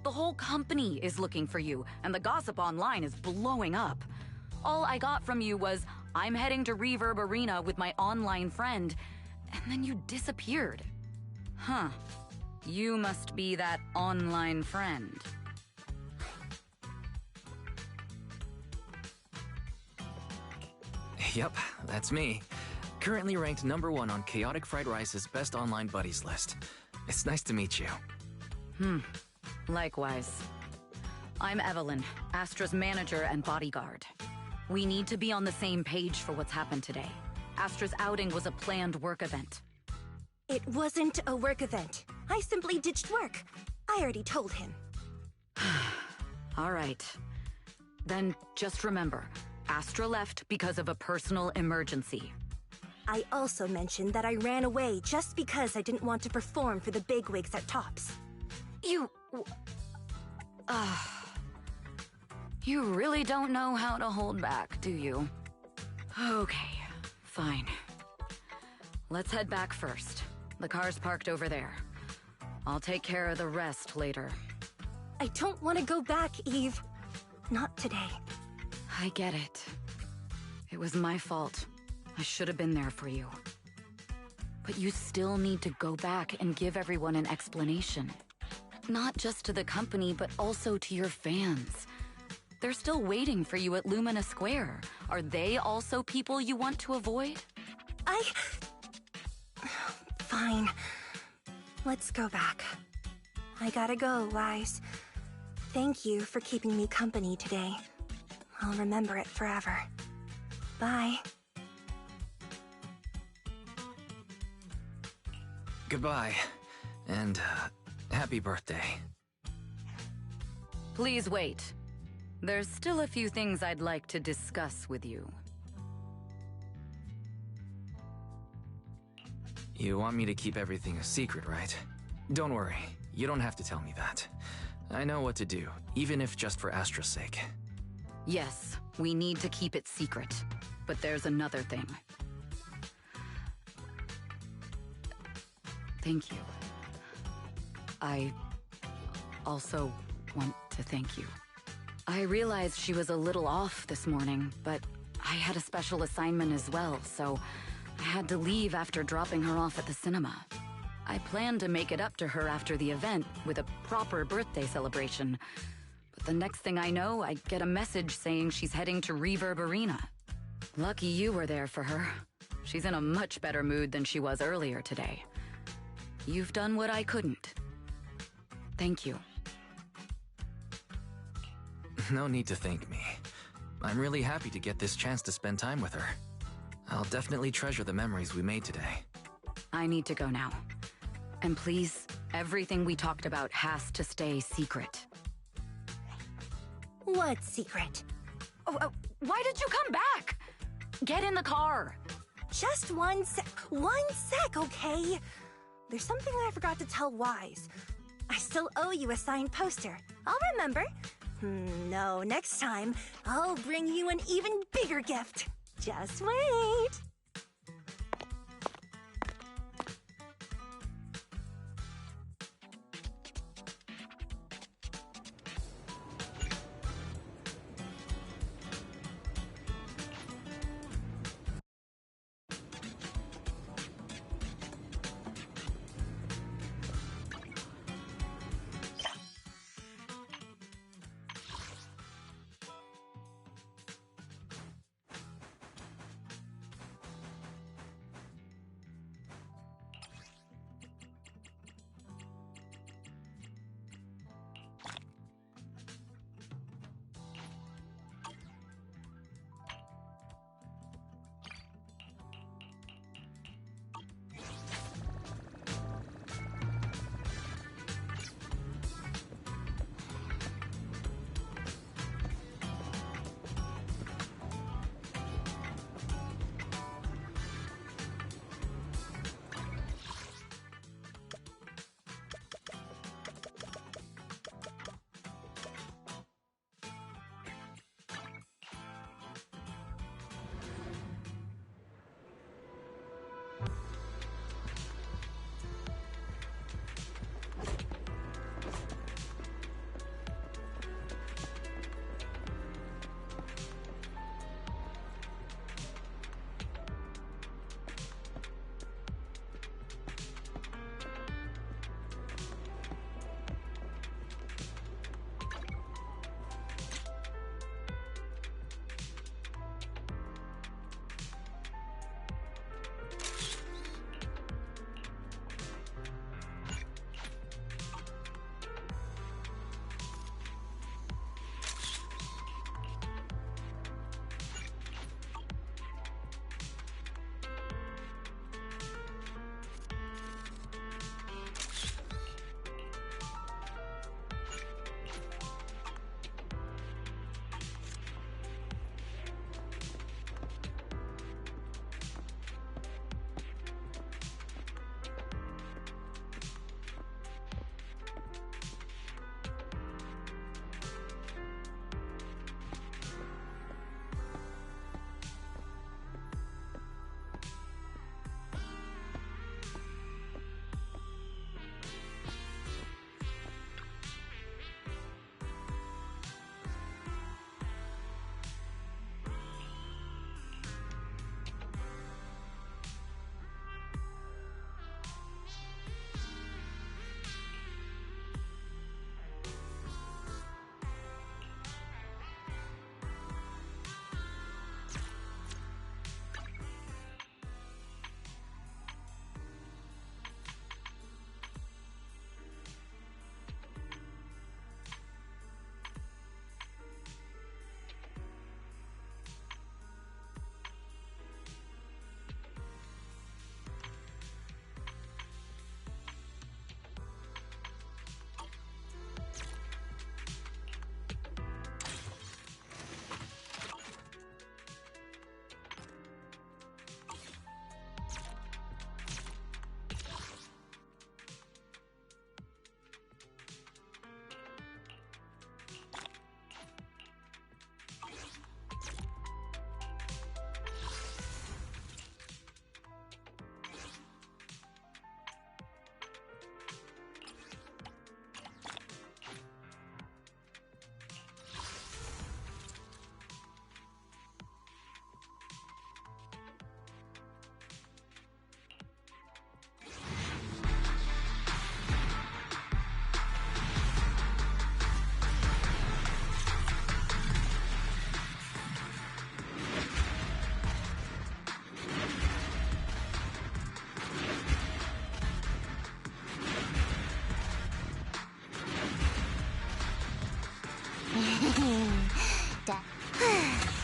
The whole company is looking for you, and the gossip online is blowing up. All I got from you was, I'm heading to Reverb Arena with my online friend, and then you disappeared. Huh. You must be that online friend. Yep, that's me. Currently ranked #1 on Chaotic Fried Rice's Best Online Buddies list. It's nice to meet you. Likewise. I'm Evelyn, Astra's manager and bodyguard. We need to be on the same page for what's happened today. Astra's outing was a planned work event. It wasn't a work event. I simply ditched work. I already told him. All right. Then just remember, Astra left because of a personal emergency. I also mentioned that I ran away just because I didn't want to perform for the bigwigs at Tops. You really don't know how to hold back, do you? Okay, fine. Let's head back first. The car's parked over there. I'll take care of the rest later. I don't want to go back, Eve. Not today. I get it. It was my fault. I should have been there for you. But you still need to go back and give everyone an explanation. Not just to the company, but also to your fans. They're still waiting for you at Lumina Square. Are they also people you want to avoid? Fine. Let's go back. I gotta go, Wise. Thank you for keeping me company today. I'll remember it forever. Bye. Goodbye. And, happy birthday. Please wait. There's still a few things I'd like to discuss with you. You want me to keep everything a secret, right? Don't worry. You don't have to tell me that. I know what to do, even if just for Astra's sake. Yes, we need to keep it secret. But there's another thing. Thank you. I also want to thank you. I realized she was a little off this morning, but I had a special assignment as well, so I had to leave after dropping her off at the cinema. I planned to make it up to her after the event with a proper birthday celebration. But the next thing I know, I get a message saying she's heading to Reverb Arena. Lucky you were there for her. She's in a much better mood than she was earlier today. You've done what I couldn't. Thank you. No need to thank me. I'm really happy to get this chance to spend time with her. I'll definitely treasure the memories we made today. I need to go now. And please, everything we talked about has to stay secret. What secret? Why did you come back? Get in the car. Just one sec, okay? There's something I forgot to tell Wise. I still owe you a signed poster. I'll remember. No, next time, I'll bring you an even bigger gift. Just wait.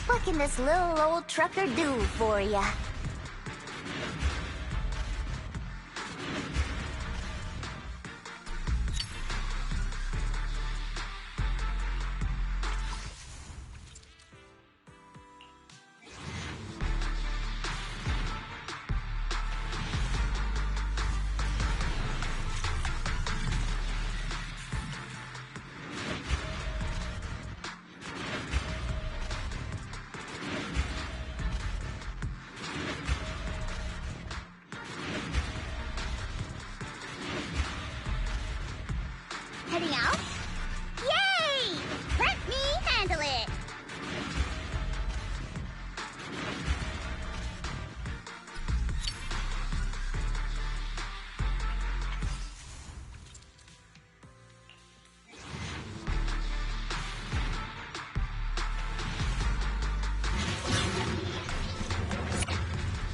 What can this little old trucker do for ya? Heading out? Yay! Let me handle it!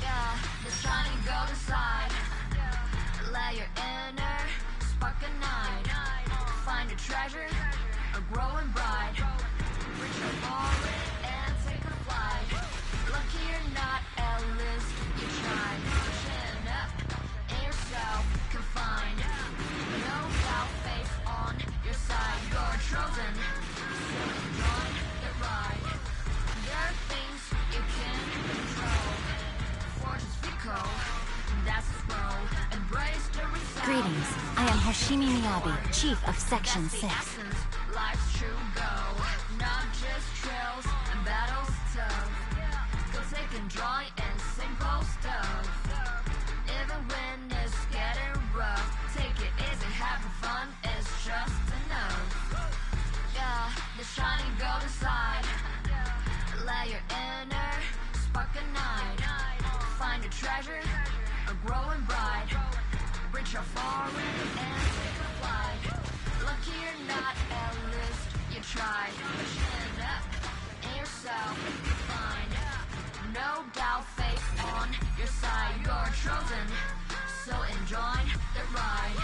Yeah, the shining golden side. Let your inner spark ignite. Find a treasure, a growing bride. Reach your forward and take a flight. Lucky or not, at least you tried. Chin up in yourself, confined. No doubt, faith on your side. You're chosen, so enjoy the ride. There are things you can control. Fortune's fickle, that's its role. Embrace the result. Greetings. I am Hoshimi Miyabi, Chief of Section 6. Life's true goal, not just trails and battles tough. Go take and joy and simple stuff. Even when it's getting rough, take it easy, having fun is just enough. Yeah, the shining golden side. Let your inner spark ignite. Find a treasure, a growing bride. Reach out forward and take a flight. Lucky or not, at least you tried. Chin up in yourself, find. No doubt, faith on your side. You're chosen, so enjoy the ride.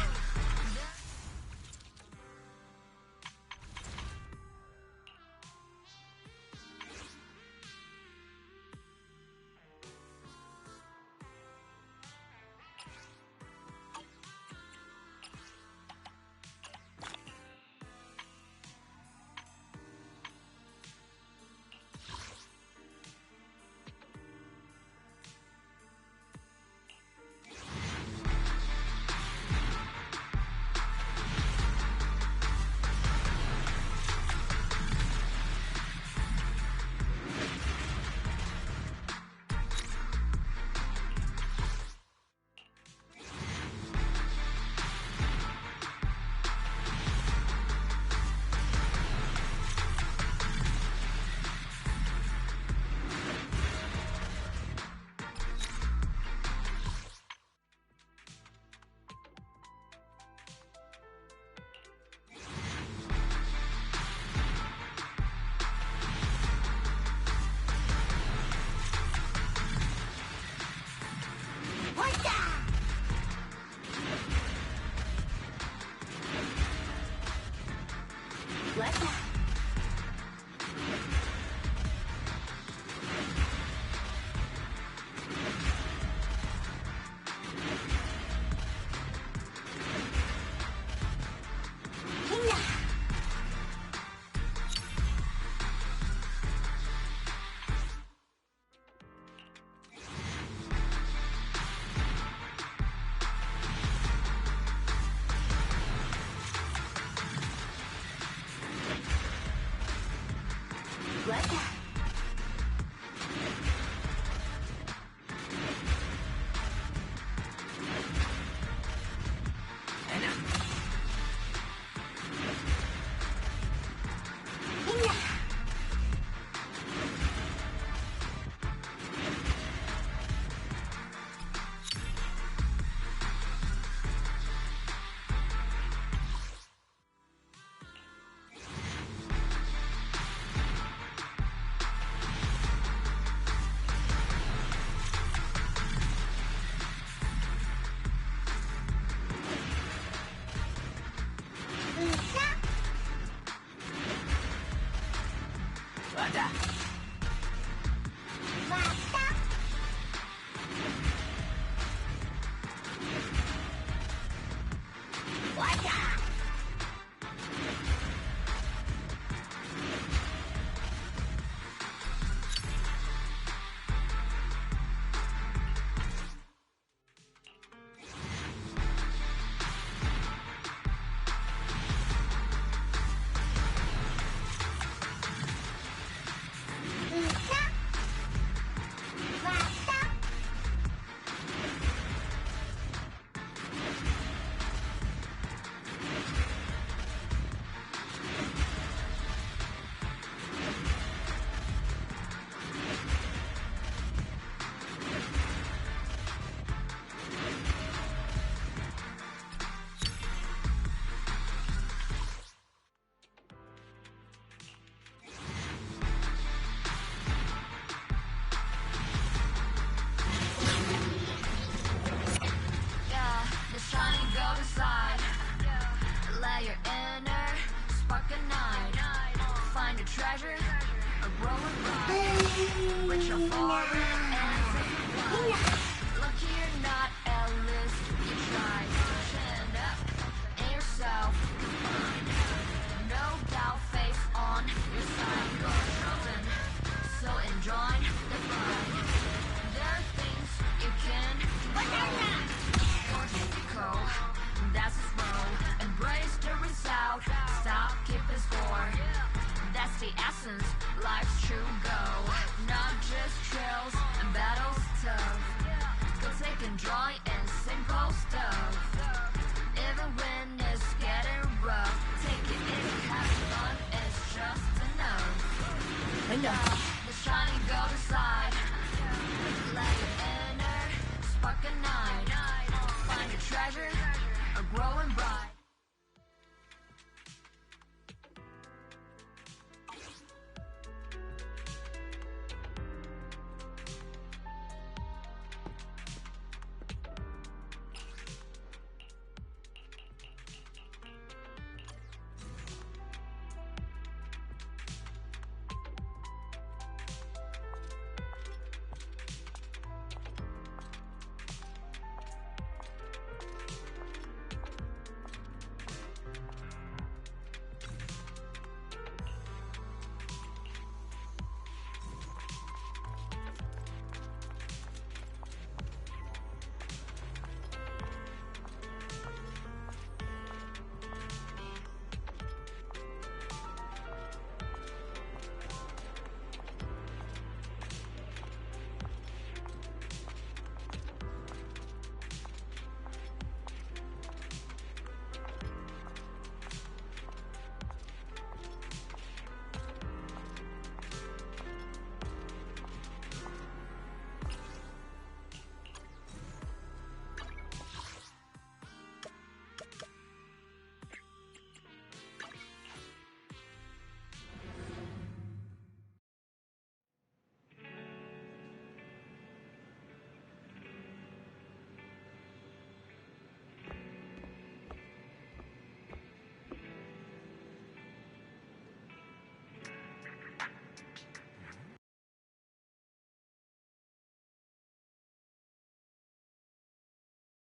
Find a treasure, a growing rock. Reach a forward and take a run. Lucky or not, at least you tried. Chin up and yourself confined. No doubt, face on your side. You're chosen, so enjoy the fun. There are things you can do. You're difficult, that's a road. Embrace the result, stop keeping score. That's the essence, life's true goal. Not just trails and battles tough. Go take and joy and simple stuff. Even when it's getting rough, take it in, have fun, it's just enough. The shiny golden side, let it enter, spark a night. Find a treasure, a growing bright.